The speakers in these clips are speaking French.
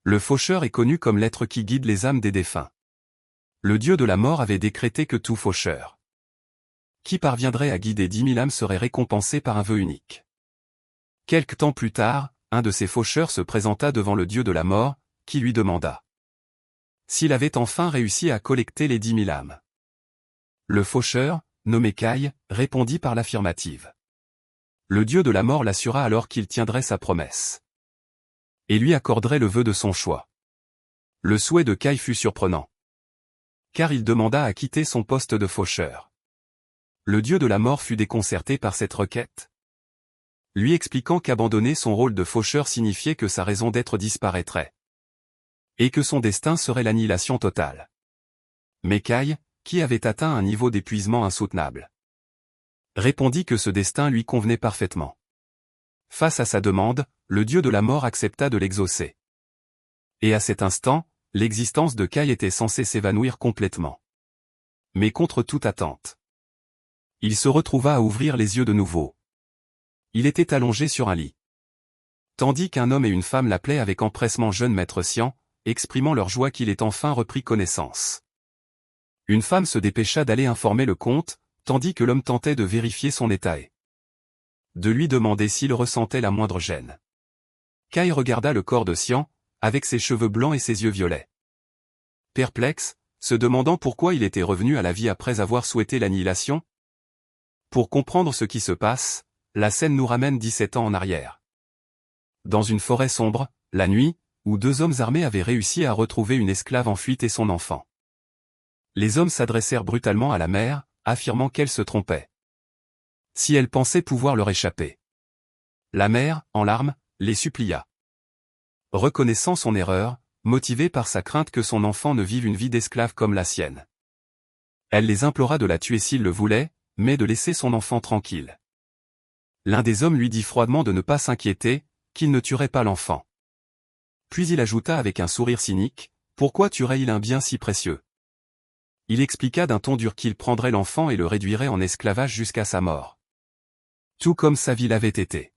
Le faucheur est connu comme l'être qui guide les âmes des défunts. Le dieu de la mort avait décrété que tout faucheur qui parviendrait à guider 10 000 âmes serait récompensé par un vœu unique. Quelque temps plus tard, un de ces faucheurs se présenta devant le dieu de la mort, qui lui demanda s'il avait enfin réussi à collecter les 10 000 âmes. Le faucheur, nommé Caï, répondit par l'affirmative. Le dieu de la mort l'assura alors qu'il tiendrait sa promesse et lui accorderait le vœu de son choix. Le souhait de Caï fut surprenant, car il demanda à quitter son poste de faucheur. Le dieu de la mort fut déconcerté par cette requête, lui expliquant qu'abandonner son rôle de faucheur signifiait que sa raison d'être disparaîtrait, et que son destin serait l'annihilation totale. Mais Caï, qui avait atteint un niveau d'épuisement insoutenable, répondit que ce destin lui convenait parfaitement. Face à sa demande, le dieu de la mort accepta de l'exaucer. Et à cet instant, l'existence de Caï était censée s'évanouir complètement. Mais contre toute attente, il se retrouva à ouvrir les yeux de nouveau. Il était allongé sur un lit, tandis qu'un homme et une femme l'appelaient avec empressement jeune maître Sian, exprimant leur joie qu'il ait enfin repris connaissance. Une femme se dépêcha d'aller informer le comte, tandis que l'homme tentait de vérifier son état et de lui demander s'il ressentait la moindre gêne. Caï regarda le corps de Sian, avec ses cheveux blancs et ses yeux violets. Perplexe, se demandant pourquoi il était revenu à la vie après avoir souhaité l'annihilation. Pour comprendre ce qui se passe, la scène nous ramène 17 ans en arrière. Dans une forêt sombre, la nuit, où deux hommes armés avaient réussi à retrouver une esclave en fuite et son enfant. Les hommes s'adressèrent brutalement à la mère, affirmant qu'elle se trompait si elle pensait pouvoir leur échapper. La mère, en larmes, les supplia. Reconnaissant son erreur, motivée par sa crainte que son enfant ne vive une vie d'esclave comme la sienne, elle les implora de la tuer s'il le voulait, mais de laisser son enfant tranquille. L'un des hommes lui dit froidement de ne pas s'inquiéter, qu'il ne tuerait pas l'enfant. Puis il ajouta avec un sourire cynique, « Pourquoi tuerait-il un bien si précieux ?» Il expliqua d'un ton dur qu'il prendrait l'enfant et le réduirait en esclavage jusqu'à sa mort. Tout comme sa vie l'avait été.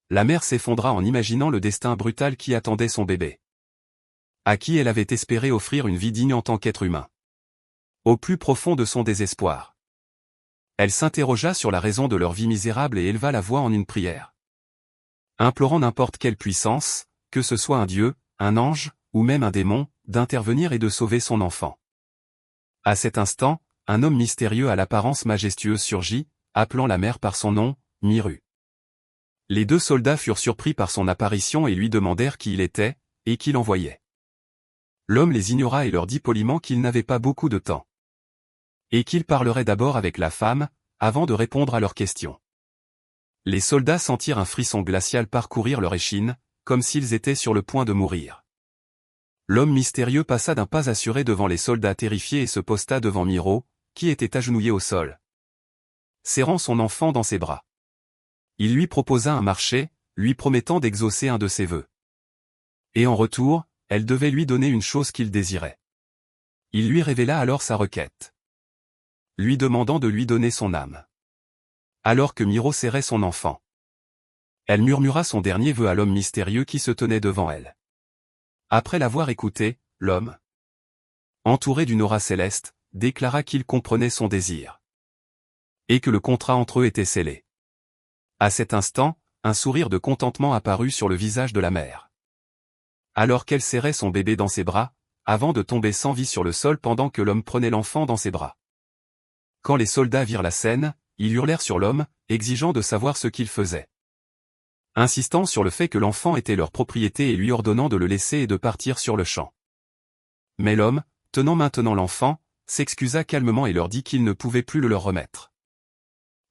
La mère s'effondra en imaginant le destin brutal qui attendait son bébé, à qui elle avait espéré offrir une vie digne en tant qu'être humain. Au plus profond de son désespoir, elle s'interrogea sur la raison de leur vie misérable et éleva la voix en une prière, implorant n'importe quelle puissance, que ce soit un dieu, un ange, ou même un démon, d'intervenir et de sauver son enfant. À cet instant, un homme mystérieux à l'apparence majestueuse surgit, appelant la mère par son nom, Miru. Les deux soldats furent surpris par son apparition et lui demandèrent qui il était, et qui l'envoyait. L'homme les ignora et leur dit poliment qu'il n'avait pas beaucoup de temps, et qu'il parlerait d'abord avec la femme, avant de répondre à leurs questions. Les soldats sentirent un frisson glacial parcourir leur échine, comme s'ils étaient sur le point de mourir. L'homme mystérieux passa d'un pas assuré devant les soldats terrifiés et se posta devant Miro, qui était agenouillé au sol, serrant son enfant dans ses bras. Il lui proposa un marché, lui promettant d'exaucer un de ses vœux. Et en retour, elle devait lui donner une chose qu'il désirait. Il lui révéla alors sa requête, lui demandant de lui donner son âme. Alors que Miro serrait son enfant, elle murmura son dernier vœu à l'homme mystérieux qui se tenait devant elle. Après l'avoir écouté, l'homme, entouré d'une aura céleste, déclara qu'il comprenait son désir, et que le contrat entre eux était scellé. À cet instant, un sourire de contentement apparut sur le visage de la mère, alors qu'elle serrait son bébé dans ses bras, avant de tomber sans vie sur le sol pendant que l'homme prenait l'enfant dans ses bras. Quand les soldats virent la scène, ils hurlèrent sur l'homme, exigeant de savoir ce qu'il faisait, insistant sur le fait que l'enfant était leur propriété et lui ordonnant de le laisser et de partir sur le champ. Mais l'homme, tenant maintenant l'enfant, s'excusa calmement et leur dit qu'il ne pouvait plus le leur remettre.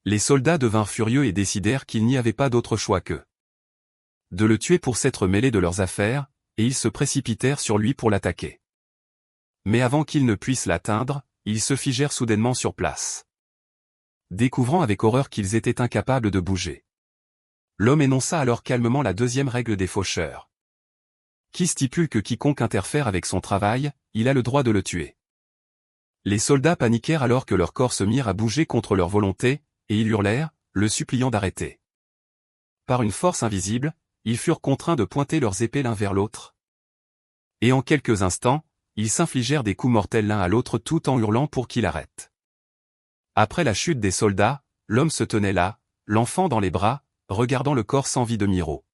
Les soldats devinrent furieux et décidèrent qu'il n'y avait pas d'autre choix que de le tuer pour s'être mêlé de leurs affaires, et ils se précipitèrent sur lui pour l'attaquer. Mais avant qu'ils ne puissent l'atteindre, ils se figèrent soudainement sur place, découvrant avec horreur qu'ils étaient incapables de bouger. L'homme énonça alors calmement la deuxième règle des faucheurs, qui stipule que quiconque interfère avec son travail, il a le droit de le tuer. Les soldats paniquèrent alors que leurs corps se mirent à bouger contre leur volonté, et ils hurlèrent, le suppliant d'arrêter. Par une force invisible, ils furent contraints de pointer leurs épées l'un vers l'autre, Et en quelques instants, ils s'infligèrent des coups mortels l'un à l'autre tout en hurlant pour qu'il arrête. Après la chute des soldats, l'homme se tenait là, l'enfant dans les bras, regardant le corps sans vie de Miro.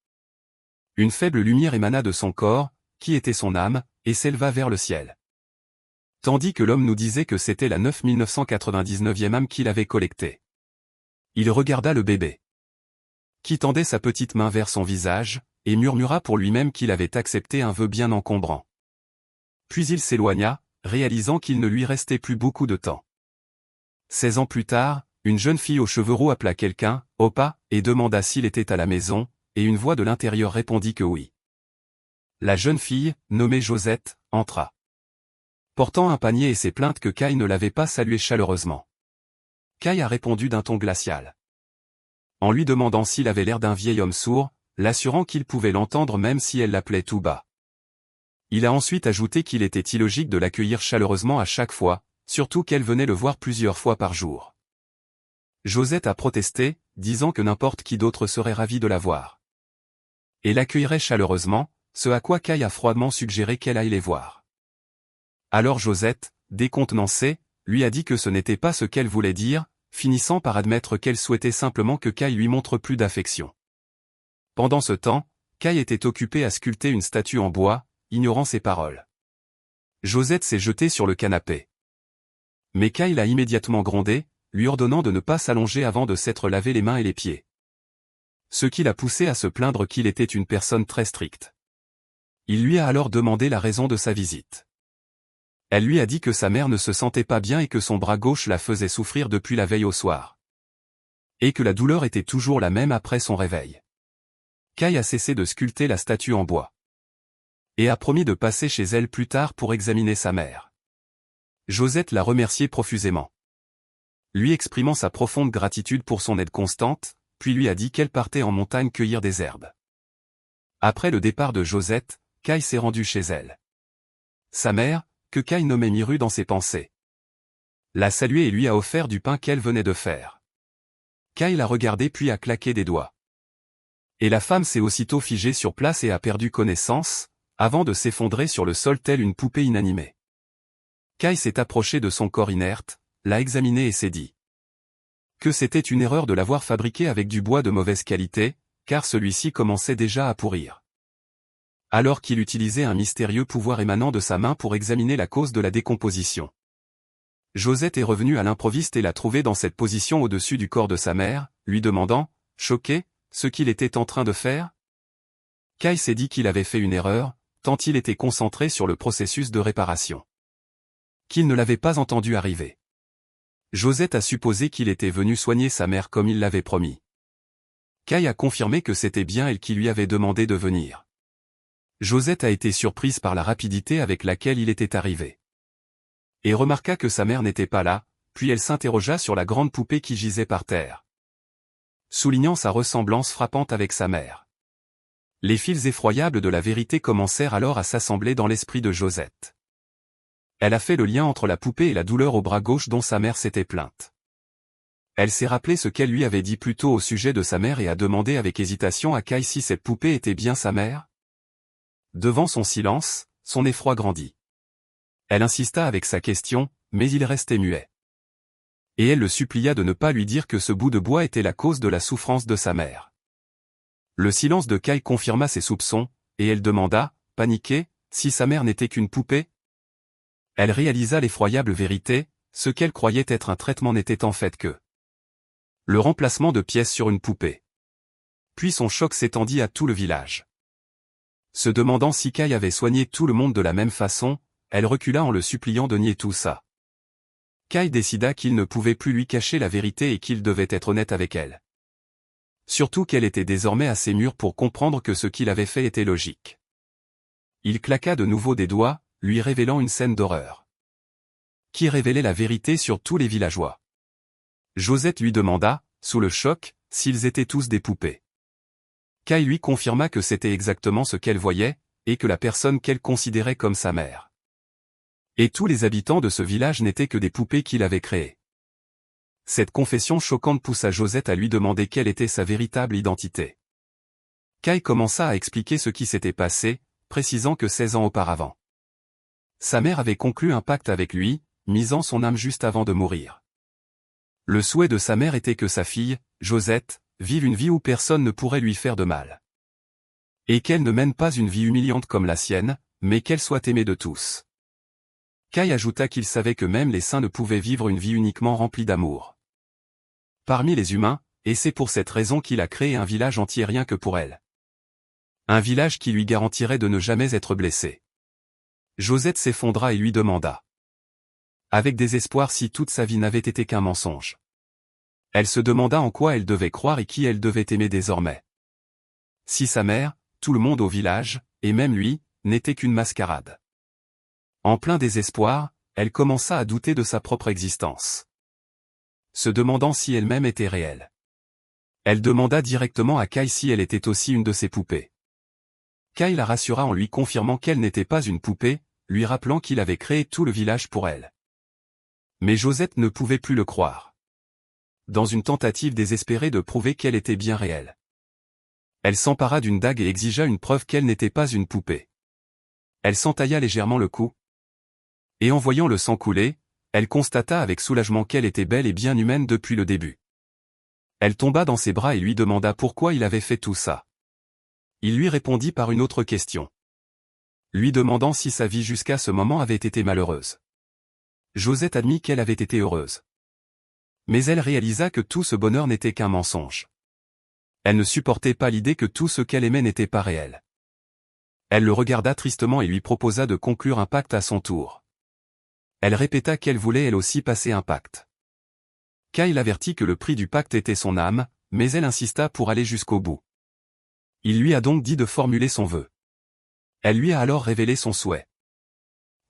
Une faible lumière émana de son corps, qui était son âme, et s'éleva vers le ciel. Tandis que l'homme nous disait que c'était la 9999e âme qu'il avait collectée. Il regarda le bébé, qui tendait sa petite main vers son visage, et murmura pour lui-même qu'il avait accepté un vœu bien encombrant. Puis il s'éloigna, réalisant qu'il ne lui restait plus beaucoup de temps. 16 ans plus tard, une jeune fille aux cheveux roux appela quelqu'un, Opa, et demanda s'il était à la maison, et une voix de l'intérieur répondit que oui. La jeune fille, nommée Josette, entra, portant un panier et ses plaintes que Kai ne l'avait pas salué chaleureusement. Kai a répondu d'un ton glacial, en lui demandant s'il avait l'air d'un vieil homme sourd, l'assurant qu'il pouvait l'entendre même si elle l'appelait tout bas. Il a ensuite ajouté qu'il était illogique de l'accueillir chaleureusement à chaque fois, surtout qu'elle venait le voir plusieurs fois par jour. Josette a protesté, disant que n'importe qui d'autre serait ravi de la voir et l'accueillerait chaleureusement, ce à quoi Kai a froidement suggéré qu'elle aille les voir. Alors Josette, décontenancée, lui a dit que ce n'était pas ce qu'elle voulait dire, finissant par admettre qu'elle souhaitait simplement que Kai lui montre plus d'affection. Pendant ce temps, Kai était occupé à sculpter une statue en bois, ignorant ses paroles. Josette s'est jetée sur le canapé. Mais Kai l'a immédiatement grondé, lui ordonnant de ne pas s'allonger avant de s'être lavé les mains et les pieds. Ce qui l'a poussé à se plaindre qu'il était une personne très stricte. Il lui a alors demandé la raison de sa visite. Elle lui a dit que sa mère ne se sentait pas bien et que son bras gauche la faisait souffrir depuis la veille au soir. Et que la douleur était toujours la même après son réveil. Kai a cessé de sculpter la statue en bois. Et a promis de passer chez elle plus tard pour examiner sa mère. Josette l'a remercié profusément, lui exprimant sa profonde gratitude pour son aide constante, puis lui a dit qu'elle partait en montagne cueillir des herbes. Après le départ de Josette, Kai s'est rendu chez elle. Sa mère, que Kai nommait Miru dans ses pensées, l'a salué et lui a offert du pain qu'elle venait de faire. Kai l'a regardé puis a claqué des doigts. Et la femme s'est aussitôt figée sur place et a perdu connaissance, avant de s'effondrer sur le sol telle une poupée inanimée. Kai s'est approché de son corps inerte, l'a examiné et s'est dit que c'était une erreur de l'avoir fabriqué avec du bois de mauvaise qualité, car celui-ci commençait déjà à pourrir. Alors qu'il utilisait un mystérieux pouvoir émanant de sa main pour examiner la cause de la décomposition. Josette est revenue à l'improviste et l'a trouvé dans cette position au-dessus du corps de sa mère, lui demandant, choqué, ce qu'il était en train de faire. Kai s'est dit qu'il avait fait une erreur, tant il était concentré sur le processus de réparation, qu'il ne l'avait pas entendu arriver. Josette a supposé qu'il était venu soigner sa mère comme il l'avait promis. Kai a confirmé que c'était bien elle qui lui avait demandé de venir. Josette a été surprise par la rapidité avec laquelle il était arrivé. Et remarqua que sa mère n'était pas là, puis elle s'interrogea sur la grande poupée qui gisait par terre, soulignant sa ressemblance frappante avec sa mère. Les fils effroyables de la vérité commencèrent alors à s'assembler dans l'esprit de Josette. Elle a fait le lien entre la poupée et la douleur au bras gauche dont sa mère s'était plainte. Elle s'est rappelé ce qu'elle lui avait dit plus tôt au sujet de sa mère et a demandé avec hésitation à Kai si cette poupée était bien sa mère. Devant son silence, son effroi grandit. Elle insista avec sa question, mais il restait muet. Et elle le supplia de ne pas lui dire que ce bout de bois était la cause de la souffrance de sa mère. Le silence de Kai confirma ses soupçons, et elle demanda, paniquée, si sa mère n'était qu'une poupée. Elle réalisa l'effroyable vérité, ce qu'elle croyait être un traitement n'était en fait que le remplacement de pièces sur une poupée. Puis son choc s'étendit à tout le village. Se demandant si Kai avait soigné tout le monde de la même façon, elle recula en le suppliant de nier tout ça. Kai décida qu'il ne pouvait plus lui cacher la vérité et qu'il devait être honnête avec elle. Surtout qu'elle était désormais assez mûre pour comprendre que ce qu'il avait fait était logique. Il claqua de nouveau des doigts, lui révélant une scène d'horreur, qui révélait la vérité sur tous les villageois. Josette lui demanda, sous le choc, s'ils étaient tous des poupées. Kai lui confirma que c'était exactement ce qu'elle voyait, et que la personne qu'elle considérait comme sa mère. Et tous les habitants de ce village n'étaient que des poupées qu'il avait créées. Cette confession choquante poussa Josette à lui demander quelle était sa véritable identité. Kai commença à expliquer ce qui s'était passé, précisant que 16 ans auparavant, sa mère avait conclu un pacte avec lui, misant son âme juste avant de mourir. Le souhait de sa mère était que sa fille, Josette, vive une vie où personne ne pourrait lui faire de mal. Et qu'elle ne mène pas une vie humiliante comme la sienne, mais qu'elle soit aimée de tous. Kai ajouta qu'il savait que même les saints ne pouvaient vivre une vie uniquement remplie d'amour parmi les humains, et c'est pour cette raison qu'il a créé un village entier rien que pour elle. Un village qui lui garantirait de ne jamais être blessée. Josette s'effondra et lui demanda, avec désespoir, si toute sa vie n'avait été qu'un mensonge. Elle se demanda en quoi elle devait croire et qui elle devait aimer désormais. Si sa mère, tout le monde au village, et même lui, n'était qu'une mascarade. En plein désespoir, elle commença à douter de sa propre existence, se demandant si elle-même était réelle. Elle demanda directement à Kai si elle était aussi une de ses poupées. Kai la rassura en lui confirmant qu'elle n'était pas une poupée, lui rappelant qu'il avait créé tout le village pour elle. Mais Josette ne pouvait plus le croire. Dans une tentative désespérée de prouver qu'elle était bien réelle, elle s'empara d'une dague et exigea une preuve qu'elle n'était pas une poupée. Elle s'entailla légèrement le cou, et en voyant le sang couler, elle constata avec soulagement qu'elle était belle et bien humaine depuis le début. Elle tomba dans ses bras et lui demanda pourquoi il avait fait tout ça. Il lui répondit par une autre question, lui demandant si sa vie jusqu'à ce moment avait été malheureuse. Josette admit qu'elle avait été heureuse. Mais elle réalisa que tout ce bonheur n'était qu'un mensonge. Elle ne supportait pas l'idée que tout ce qu'elle aimait n'était pas réel. Elle le regarda tristement et lui proposa de conclure un pacte à son tour. Elle répéta qu'elle voulait elle aussi passer un pacte. Kai l'avertit que le prix du pacte était son âme, mais elle insista pour aller jusqu'au bout. Il lui a donc dit de formuler son vœu. Elle lui a alors révélé son souhait,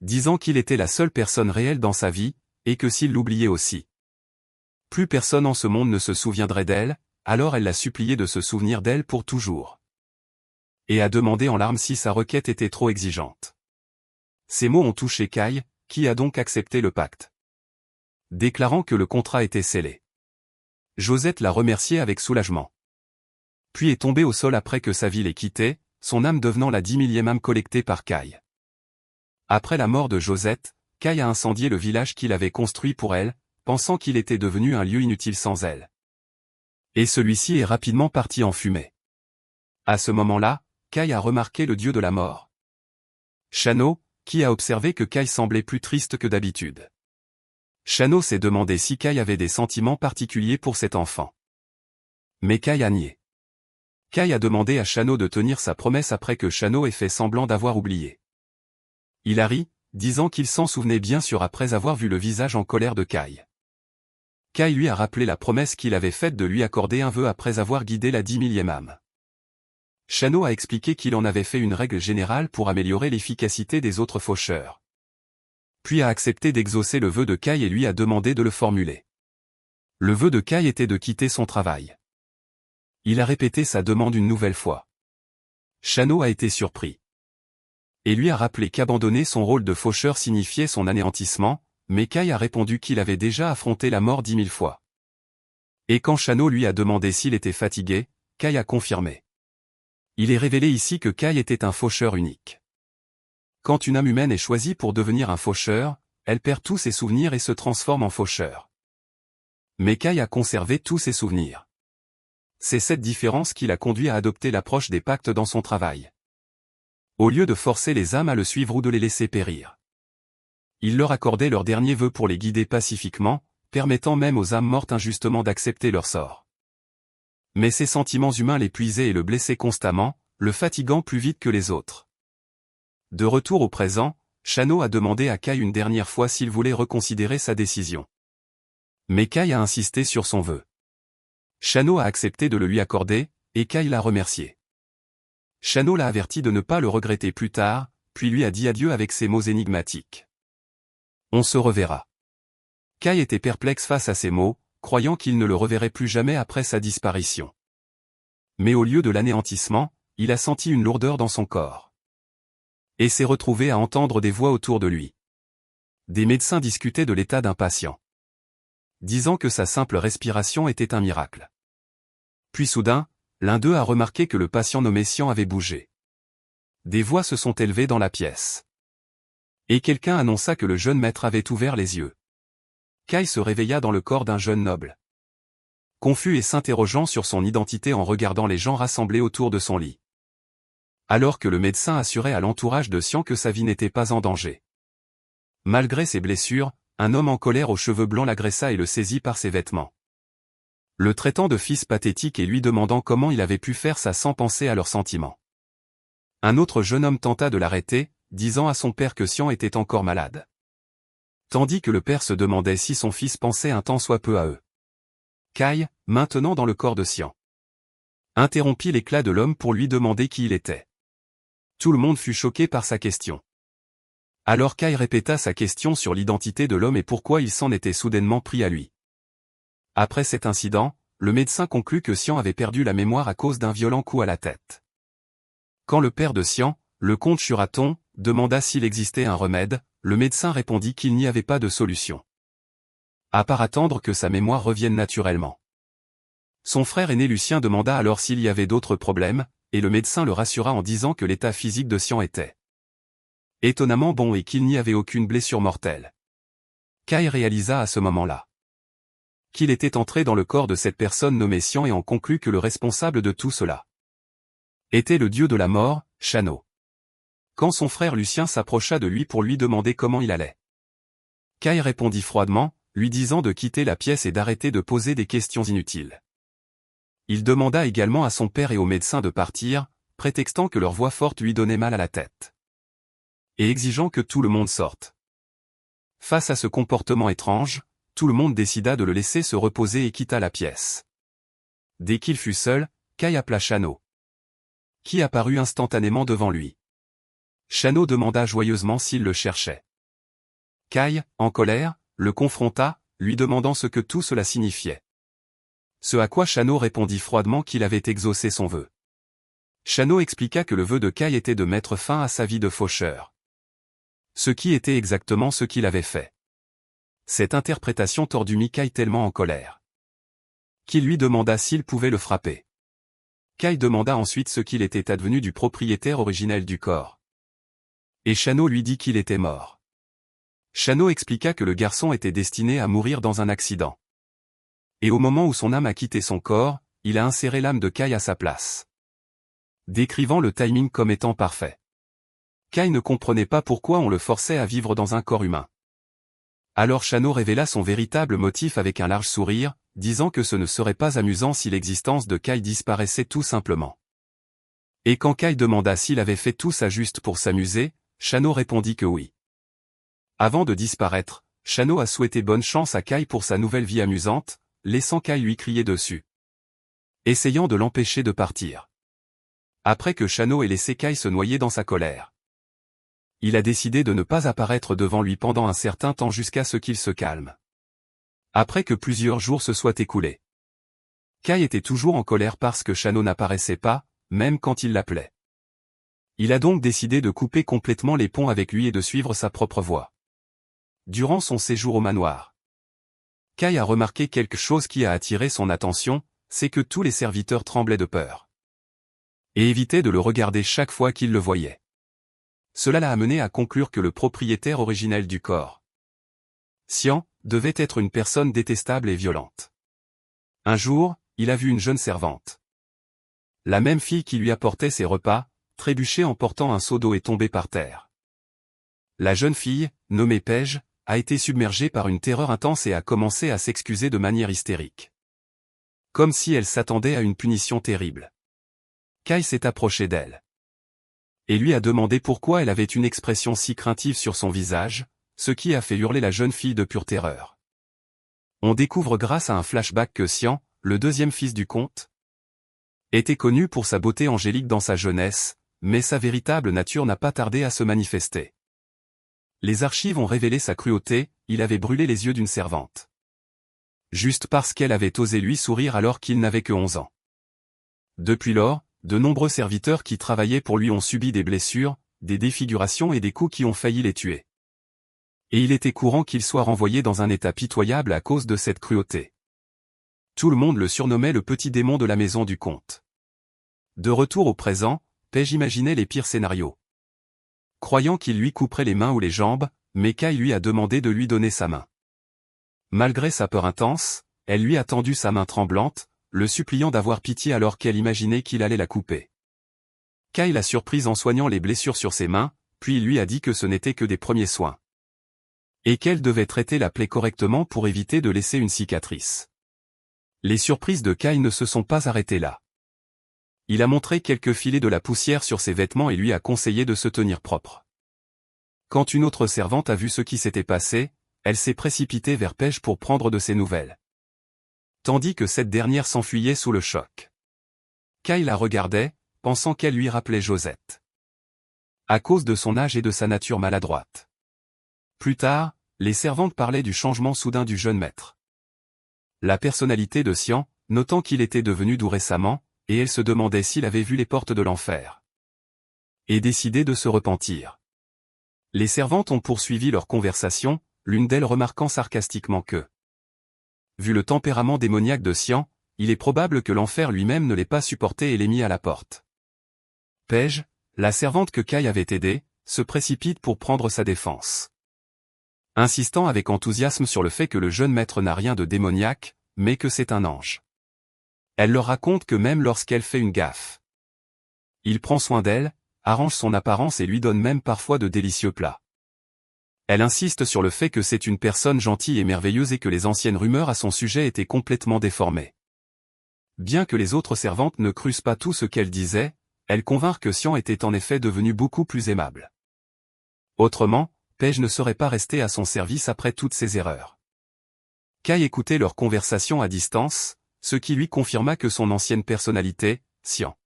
disant qu'il était la seule personne réelle dans sa vie, et que s'il l'oubliait aussi, plus personne en ce monde ne se souviendrait d'elle, alors elle l'a supplié de se souvenir d'elle pour toujours. Et a demandé en larmes si sa requête était trop exigeante. Ces mots ont touché Kai, qui a donc accepté le pacte, déclarant que le contrat était scellé. Josette l'a remercié avec soulagement, puis est tombée au sol après que sa vie l'ait quittée, son âme devenant la 10 000e âme collectée par Kai. Après la mort de Josette, Kai a incendié le village qu'il avait construit pour elle, pensant qu'il était devenu un lieu inutile sans elle. Et celui-ci est rapidement parti en fumée. À ce moment-là, Kai a remarqué le dieu de la mort, Shano, qui a observé que Kai semblait plus triste que d'habitude. Shano s'est demandé si Kai avait des sentiments particuliers pour cet enfant. Mais Kai a nié. Kai a demandé à Shano de tenir sa promesse après que Shano ait fait semblant d'avoir oublié. Il a ri, disant qu'il s'en souvenait bien sûr après avoir vu le visage en colère de Kai. Kai lui a rappelé la promesse qu'il avait faite de lui accorder un vœu après avoir guidé la 10 000e âme. Shano a expliqué qu'il en avait fait une règle générale pour améliorer l'efficacité des autres faucheurs. Puis a accepté d'exaucer le vœu de Kai et lui a demandé de le formuler. Le vœu de Kai était de quitter son travail. Il a répété sa demande une nouvelle fois. Shano a été surpris. Et lui a rappelé qu'abandonner son rôle de faucheur signifiait son anéantissement, mais Kai a répondu qu'il avait déjà affronté la mort 10 000 fois. Et quand Shano lui a demandé s'il était fatigué, Kai a confirmé. Il est révélé ici que Kai était un faucheur unique. Quand une âme humaine est choisie pour devenir un faucheur, elle perd tous ses souvenirs et se transforme en faucheur. Mais Kai a conservé tous ses souvenirs. C'est cette différence qui l'a conduit à adopter l'approche des pactes dans son travail. Au lieu de forcer les âmes à le suivre ou de les laisser périr, il leur accordait leur dernier vœu pour les guider pacifiquement, permettant même aux âmes mortes injustement d'accepter leur sort. Mais ses sentiments humains l'épuisaient et le blessaient constamment, le fatiguant plus vite que les autres. De retour au présent, Shano a demandé à Kai une dernière fois s'il voulait reconsidérer sa décision. Mais Kai a insisté sur son vœu. Shano a accepté de le lui accorder, et Kai l'a remercié. Shano l'a averti de ne pas le regretter plus tard, puis lui a dit adieu avec ces mots énigmatiques. On se reverra. Kai était perplexe face à ces mots, croyant qu'il ne le reverrait plus jamais après sa disparition. Mais au lieu de l'anéantissement, il a senti une lourdeur dans son corps. Et s'est retrouvé à entendre des voix autour de lui. Des médecins discutaient de l'état d'un patient, disant que sa simple respiration était un miracle. Puis soudain, l'un d'eux a remarqué que le patient nommé Sian avait bougé. Des voix se sont élevées dans la pièce. Et quelqu'un annonça que le jeune maître avait ouvert les yeux. Kai se réveilla dans le corps d'un jeune noble. Confus et s'interrogeant sur son identité en regardant les gens rassemblés autour de son lit. Alors que le médecin assurait à l'entourage de Xian que sa vie n'était pas en danger. Malgré ses blessures, un homme en colère aux cheveux blancs l'agressa et le saisit par ses vêtements. Le traitant de fils pathétique et lui demandant comment il avait pu faire ça sans penser à leurs sentiments. Un autre jeune homme tenta de l'arrêter, disant à son père que Xian était encore malade. Tandis que le père se demandait si son fils pensait un tant soit peu à eux. Kai, maintenant dans le corps de Xian, interrompit l'éclat de l'homme pour lui demander qui il était. Tout le monde fut choqué par sa question. Alors Kai répéta sa question sur l'identité de l'homme et pourquoi il s'en était soudainement pris à lui. Après cet incident, le médecin conclut que Xian avait perdu la mémoire à cause d'un violent coup à la tête. Quand le père de Xian, le comte Shuraton, demanda s'il existait un remède, le médecin répondit qu'il n'y avait pas de solution. À part attendre que sa mémoire revienne naturellement. Son frère aîné Lucien demanda alors s'il y avait d'autres problèmes, et le médecin le rassura en disant que l'état physique de Xian était étonnamment bon et qu'il n'y avait aucune blessure mortelle. Kai réalisa à ce moment-là qu'il était entré dans le corps de cette personne nommée Xian et en conclut que le responsable de tout cela était le dieu de la mort, Shano. Quand son frère Lucien s'approcha de lui pour lui demander comment il allait, Kai répondit froidement, lui disant de quitter la pièce et d'arrêter de poser des questions inutiles. Il demanda également à son père et au médecin de partir, prétextant que leur voix forte lui donnait mal à la tête. Et exigeant que tout le monde sorte. Face à ce comportement étrange, tout le monde décida de le laisser se reposer et quitta la pièce. Dès qu'il fut seul, Kai appela Shano, qui apparut instantanément devant lui. Shano demanda joyeusement s'il le cherchait. Kai, en colère, le confronta, lui demandant ce que tout cela signifiait. Ce à quoi Shano répondit froidement qu'il avait exaucé son vœu. Shano expliqua que le vœu de Kai était de mettre fin à sa vie de faucheur. Ce qui était exactement ce qu'il avait fait. Cette interprétation tordit Kai tellement en colère qu'il lui demanda s'il pouvait le frapper. Kai demanda ensuite ce qu'il était advenu du propriétaire originel du corps. Et Shano lui dit qu'il était mort. Shano expliqua que le garçon était destiné à mourir dans un accident. Et au moment où son âme a quitté son corps, il a inséré l'âme de Kai à sa place. Décrivant le timing comme étant parfait. Kai ne comprenait pas pourquoi on le forçait à vivre dans un corps humain. Alors Shano révéla son véritable motif avec un large sourire, disant que ce ne serait pas amusant si l'existence de Kai disparaissait tout simplement. Et quand Kai demanda s'il avait fait tout ça juste pour s'amuser, Shano répondit que oui. Avant de disparaître, Shano a souhaité bonne chance à Kai pour sa nouvelle vie amusante, laissant Kai lui crier dessus, essayant de l'empêcher de partir. Après que Shano ait laissé Kai se noyer dans sa colère, il a décidé de ne pas apparaître devant lui pendant un certain temps jusqu'à ce qu'il se calme. Après que plusieurs jours se soient écoulés, Kai était toujours en colère parce que Shano n'apparaissait pas, même quand il l'appelait. Il a donc décidé de couper complètement les ponts avec lui et de suivre sa propre voie. Durant son séjour au manoir, Kai a remarqué quelque chose qui a attiré son attention, c'est que tous les serviteurs tremblaient de peur. Et évitaient de le regarder chaque fois qu'ils le voyaient. Cela l'a amené à conclure que le propriétaire originel du corps, Xian, devait être une personne détestable et violente. Un jour, il a vu une jeune servante. La même fille qui lui apportait ses repas, trébucher en portant un seau d'eau et tomber par terre. La jeune fille, nommée Paige, a été submergée par une terreur intense et a commencé à s'excuser de manière hystérique. Comme si elle s'attendait à une punition terrible. Kai s'est approché d'elle. Et lui a demandé pourquoi elle avait une expression si craintive sur son visage, ce qui a fait hurler la jeune fille de pure terreur. On découvre grâce à un flashback que Xian, le deuxième fils du comte, était connu pour sa beauté angélique dans sa jeunesse, mais sa véritable nature n'a pas tardé à se manifester. Les archives ont révélé sa cruauté, il avait brûlé les yeux d'une servante. Juste parce qu'elle avait osé lui sourire alors qu'il n'avait que 11 ans. Depuis lors, de nombreux serviteurs qui travaillaient pour lui ont subi des blessures, des défigurations et des coups qui ont failli les tuer. Et il était courant qu'il soit renvoyé dans un état pitoyable à cause de cette cruauté. Tout le monde le surnommait le petit démon de la maison du comte. De retour au présent, Paige imaginait les pires scénarios. Croyant qu'il lui couperait les mains ou les jambes, mais Kai lui a demandé de lui donner sa main. Malgré sa peur intense, elle lui a tendu sa main tremblante, le suppliant d'avoir pitié alors qu'elle imaginait qu'il allait la couper. Kai l'a surprise en soignant les blessures sur ses mains, puis il lui a dit que ce n'était que des premiers soins. Et qu'elle devait traiter la plaie correctement pour éviter de laisser une cicatrice. Les surprises de Kai ne se sont pas arrêtées là. Il a montré quelques filets de la poussière sur ses vêtements et lui a conseillé de se tenir propre. Quand une autre servante a vu ce qui s'était passé, elle s'est précipitée vers Paige pour prendre de ses nouvelles. Tandis que cette dernière s'enfuyait sous le choc. Kai la regardait, pensant qu'elle lui rappelait Josette. À cause de son âge et de sa nature maladroite. Plus tard, les servantes parlaient du changement soudain du jeune maître. La personnalité de Xian, notant qu'il était devenu doux récemment, et elle se demandait s'il avait vu les portes de l'enfer. Et décidé de se repentir. Les servantes ont poursuivi leur conversation, l'une d'elles remarquant sarcastiquement que, vu le tempérament démoniaque de Xian, il est probable que l'enfer lui-même ne l'ait pas supporté et l'ait mis à la porte. Paige, la servante que Kai avait aidée, se précipite pour prendre sa défense. Insistant avec enthousiasme sur le fait que le jeune maître n'a rien de démoniaque, mais que c'est un ange. Elle leur raconte que même lorsqu'elle fait une gaffe, il prend soin d'elle, arrange son apparence et lui donne même parfois de délicieux plats. Elle insiste sur le fait que c'est une personne gentille et merveilleuse et que les anciennes rumeurs à son sujet étaient complètement déformées. Bien que les autres servantes ne crussent pas tout ce qu'elle disait, elles convinrent que Xian était en effet devenu beaucoup plus aimable. Autrement, Paige ne serait pas restée à son service après toutes ces erreurs. Kai écoutait leur conversation à distance, ce qui lui confirma que son ancienne personnalité, Xian,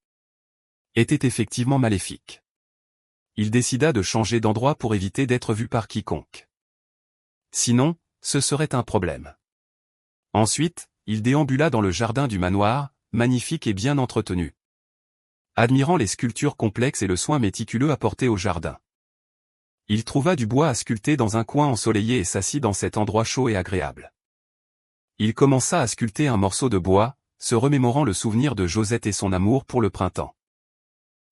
était effectivement maléfique. Il décida de changer d'endroit pour éviter d'être vu par quiconque. Sinon, ce serait un problème. Ensuite, il déambula dans le jardin du manoir, magnifique et bien entretenu. Admirant les sculptures complexes et le soin méticuleux apporté au jardin. Il trouva du bois à sculpter dans un coin ensoleillé et s'assit dans cet endroit chaud et agréable. Il commença à sculpter un morceau de bois, se remémorant le souvenir de Josette et son amour pour le printemps.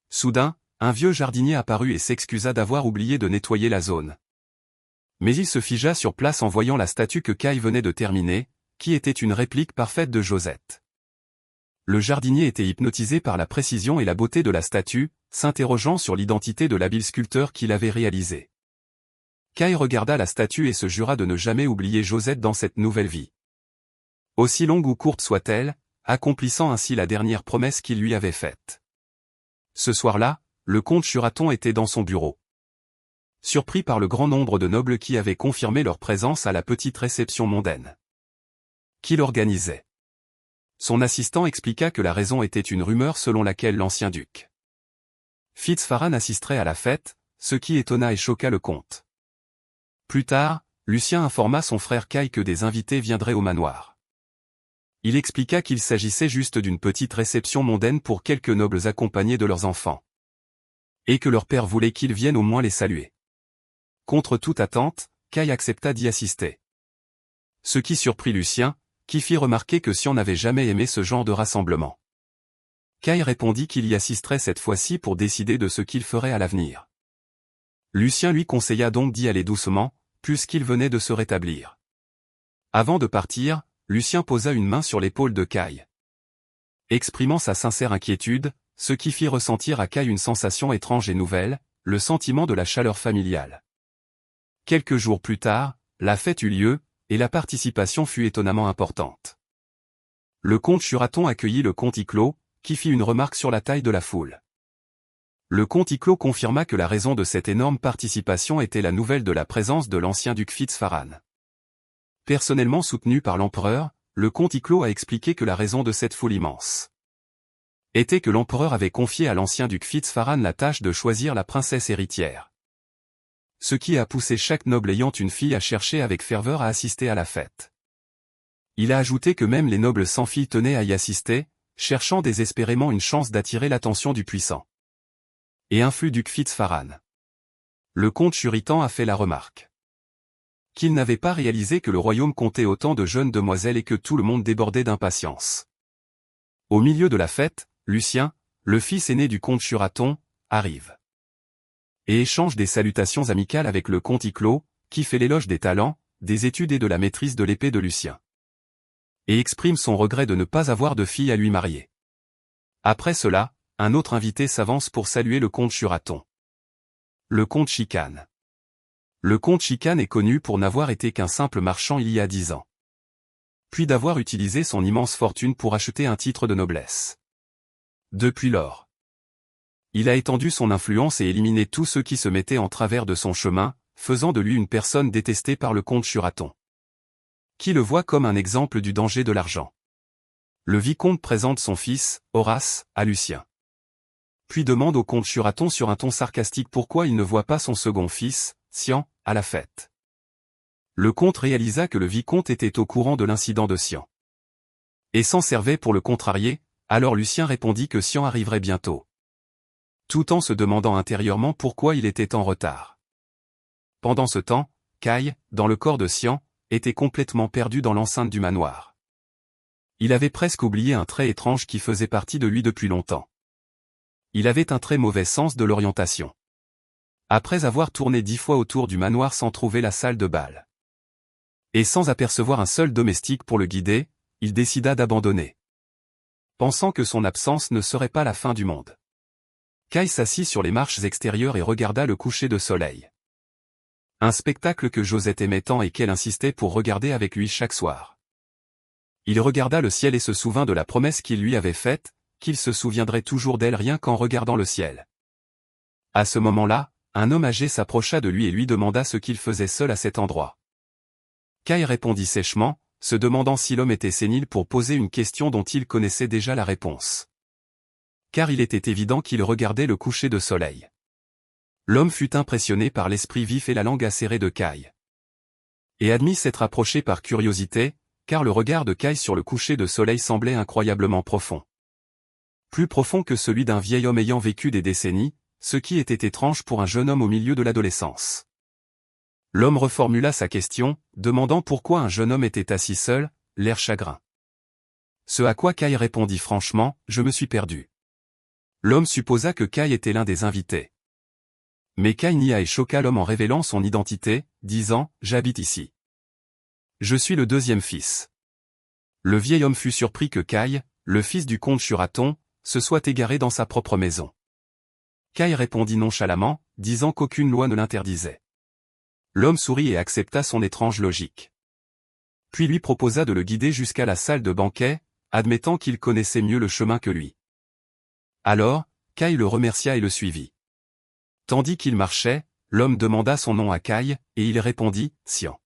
Soudain, un vieux jardinier apparut et s'excusa d'avoir oublié de nettoyer la zone. Mais il se figea sur place en voyant la statue que Kai venait de terminer, qui était une réplique parfaite de Josette. Le jardinier était hypnotisé par la précision et la beauté de la statue, s'interrogeant sur l'identité de l'habile sculpteur qui l'avait réalisée. Kai regarda la statue et se jura de ne jamais oublier Josette dans cette nouvelle vie. Aussi longue ou courte soit-elle, accomplissant ainsi la dernière promesse qu'il lui avait faite. Ce soir-là, le comte Churaton était dans son bureau. Surpris par le grand nombre de nobles qui avaient confirmé leur présence à la petite réception mondaine qu'il organisait. Son assistant expliqua que la raison était une rumeur selon laquelle l'ancien duc Fitzfarhan assisterait à la fête, ce qui étonna et choqua le comte. Plus tard, Lucien informa son frère Kai que des invités viendraient au manoir. Il expliqua qu'il s'agissait juste d'une petite réception mondaine pour quelques nobles accompagnés de leurs enfants. Et que leur père voulait qu'ils viennent au moins les saluer. Contre toute attente, Kai accepta d'y assister. Ce qui surprit Lucien, qui fit remarquer que Xian n'avait jamais aimé ce genre de rassemblement. Kai répondit qu'il y assisterait cette fois-ci pour décider de ce qu'il ferait à l'avenir. Lucien lui conseilla donc d'y aller doucement, puisqu'il venait de se rétablir. Avant de partir, Lucien posa une main sur l'épaule de Kai. Exprimant sa sincère inquiétude, ce qui fit ressentir à Kai une sensation étrange et nouvelle, le sentiment de la chaleur familiale. Quelques jours plus tard, la fête eut lieu, et la participation fut étonnamment importante. Le comte Churaton accueillit le comte Iclos, qui fit une remarque sur la taille de la foule. Le comte Iclos confirma que la raison de cette énorme participation était la nouvelle de la présence de l'ancien duc Fitzfarhan. Personnellement soutenu par l'empereur, le comte Iclos a expliqué que la raison de cette foule immense était que l'empereur avait confié à l'ancien duc Fitzfarhan la tâche de choisir la princesse héritière. Ce qui a poussé chaque noble ayant une fille à chercher avec ferveur à assister à la fête. Il a ajouté que même les nobles sans fille tenaient à y assister, cherchant désespérément une chance d'attirer l'attention du puissant et influx duc Fitzfarhan. Le comte Churitan a fait la remarque qu'il n'avait pas réalisé que le royaume comptait autant de jeunes demoiselles et que tout le monde débordait d'impatience. Au milieu de la fête, Lucien, le fils aîné du comte Churaton, arrive. Et échange des salutations amicales avec le comte Iclot, qui fait l'éloge des talents, des études et de la maîtrise de l'épée de Lucien. Et exprime son regret de ne pas avoir de fille à lui marier. Après cela, un autre invité s'avance pour saluer le comte Churaton. Le comte Chicane. Le comte Chicane est connu pour n'avoir été qu'un simple marchand il y a 10 ans. Puis d'avoir utilisé son immense fortune pour acheter un titre de noblesse. Depuis lors, il a étendu son influence et éliminé tous ceux qui se mettaient en travers de son chemin, faisant de lui une personne détestée par le comte Churaton, qui le voit comme un exemple du danger de l'argent. Le vicomte présente son fils, Horace, à Lucien. Puis demande au comte Churaton sur un ton sarcastique pourquoi il ne voit pas son second fils, Cian, à la fête. Le comte réalisa que le vicomte était au courant de l'incident de Cian et s'en servait pour le contrarier, alors Lucien répondit que Cian arriverait bientôt, tout en se demandant intérieurement pourquoi il était en retard. Pendant ce temps, Caille, dans le corps de Cian, était complètement perdu dans l'enceinte du manoir. Il avait presque oublié un trait étrange qui faisait partie de lui depuis longtemps. Il avait un très mauvais sens de l'orientation. Après avoir tourné 10 fois autour du manoir sans trouver la salle de bal, et sans apercevoir un seul domestique pour le guider, il décida d'abandonner, pensant que son absence ne serait pas la fin du monde. Caille s'assit sur les marches extérieures et regarda le coucher de soleil. Un spectacle que Josette aimait tant et qu'elle insistait pour regarder avec lui chaque soir. Il regarda le ciel et se souvint de la promesse qu'il lui avait faite, qu'il se souviendrait toujours d'elle rien qu'en regardant le ciel. À ce moment-là, un homme âgé s'approcha de lui et lui demanda ce qu'il faisait seul à cet endroit. Caille répondit sèchement, se demandant si l'homme était sénile pour poser une question dont il connaissait déjà la réponse. Car il était évident qu'il regardait le coucher de soleil. L'homme fut impressionné par l'esprit vif et la langue acérée de Caille, et admit s'être approché par curiosité, car le regard de Caille sur le coucher de soleil semblait incroyablement profond. Plus profond que celui d'un vieil homme ayant vécu des décennies, ce qui était étrange pour un jeune homme au milieu de l'adolescence. L'homme reformula sa question, demandant pourquoi un jeune homme était assis seul, l'air chagrin. Ce à quoi Caille répondit franchement, « Je me suis perdu ». L'homme supposa que Caille était l'un des invités. Mais Caille nia et choqua l'homme en révélant son identité, disant « J'habite ici. Je suis le deuxième fils ». Le vieil homme fut surpris que Caille, le fils du comte Churaton, se soit égaré dans sa propre maison. Caille répondit nonchalamment, disant qu'aucune loi ne l'interdisait. L'homme sourit et accepta son étrange logique. Puis lui proposa de le guider jusqu'à la salle de banquet, admettant qu'il connaissait mieux le chemin que lui. Alors, Caille le remercia et le suivit. Tandis qu'il marchait, l'homme demanda son nom à Caille, et il répondit « Cian ».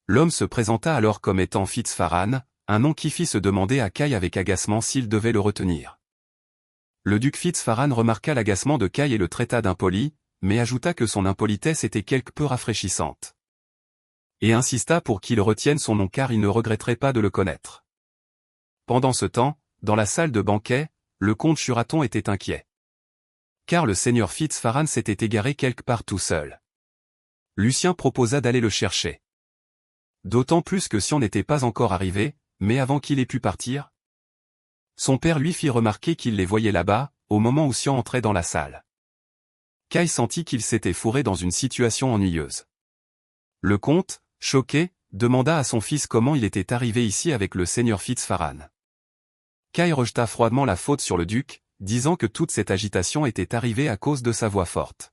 L'homme se présenta alors comme étant Fitzfarhan, un nom qui fit se demander à Caille avec agacement s'il devait le retenir. Le duc Fitzfarhan remarqua l'agacement de Caille et le traita d'impoli, mais ajouta que son impolitesse était quelque peu rafraîchissante. Et insista pour qu'il retienne son nom car il ne regretterait pas de le connaître. Pendant ce temps, dans la salle de banquet, le comte Churaton était inquiet. Car le seigneur Fitzfarhan s'était égaré quelque part tout seul. Lucien proposa d'aller le chercher. D'autant plus que Cian n'était pas encore arrivé, mais avant qu'il ait pu partir, son père lui fit remarquer qu'il les voyait là-bas, au moment où Cian entrait dans la salle. Caille sentit qu'il s'était fourré dans une situation ennuyeuse. Le comte, choqué, demanda à son fils comment il était arrivé ici avec le seigneur Fitzfarhan. Caille rejeta froidement la faute sur le duc, disant que toute cette agitation était arrivée à cause de sa voix forte.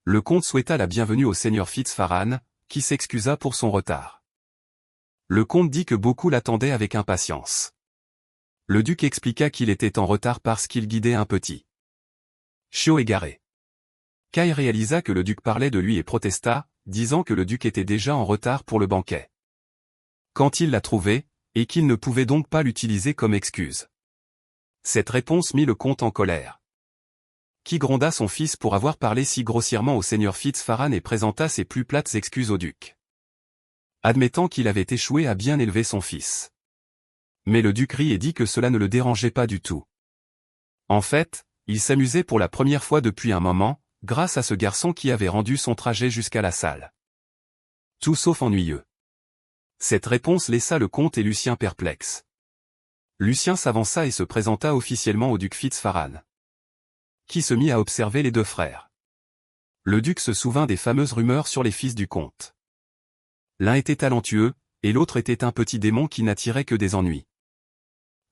Le comte souhaita la bienvenue au seigneur Fitzfarhan, qui s'excusa pour son retard. Le comte dit que beaucoup l'attendaient avec impatience. Le duc expliqua qu'il était en retard parce qu'il guidait un petit chiot égaré. Caille réalisa que le duc parlait de lui et protesta, disant que le duc était déjà en retard pour le banquet quand il l'a trouvé, et qu'il ne pouvait donc pas l'utiliser comme excuse. Cette réponse mit le comte en colère, qui gronda son fils pour avoir parlé si grossièrement au seigneur Fitzfarhan et présenta ses plus plates excuses au duc, admettant qu'il avait échoué à bien élever son fils. Mais le duc rit et dit que cela ne le dérangeait pas du tout. En fait, il s'amusait pour la première fois depuis un moment, grâce à ce garçon qui avait rendu son trajet jusqu'à la salle. Tout sauf ennuyeux. Cette réponse laissa le comte et Lucien perplexes. Lucien s'avança et se présenta officiellement au duc Fitzfarhan, qui se mit à observer les deux frères. Le duc se souvint des fameuses rumeurs sur les fils du comte. L'un était talentueux, et l'autre était un petit démon qui n'attirait que des ennuis.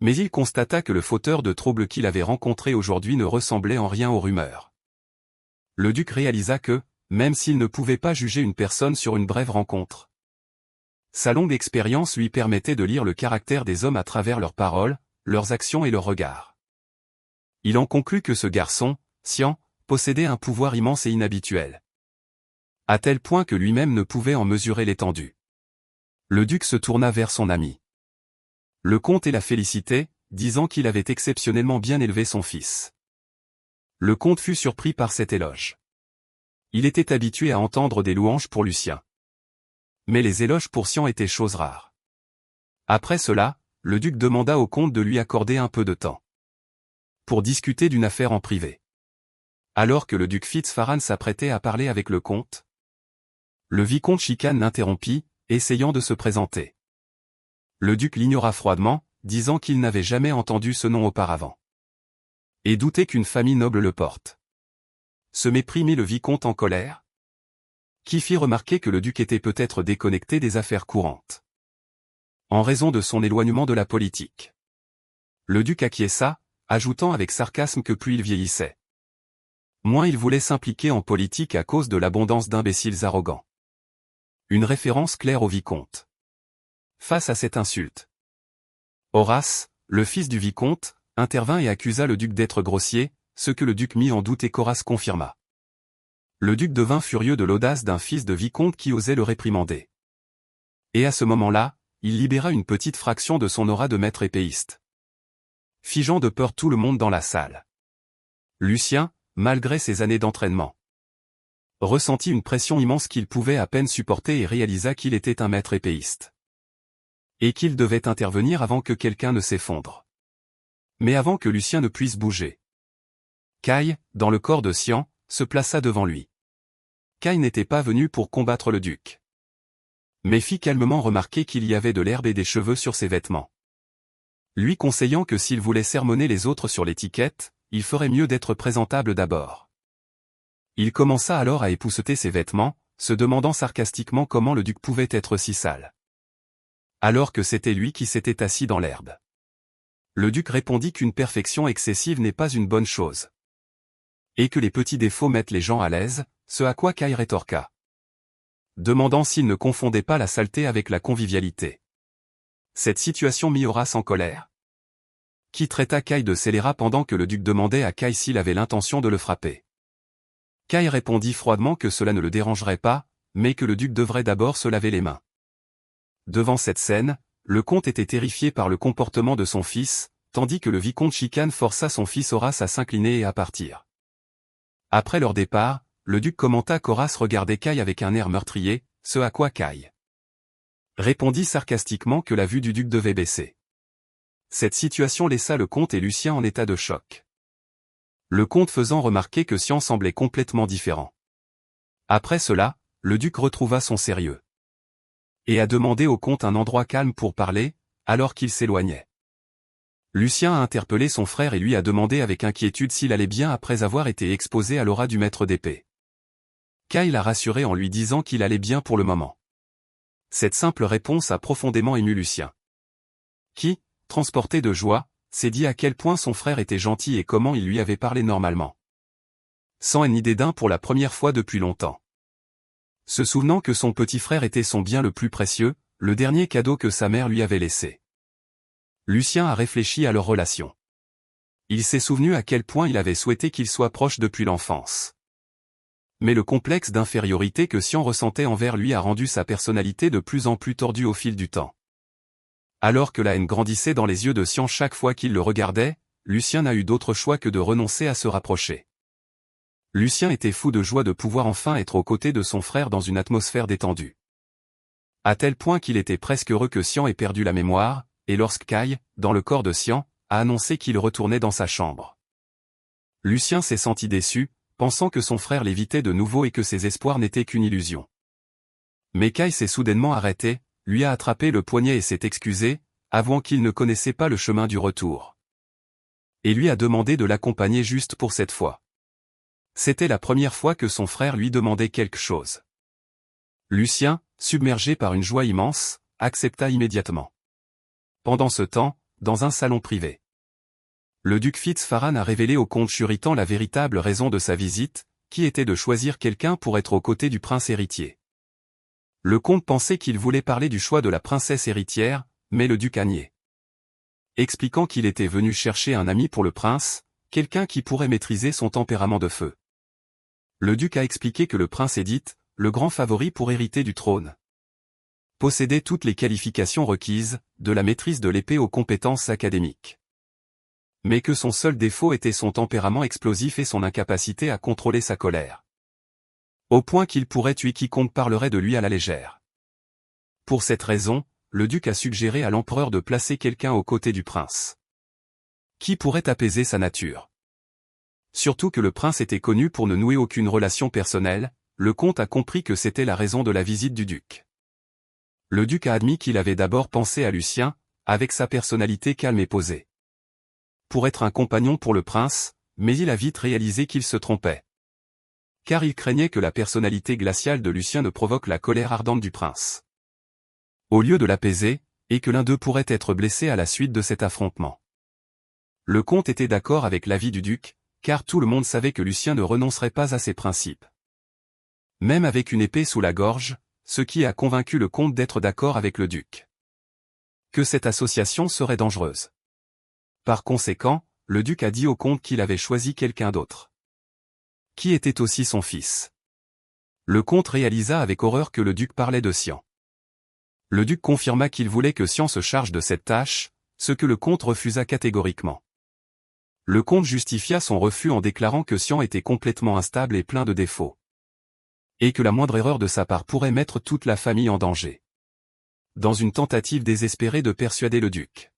Mais il constata que le fauteur de troubles qu'il avait rencontré aujourd'hui ne ressemblait en rien aux rumeurs. Le duc réalisa que, même s'il ne pouvait pas juger une personne sur une brève rencontre, sa longue expérience lui permettait de lire le caractère des hommes à travers leurs paroles, leurs actions et leurs regards. Il en conclut que ce garçon, Xian, possédait un pouvoir immense et inhabituel. À tel point que lui-même ne pouvait en mesurer l'étendue. Le duc se tourna vers son ami. Le comte et la félicitait, disant qu'il avait exceptionnellement bien élevé son fils. Le comte fut surpris par cet éloge. Il était habitué à entendre des louanges pour Lucien. Mais les éloges pour Xian étaient chose rare. Après cela, le duc demanda au comte de lui accorder un peu de temps pour discuter d'une affaire en privé. Alors que le duc Fitzfarhan s'apprêtait à parler avec le comte, le vicomte Chicane l'interrompit, essayant de se présenter. Le duc l'ignora froidement, disant qu'il n'avait jamais entendu ce nom auparavant. Et doutait qu'une famille noble le porte. Ce mépris mit le vicomte en colère, qui fit remarquer que le duc était peut-être déconnecté des affaires courantes, en raison de son éloignement de la politique. Le duc acquiesça, ajoutant avec sarcasme que plus il vieillissait, moins il voulait s'impliquer en politique à cause de l'abondance d'imbéciles arrogants. Une référence claire au vicomte. Face à cette insulte, Horace, le fils du vicomte, intervint et accusa le duc d'être grossier, ce que le duc mit en doute et qu'Horace confirma. Le duc devint furieux de l'audace d'un fils de vicomte qui osait le réprimander. Et à ce moment-là, il libéra une petite fraction de son aura de maître épéiste, figeant de peur tout le monde dans la salle. Lucien, malgré ses années d'entraînement, ressentit une pression immense qu'il pouvait à peine supporter et réalisa qu'il était un maître épéiste. Et qu'il devait intervenir avant que quelqu'un ne s'effondre. Mais avant que Lucien ne puisse bouger, Kai, dans le corps de Xian, se plaça devant lui. Kai n'était pas venu pour combattre le duc, mais fit calmement remarquer qu'il y avait de l'herbe et des cheveux sur ses vêtements, lui conseillant que s'il voulait sermonner les autres sur l'étiquette, il ferait mieux d'être présentable d'abord. Il commença alors à épousseter ses vêtements, se demandant sarcastiquement comment le duc pouvait être si sale, alors que c'était lui qui s'était assis dans l'herbe. Le duc répondit qu'une perfection excessive n'est pas une bonne chose, et que les petits défauts mettent les gens à l'aise, ce à quoi Kai rétorqua, demandant s'il ne confondait pas la saleté avec la convivialité. Cette situation mit Horace en colère, qui traita Kai de scélérat pendant que le duc demandait à Kai s'il avait l'intention de le frapper. Kai répondit froidement que cela ne le dérangerait pas, mais que le duc devrait d'abord se laver les mains. Devant cette scène, le comte était terrifié par le comportement de son fils, tandis que le vicomte Chicane força son fils Horace à s'incliner et à partir. Après leur départ, le duc commenta qu'Horace regardait Kai avec un air meurtrier, ce à quoi Kai répondit sarcastiquement que la vue du duc devait baisser. Cette situation laissa le comte et Lucien en état de choc. Le comte faisant remarquer que Xian semblait complètement différent. Après cela, le duc retrouva son sérieux et a demandé au comte un endroit calme pour parler, alors qu'il s'éloignait. Lucien a interpellé son frère et lui a demandé avec inquiétude s'il allait bien après avoir été exposé à l'aura du maître d'épée. Kai l'a rassuré en lui disant qu'il allait bien pour le moment. Cette simple réponse a profondément ému Lucien, qui, transporté de joie, s'est dit à quel point son frère était gentil et comment il lui avait parlé normalement, sans haine ni dédain pour la première fois depuis longtemps. Se souvenant que son petit frère était son bien le plus précieux, le dernier cadeau que sa mère lui avait laissé. Lucien a réfléchi à leur relation. Il s'est souvenu à quel point il avait souhaité qu'ils soient proches depuis l'enfance. Mais le complexe d'infériorité que Xian ressentait envers lui a rendu sa personnalité de plus en plus tordue au fil du temps. Alors que la haine grandissait dans les yeux de Xian chaque fois qu'il le regardait, Lucien n'a eu d'autre choix que de renoncer à se rapprocher. Lucien était fou de joie de pouvoir enfin être aux côtés de son frère dans une atmosphère détendue. À tel point qu'il était presque heureux que Xian ait perdu la mémoire, et lorsque Kai, dans le corps de Xian, a annoncé qu'il retournait dans sa chambre. Lucien s'est senti déçu, pensant que son frère l'évitait de nouveau et que ses espoirs n'étaient qu'une illusion. Mais Kai s'est soudainement arrêté, lui a attrapé le poignet et s'est excusé, avouant qu'il ne connaissait pas le chemin du retour. Et lui a demandé de l'accompagner juste pour cette fois. C'était la première fois que son frère lui demandait quelque chose. Lucien, submergé par une joie immense, accepta immédiatement. Pendant ce temps, dans un salon privé, le duc Fitz-Farhan a révélé au comte Churitan la véritable raison de sa visite, qui était de choisir quelqu'un pour être aux côtés du prince héritier. Le comte pensait qu'il voulait parler du choix de la princesse héritière, mais le duc a nié, expliquant qu'il était venu chercher un ami pour le prince, quelqu'un qui pourrait maîtriser son tempérament de feu. Le duc a expliqué que le prince Édith, le grand favori pour hériter du trône, possédait toutes les qualifications requises, de la maîtrise de l'épée aux compétences académiques. Mais que son seul défaut était son tempérament explosif et son incapacité à contrôler sa colère. Au point qu'il pourrait tuer quiconque parlerait de lui à la légère. Pour cette raison, le duc a suggéré à l'empereur de placer quelqu'un aux côtés du prince, qui pourrait apaiser sa nature. Surtout que le prince était connu pour ne nouer aucune relation personnelle, le comte a compris que c'était la raison de la visite du duc. Le duc a admis qu'il avait d'abord pensé à Lucien, avec sa personnalité calme et posée, pour être un compagnon pour le prince, mais il a vite réalisé qu'il se trompait. Car il craignait que la personnalité glaciale de Lucien ne provoque la colère ardente du prince, au lieu de l'apaiser, et que l'un d'eux pourrait être blessé à la suite de cet affrontement. Le comte était d'accord avec l'avis du duc, car tout le monde savait que Lucien ne renoncerait pas à ses principes, même avec une épée sous la gorge, ce qui a convaincu le comte d'être d'accord avec le duc, que cette association serait dangereuse. Par conséquent, le duc a dit au comte qu'il avait choisi quelqu'un d'autre, qui était aussi son fils. Le comte réalisa avec horreur que le duc parlait de Sian. Le duc confirma qu'il voulait que Sian se charge de cette tâche, ce que le comte refusa catégoriquement. Le comte justifia son refus en déclarant que Sian était complètement instable et plein de défauts, et que la moindre erreur de sa part pourrait mettre toute la famille en danger. Dans une tentative désespérée de persuader le duc,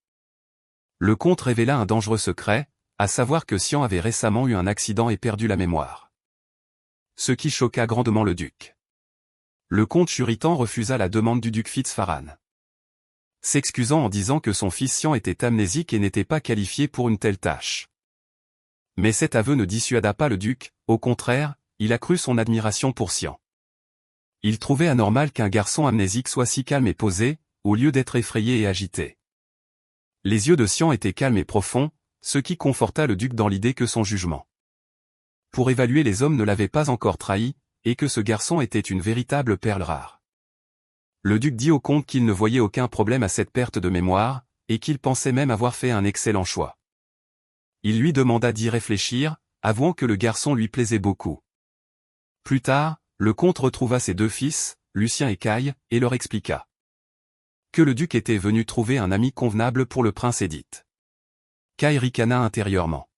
le comte révéla un dangereux secret, à savoir que Sian avait récemment eu un accident et perdu la mémoire. Ce qui choqua grandement le duc. Le comte Churitan refusa la demande du duc Fitz-Farhan, s'excusant en disant que son fils Sian était amnésique et n'était pas qualifié pour une telle tâche. Mais cet aveu ne dissuada pas le duc, au contraire, il accrut son admiration pour Sian. Il trouvait anormal qu'un garçon amnésique soit si calme et posé, au lieu d'être effrayé et agité. Les yeux de Sian étaient calmes et profonds, ce qui conforta le duc dans l'idée que son jugement pour évaluer les hommes ne l'avait pas encore trahi, et que ce garçon était une véritable perle rare. Le duc dit au comte qu'il ne voyait aucun problème à cette perte de mémoire, et qu'il pensait même avoir fait un excellent choix. Il lui demanda d'y réfléchir, avouant que le garçon lui plaisait beaucoup. Plus tard, le comte retrouva ses deux fils, Lucien et Caille, et leur expliqua que le duc était venu trouver un ami convenable pour le prince Édith. Caille ricana intérieurement,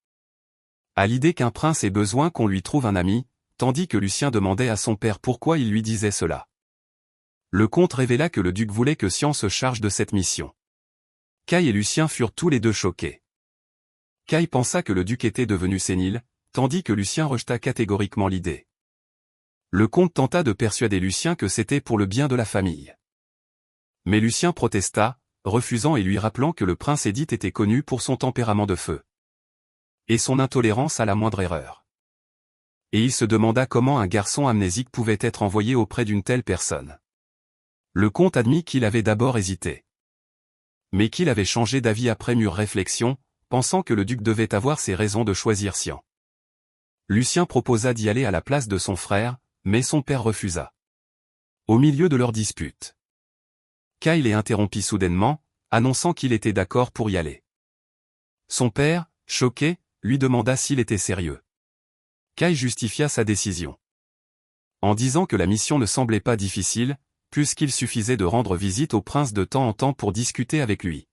à l'idée qu'un prince ait besoin qu'on lui trouve un ami, tandis que Lucien demandait à son père pourquoi il lui disait cela. Le comte révéla que le duc voulait que Sian se charge de cette mission. Caille et Lucien furent tous les deux choqués. Caille pensa que le duc était devenu sénile, tandis que Lucien rejeta catégoriquement l'idée. Le comte tenta de persuader Lucien que c'était pour le bien de la famille. Mais Lucien protesta, refusant et lui rappelant que le prince Édith était connu pour son tempérament de feu et son intolérance à la moindre erreur. Et il se demanda comment un garçon amnésique pouvait être envoyé auprès d'une telle personne. Le comte admit qu'il avait d'abord hésité, mais qu'il avait changé d'avis après mûre réflexion, pensant que le duc devait avoir ses raisons de choisir Sian. Lucien proposa d'y aller à la place de son frère, mais son père refusa. Au milieu de leur dispute, Caille les interrompit soudainement, annonçant qu'il était d'accord pour y aller. Son père, choqué, lui demanda s'il était sérieux. Caille justifia sa décision en disant que la mission ne semblait pas difficile, puisqu'il suffisait de rendre visite au prince de temps en temps pour discuter avec lui.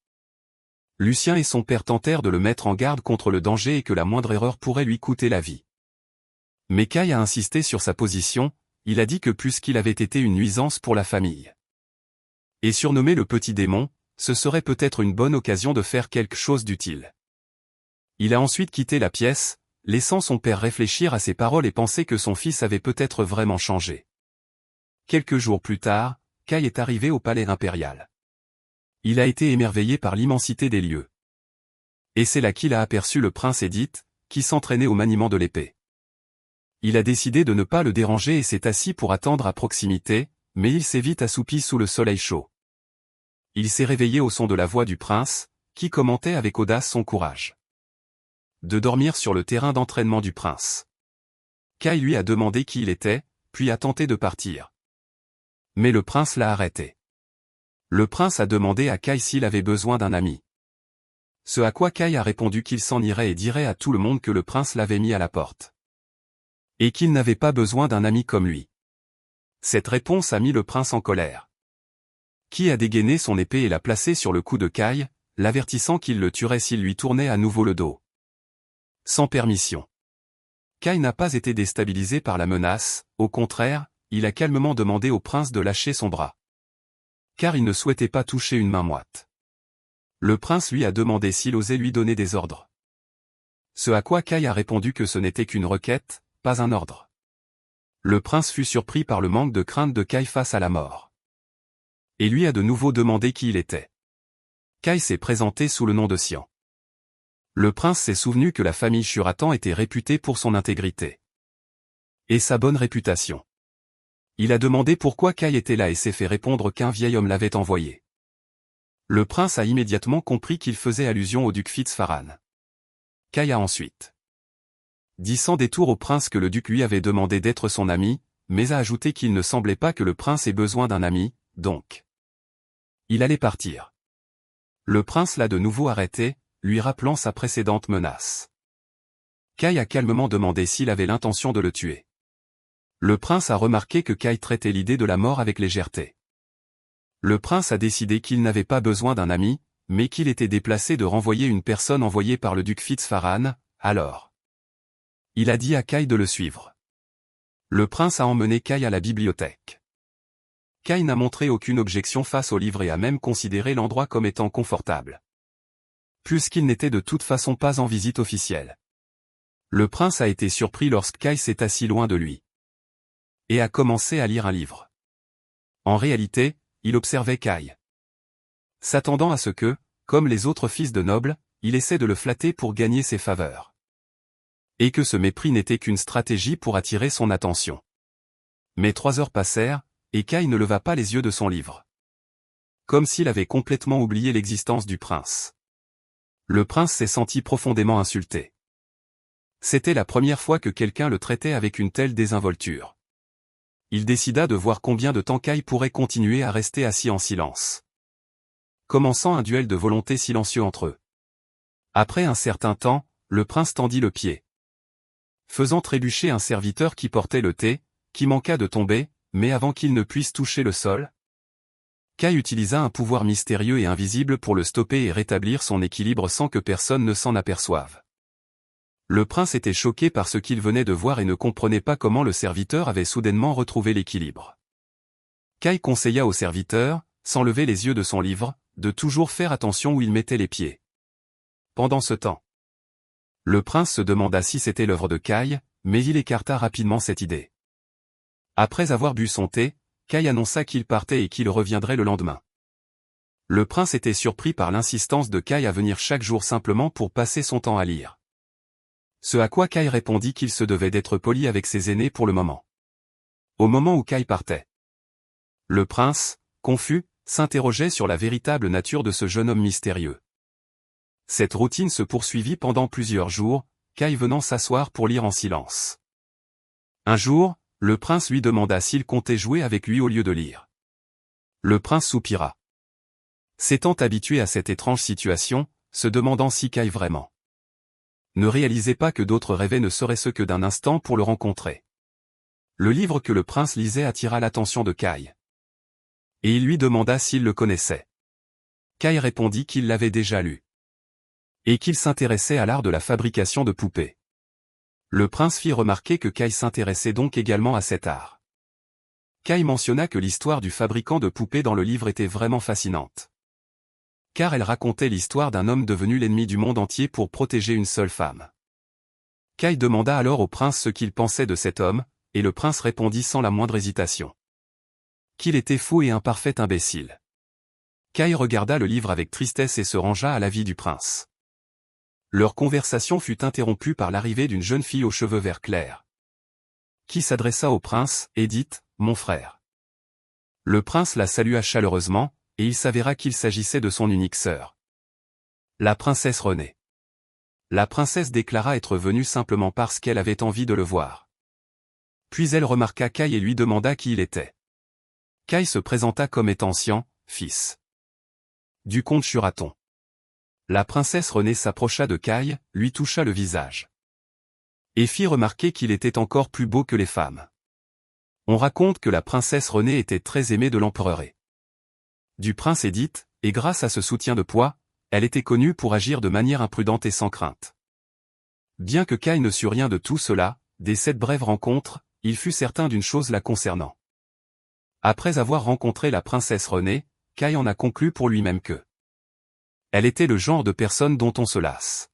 Lucien et son père tentèrent de le mettre en garde contre le danger et que la moindre erreur pourrait lui coûter la vie. Mais Caille a insisté sur sa position, il a dit que puisqu'il avait été une nuisance pour la famille et surnommé le petit démon, ce serait peut-être une bonne occasion de faire quelque chose d'utile. Il a ensuite quitté la pièce, laissant son père réfléchir à ses paroles et penser que son fils avait peut-être vraiment changé. Quelques jours plus tard, Caille est arrivé au palais impérial. Il a été émerveillé par l'immensité des lieux. Et c'est là qu'il a aperçu le prince Édith, qui s'entraînait au maniement de l'épée. Il a décidé de ne pas le déranger et s'est assis pour attendre à proximité, mais il s'est vite assoupi sous le soleil chaud. Il s'est réveillé au son de la voix du prince, qui commentait avec audace son courage de dormir sur le terrain d'entraînement du prince. Kai lui a demandé qui il était, puis a tenté de partir. Mais le prince l'a arrêté. Le prince a demandé à Kai s'il avait besoin d'un ami. Ce à quoi Kai a répondu qu'il s'en irait et dirait à tout le monde que le prince l'avait mis à la porte. Et qu'il n'avait pas besoin d'un ami comme lui. Cette réponse a mis le prince en colère. Qui a dégainé son épée et l'a placée sur le cou de Kai, l'avertissant qu'il le tuerait s'il lui tournait à nouveau le dos. Sans permission. Kai n'a pas été déstabilisé par la menace, au contraire, il a calmement demandé au prince de lâcher son bras. Car il ne souhaitait pas toucher une main moite. Le prince lui a demandé s'il osait lui donner des ordres. Ce à quoi Kai a répondu que ce n'était qu'une requête, pas un ordre. Le prince fut surpris par le manque de crainte de Kai face à la mort. Et lui a de nouveau demandé qui il était. Kai s'est présenté sous le nom de Xian. Le prince s'est souvenu que la famille Shuratan était réputée pour son intégrité. Et sa bonne réputation. Il a demandé pourquoi Kai était là et s'est fait répondre qu'un vieil homme l'avait envoyé. Le prince a immédiatement compris qu'il faisait allusion au duc Fitzfarhan. Kai a ensuite dit sans détour au prince que le duc lui avait demandé d'être son ami, mais a ajouté qu'il ne semblait pas que le prince ait besoin d'un ami, donc il allait partir. Le prince l'a de nouveau arrêté, lui rappelant sa précédente menace. Kai a calmement demandé s'il avait l'intention de le tuer. Le prince a remarqué que Kai traitait l'idée de la mort avec légèreté. Le prince a décidé qu'il n'avait pas besoin d'un ami, mais qu'il était déplacé de renvoyer une personne envoyée par le duc Fitzfarhan, alors. Il a dit à Kai de le suivre. Le prince a emmené Kai à la bibliothèque. Kai n'a montré aucune objection face au livre et a même considéré l'endroit comme étant confortable. Puisqu'il n'était de toute façon pas en visite officielle. Le prince a été surpris lorsque Kai s'est assis loin de lui. Et a commencé à lire un livre. En réalité, il observait Kai. S'attendant à ce que, comme les autres fils de nobles, il essaie de le flatter pour gagner ses faveurs. Et que ce mépris n'était qu'une stratégie pour attirer son attention. Mais 3 heures passèrent, et Kai ne leva pas les yeux de son livre. Comme s'il avait complètement oublié l'existence du prince. Le prince s'est senti profondément insulté. C'était la première fois que quelqu'un le traitait avec une telle désinvolture. Il décida de voir combien de temps Kai pourrait continuer à rester assis en silence. Commençant un duel de volonté silencieux entre eux. Après un certain temps, le prince tendit le pied. Faisant trébucher un serviteur qui portait le thé, qui manqua de tomber, mais avant qu'il ne puisse toucher le sol. Kai utilisa un pouvoir mystérieux et invisible pour le stopper et rétablir son équilibre sans que personne ne s'en aperçoive. Le prince était choqué par ce qu'il venait de voir et ne comprenait pas comment le serviteur avait soudainement retrouvé l'équilibre. Kai conseilla au serviteur, sans lever les yeux de son livre, de toujours faire attention où il mettait les pieds. Pendant ce temps, le prince se demanda si c'était l'œuvre de Kai, mais il écarta rapidement cette idée. Après avoir bu son thé, Kai annonça qu'il partait et qu'il reviendrait le lendemain. Le prince était surpris par l'insistance de Kai à venir chaque jour simplement pour passer son temps à lire. Ce à quoi Kai répondit qu'il se devait d'être poli avec ses aînés pour le moment. Au moment où Kai partait, le prince, confus, s'interrogeait sur la véritable nature de ce jeune homme mystérieux. Cette routine se poursuivit pendant plusieurs jours, Kai venant s'asseoir pour lire en silence. Un jour, le prince lui demanda s'il comptait jouer avec lui au lieu de lire. Le prince soupira. S'étant habitué à cette étrange situation, se demandant si Kai vraiment ne réalisait pas que d'autres rêvaient ne serait-ce que d'un instant pour le rencontrer. Le livre que le prince lisait attira l'attention de Kai. Et il lui demanda s'il le connaissait. Kai répondit qu'il l'avait déjà lu. Et qu'il s'intéressait à l'art de la fabrication de poupées. Le prince fit remarquer que Kai s'intéressait donc également à cet art. Kai mentionna que l'histoire du fabricant de poupées dans le livre était vraiment fascinante. Car elle racontait l'histoire d'un homme devenu l'ennemi du monde entier pour protéger une seule femme. Kai demanda alors au prince ce qu'il pensait de cet homme, et le prince répondit sans la moindre hésitation qu'il était fou et un parfait imbécile. Kai regarda le livre avec tristesse et se rangea à l'avis du prince. Leur conversation fut interrompue par l'arrivée d'une jeune fille aux cheveux vert clair. qui s'adressa au prince, et dit « Mon frère ». Le prince la salua chaleureusement, et il s'avéra qu'il s'agissait de son unique sœur, la princesse Renée. La princesse déclara être venue simplement parce qu'elle avait envie de le voir. Puis elle remarqua Kai et lui demanda qui il était. Kai se présenta comme étant Xian, fils du comte Shuraton. La princesse Renée s'approcha de Kai, lui toucha le visage et fit remarquer qu'il était encore plus beau que les femmes. On raconte que la princesse Renée était très aimée de l'empereur et du prince Édith, et grâce à ce soutien de poids, elle était connue pour agir de manière imprudente et sans crainte. Bien que Kai ne sût rien de tout cela, dès cette brève rencontre, il fut certain d'une chose la concernant. Après avoir rencontré la princesse Renée, Kai en a conclu pour lui-même que elle était le genre de personne dont on se lasse.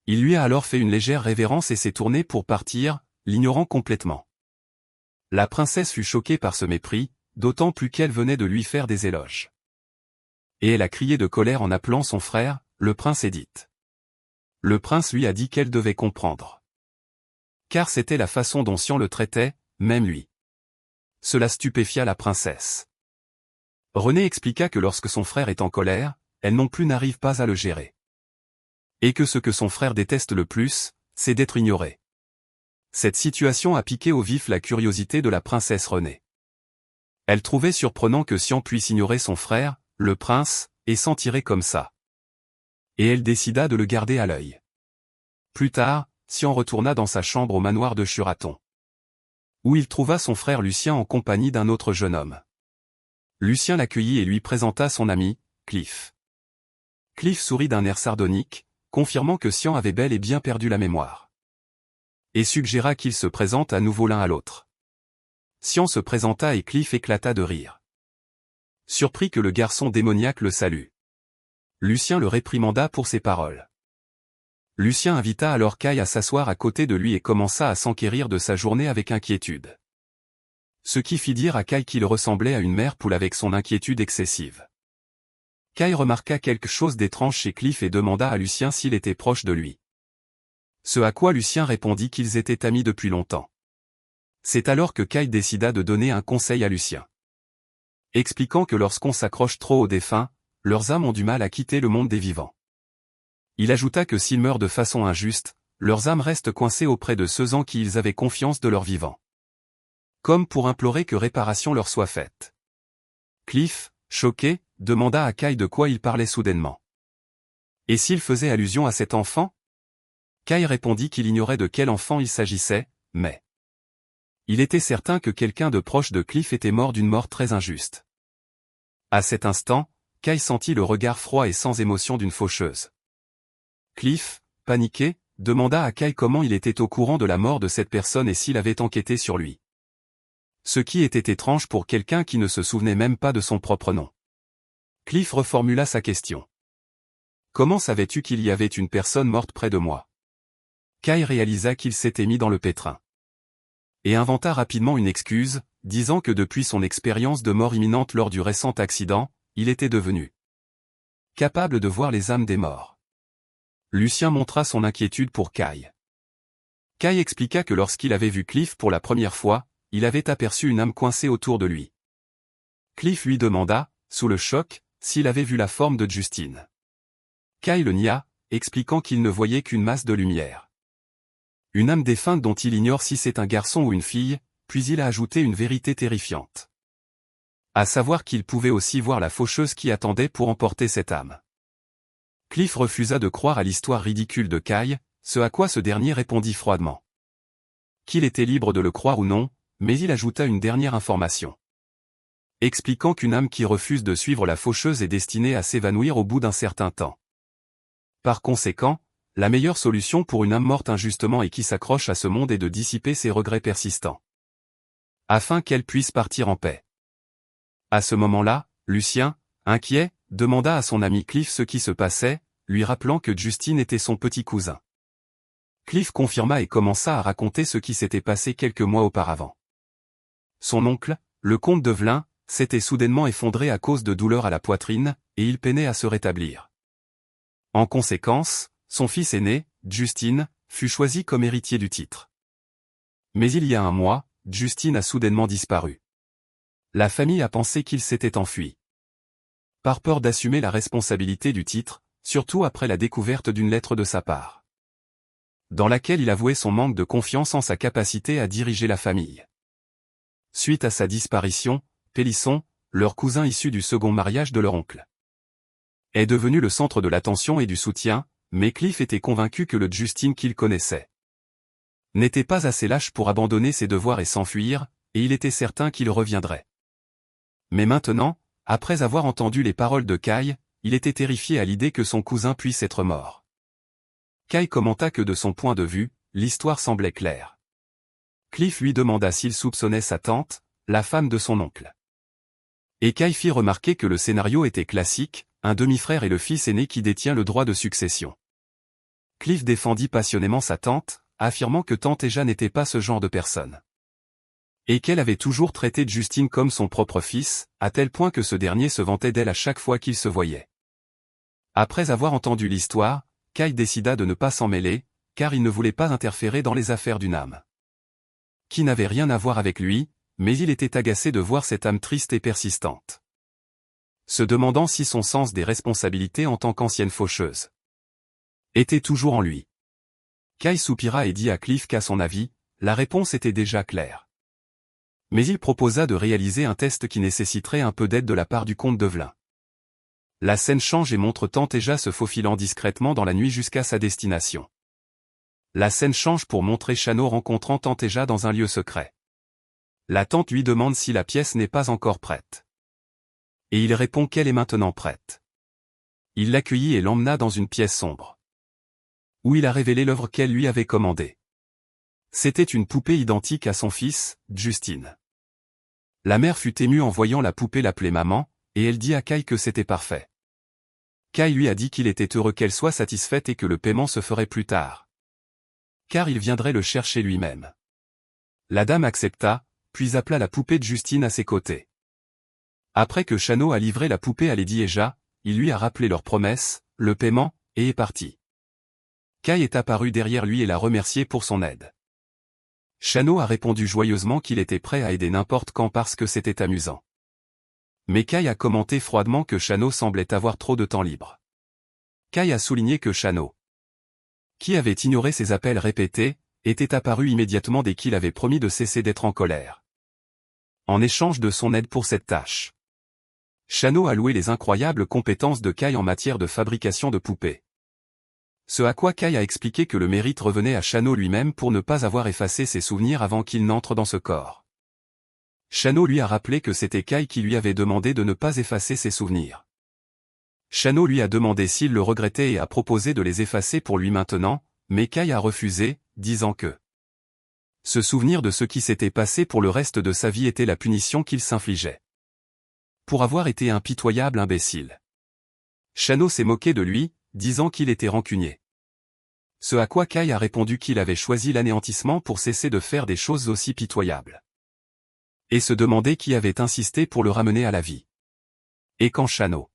Il lui a alors fait une légère révérence et s'est tourné pour partir, l'ignorant complètement. La princesse fut choquée par ce mépris, d'autant plus qu'elle venait de lui faire des éloges. Et elle a crié de colère en appelant son frère, le prince Édith. Le prince lui a dit qu'elle devait comprendre. Car c'était la façon dont Xian le traitait, même lui. Cela stupéfia la princesse. Renée expliqua que lorsque son frère est en colère, elle non plus n'arrive pas à le gérer. Et que ce que son frère déteste le plus, c'est d'être ignoré. Cette situation a piqué au vif la curiosité de la princesse Renée. Elle trouvait surprenant que Xian puisse ignorer son frère, le prince, et s'en tirer comme ça. Et elle décida de le garder à l'œil. Plus tard, Xian retourna dans sa chambre au manoir de Shuraton, où il trouva son frère Lucien en compagnie d'un autre jeune homme. Lucien l'accueillit et lui présenta son ami, Cliff. Cliff sourit d'un air sardonique, confirmant que Xian avait bel et bien perdu la mémoire. Et suggéra qu'ils se présentent à nouveau l'un à l'autre. Xian se présenta et Cliff éclata de rire. Surpris que le garçon démoniaque le salue, Lucien le réprimanda pour ses paroles. Lucien invita alors Kai à s'asseoir à côté de lui et commença à s'enquérir de sa journée avec inquiétude. Ce qui fit dire à Kai qu'il ressemblait à une mère poule avec son inquiétude excessive. Kai remarqua quelque chose d'étrange chez Cliff et demanda à Lucien s'il était proche de lui. Ce à quoi Lucien répondit qu'ils étaient amis depuis longtemps. C'est alors que Kai décida de donner un conseil à Lucien, expliquant que lorsqu'on s'accroche trop aux défunts, leurs âmes ont du mal à quitter le monde des vivants. Il ajouta que s'ils meurent de façon injuste, leurs âmes restent coincées auprès de ceux en qui ils avaient confiance de leur vivant, comme pour implorer que réparation leur soit faite. Cliff, choqué, demanda à Kai de quoi il parlait soudainement. Et s'il faisait allusion à cet enfant? Kai répondit qu'il ignorait de quel enfant il s'agissait, mais il était certain que quelqu'un de proche de Cliff était mort d'une mort très injuste. À cet instant, Kai sentit le regard froid et sans émotion d'une faucheuse. Cliff, paniqué, demanda à Kai comment il était au courant de la mort de cette personne et s'il avait enquêté sur lui. Ce qui était étrange pour quelqu'un qui ne se souvenait même pas de son propre nom. Cliff reformula sa question. Comment savais-tu qu'il y avait une personne morte près de moi? Kai réalisa qu'il s'était mis dans le pétrin. Et inventa rapidement une excuse, disant que depuis son expérience de mort imminente lors du récent accident, il était devenu capable de voir les âmes des morts. Lucien montra son inquiétude pour Kai. Kai expliqua que lorsqu'il avait vu Cliff pour la première fois, il avait aperçu une âme coincée autour de lui. Cliff lui demanda, sous le choc, s'il avait vu la forme de Justine. Kai le nia, expliquant qu'il ne voyait qu'une masse de lumière. Une âme défunte dont il ignore si c'est un garçon ou une fille, puis il a ajouté une vérité terrifiante. À savoir qu'il pouvait aussi voir la faucheuse qui attendait pour emporter cette âme. Cliff refusa de croire à l'histoire ridicule de Kai, ce à quoi ce dernier répondit froidement qu'il était libre de le croire ou non, mais il ajouta une dernière information, expliquant qu'une âme qui refuse de suivre la faucheuse est destinée à s'évanouir au bout d'un certain temps. Par conséquent, la meilleure solution pour une âme morte injustement et qui s'accroche à ce monde est de dissiper ses regrets persistants, afin qu'elle puisse partir en paix. À ce moment-là, Lucien, inquiet, demanda à son ami Cliff ce qui se passait, lui rappelant que Justine était son petit cousin. Cliff confirma et commença à raconter ce qui s'était passé quelques mois auparavant. Son oncle, le comte de Velin, s'était soudainement effondré à cause de douleurs à la poitrine, et il peinait à se rétablir. En conséquence, son fils aîné, Justine, fut choisi comme héritier du titre. Mais il y a un mois, Justine a soudainement disparu. La famille a pensé qu'il s'était enfui. Par peur d'assumer la responsabilité du titre, surtout après la découverte d'une lettre de sa part, dans laquelle il avouait son manque de confiance en sa capacité à diriger la famille. Suite à sa disparition, Pélisson, leur cousin issu du second mariage de leur oncle, est devenu le centre de l'attention et du soutien, mais Cliff était convaincu que le Justine qu'il connaissait n'était pas assez lâche pour abandonner ses devoirs et s'enfuir, et il était certain qu'il reviendrait. Mais maintenant, après avoir entendu les paroles de Kai, il était terrifié à l'idée que son cousin puisse être mort. Kai commenta que de son point de vue, l'histoire semblait claire. Cliff lui demanda s'il soupçonnait sa tante, la femme de son oncle. Et Kai fit remarquer que le scénario était classique, un demi-frère et le fils aîné qui détient le droit de succession. Cliff défendit passionnément sa tante, affirmant que tante Eja n'était pas ce genre de personne. Et qu'elle avait toujours traité Justine comme son propre fils, à tel point que ce dernier se vantait d'elle à chaque fois qu'ils se voyaient. Après avoir entendu l'histoire, Kai décida de ne pas s'en mêler, car il ne voulait pas interférer dans les affaires d'une âme qui n'avait rien à voir avec lui, mais il était agacé de voir cette âme triste et persistante, se demandant si son sens des responsabilités en tant qu'ancienne faucheuse était toujours en lui. Kai soupira et dit à Cliff qu'à son avis, la réponse était déjà claire. Mais il proposa de réaliser un test qui nécessiterait un peu d'aide de la part du comte Develin. La scène change et montre tante Eja se faufilant discrètement dans la nuit jusqu'à sa destination. La scène change pour montrer Chano rencontrant tante Eja dans un lieu secret. La tante lui demande si la pièce n'est pas encore prête. Et il répond qu'elle est maintenant prête. Il l'accueillit et l'emmena dans une pièce sombre, où il a révélé l'œuvre qu'elle lui avait commandée. C'était une poupée identique à son fils, Justine. La mère fut émue en voyant la poupée l'appeler maman, et elle dit à Kai que c'était parfait. Kai lui a dit qu'il était heureux qu'elle soit satisfaite et que le paiement se ferait plus tard, car il viendrait le chercher lui-même. La dame accepta, puis appela la poupée de Justine à ses côtés. Après que Chano a livré la poupée à Lady Eja, il lui a rappelé leur promesse, le paiement, et est parti. Kai est apparu derrière lui et l'a remercié pour son aide. Chano a répondu joyeusement qu'il était prêt à aider n'importe quand parce que c'était amusant. Mais Kai a commenté froidement que Chano semblait avoir trop de temps libre. Kai a souligné que Chano, qui avait ignoré ses appels répétés, était apparu immédiatement dès qu'il avait promis de cesser d'être en colère, en échange de son aide pour cette tâche. Chano a loué les incroyables compétences de Kai en matière de fabrication de poupées. Ce à quoi Kai a expliqué que le mérite revenait à Chano lui-même pour ne pas avoir effacé ses souvenirs avant qu'il n'entre dans ce corps. Chano lui a rappelé que c'était Kai qui lui avait demandé de ne pas effacer ses souvenirs. Chano lui a demandé s'il le regrettait et a proposé de les effacer pour lui maintenant, mais Kai a refusé, disant que se souvenir de ce qui s'était passé pour le reste de sa vie était la punition qu'il s'infligeait pour avoir été un pitoyable imbécile. Chano s'est moqué de lui, disant qu'il était rancunier. Ce à quoi Kai a répondu qu'il avait choisi l'anéantissement pour cesser de faire des choses aussi pitoyables. Et se demandait qui avait insisté pour le ramener à la vie. Et quand Chano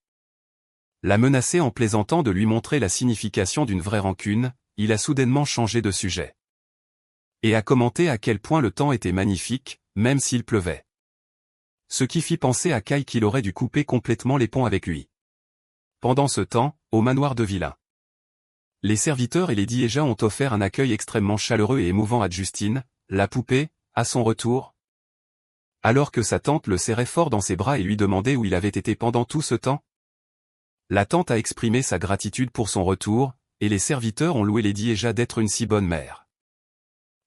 l'a menacé en plaisantant de lui montrer la signification d'une vraie rancune, il a soudainement changé de sujet. Et a commenté à quel point le temps était magnifique, même s'il pleuvait. Ce qui fit penser à Kai qu'il aurait dû couper complètement les ponts avec lui. Pendant ce temps, au manoir de Villain, les serviteurs et Lady Eja ont offert un accueil extrêmement chaleureux et émouvant à Justine, la poupée, à son retour. Alors que sa tante le serrait fort dans ses bras et lui demandait où il avait été pendant tout ce temps. La tante a exprimé sa gratitude pour son retour, et les serviteurs ont loué Lady Eja d'être une si bonne mère,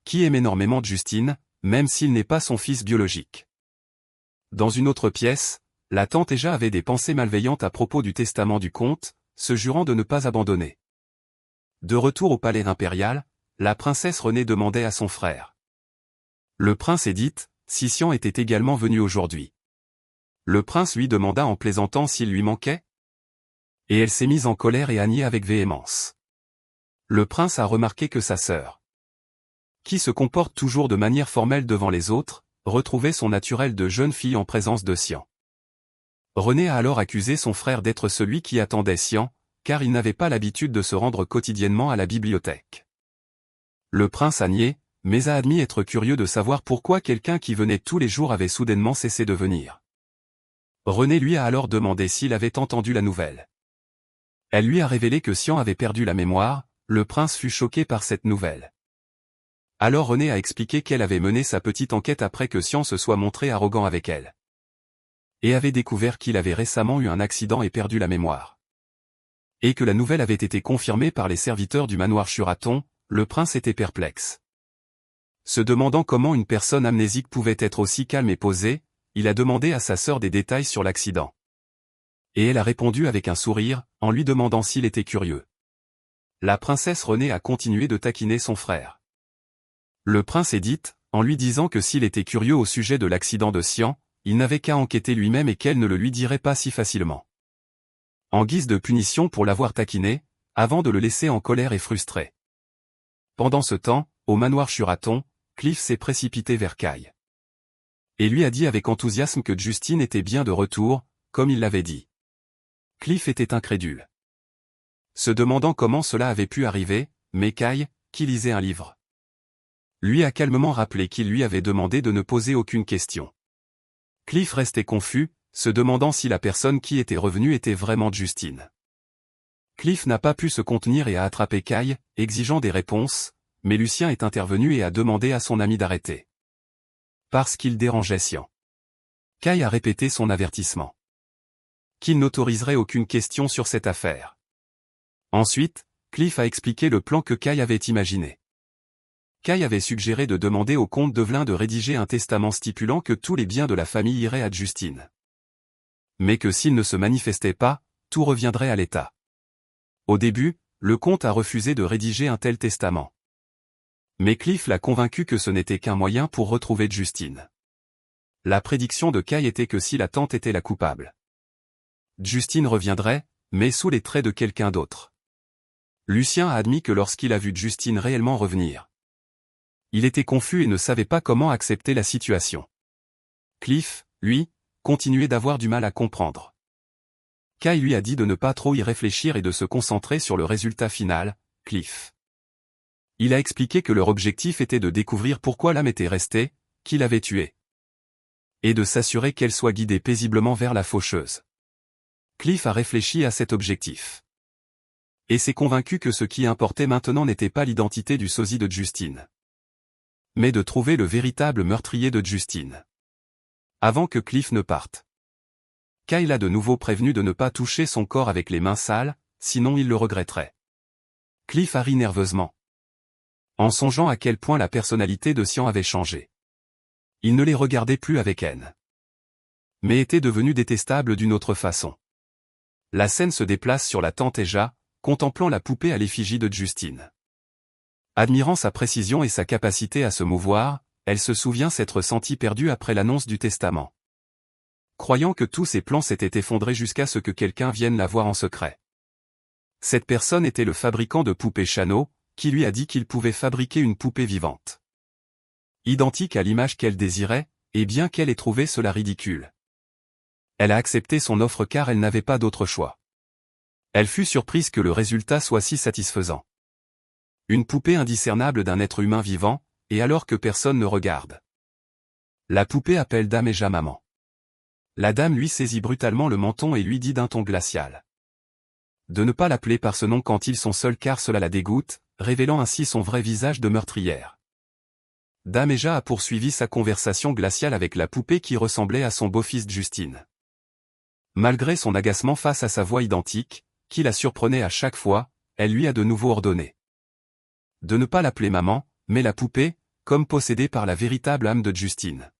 qui aime énormément Justine, même s'il n'est pas son fils biologique. Dans une autre pièce, la tante Eja avait des pensées malveillantes à propos du testament du comte, se jurant de ne pas abandonner. De retour au palais impérial, la princesse Renée demandait à son frère. Le prince Édith, Sician était également venu aujourd'hui. Le prince lui demanda en plaisantant s'il lui manquait. Et elle s'est mise en colère et a nié avec véhémence. Le prince a remarqué que sa sœur, qui se comporte toujours de manière formelle devant les autres, retrouvait son naturel de jeune fille en présence de Sian. René a alors accusé son frère d'être celui qui attendait Sian, car il n'avait pas l'habitude de se rendre quotidiennement à la bibliothèque. Le prince a nié, mais a admis être curieux de savoir pourquoi quelqu'un qui venait tous les jours avait soudainement cessé de venir. René lui a alors demandé s'il avait entendu la nouvelle. Elle lui a révélé que Xian avait perdu la mémoire. Le prince fut choqué par cette nouvelle. Alors René a expliqué qu'elle avait mené sa petite enquête après que Xian se soit montré arrogant avec elle. Et avait découvert qu'il avait récemment eu un accident et perdu la mémoire. Et que la nouvelle avait été confirmée par les serviteurs du manoir Shuraton. Le prince était perplexe. Se demandant comment une personne amnésique pouvait être aussi calme et posée, il a demandé à sa sœur des détails sur l'accident. Et elle a répondu avec un sourire, en lui demandant s'il était curieux. La princesse Renée a continué de taquiner son frère. Le prince Édith, en lui disant que s'il était curieux au sujet de l'accident de Xian, il n'avait qu'à enquêter lui-même et qu'elle ne le lui dirait pas si facilement. En guise de punition pour l'avoir taquiné, avant de le laisser en colère et frustré. Pendant ce temps, au manoir Shuraton, Cliff s'est précipité vers Kai. Et lui a dit avec enthousiasme que Justine était bien de retour, comme il l'avait dit. Cliff était incrédule. Se demandant comment cela avait pu arriver, mais Kai, qui lisait un livre, lui a calmement rappelé qu'il lui avait demandé de ne poser aucune question. Cliff restait confus, se demandant si la personne qui était revenue était vraiment Justine. Cliff n'a pas pu se contenir et a attrapé Kai, exigeant des réponses, mais Lucien est intervenu et a demandé à son ami d'arrêter. Parce qu'il dérangeait Xian. Kai a répété son avertissement. Qu'il n'autoriserait aucune question sur cette affaire. Ensuite, Cliff a expliqué le plan que Kai avait imaginé. Kai avait suggéré de demander au comte Develin de rédiger un testament stipulant que tous les biens de la famille iraient à Justine. Mais que s'il ne se manifestait pas, tout reviendrait à l'État. Au début, le comte a refusé de rédiger un tel testament. Mais Cliff l'a convaincu que ce n'était qu'un moyen pour retrouver Justine. La prédiction de Kai était que si la tante était la coupable, Justine reviendrait, mais sous les traits de quelqu'un d'autre. Lucien a admis que lorsqu'il a vu Justine réellement revenir, il était confus et ne savait pas comment accepter la situation. Cliff, lui, continuait d'avoir du mal à comprendre. Kai lui a dit de ne pas trop y réfléchir et de se concentrer sur le résultat final, Cliff. Il a expliqué que leur objectif était de découvrir pourquoi l'âme était restée, qui l'avait tuée. Et de s'assurer qu'elle soit guidée paisiblement vers la faucheuse. Cliff a réfléchi à cet objectif. Et s'est convaincu que ce qui importait maintenant n'était pas l'identité du sosie de Justine, mais de trouver le véritable meurtrier de Justine. Avant que Cliff ne parte. Kai l'a de nouveau prévenu de ne pas toucher son corps avec les mains sales, sinon il le regretterait. Cliff a ri nerveusement. En songeant à quel point la personnalité de Xian avait changé. Il ne les regardait plus avec haine, mais était devenu détestable d'une autre façon. La scène se déplace sur la tante Eja, contemplant la poupée à l'effigie de Justine. Admirant sa précision et sa capacité à se mouvoir, elle se souvient s'être sentie perdue après l'annonce du testament. Croyant que tous ses plans s'étaient effondrés jusqu'à ce que quelqu'un vienne la voir en secret. Cette personne était le fabricant de poupées Chano, qui lui a dit qu'il pouvait fabriquer une poupée vivante. Identique à l'image qu'elle désirait, et bien qu'elle ait trouvé cela ridicule. Elle a accepté son offre car elle n'avait pas d'autre choix. Elle fut surprise que le résultat soit si satisfaisant. Une poupée indiscernable d'un être humain vivant, et alors que personne ne regarde. La poupée appelle Dame Eja maman. La dame lui saisit brutalement le menton et lui dit d'un ton glacial de ne pas l'appeler par ce nom quand ils sont seuls car cela la dégoûte, révélant ainsi son vrai visage de meurtrière. Dame Eja a poursuivi sa conversation glaciale avec la poupée qui ressemblait à son beau-fils Justine. Malgré son agacement face à sa voix identique, qui la surprenait à chaque fois, elle lui a de nouveau ordonné de ne pas l'appeler maman, mais la poupée, comme possédée par la véritable âme de Justine.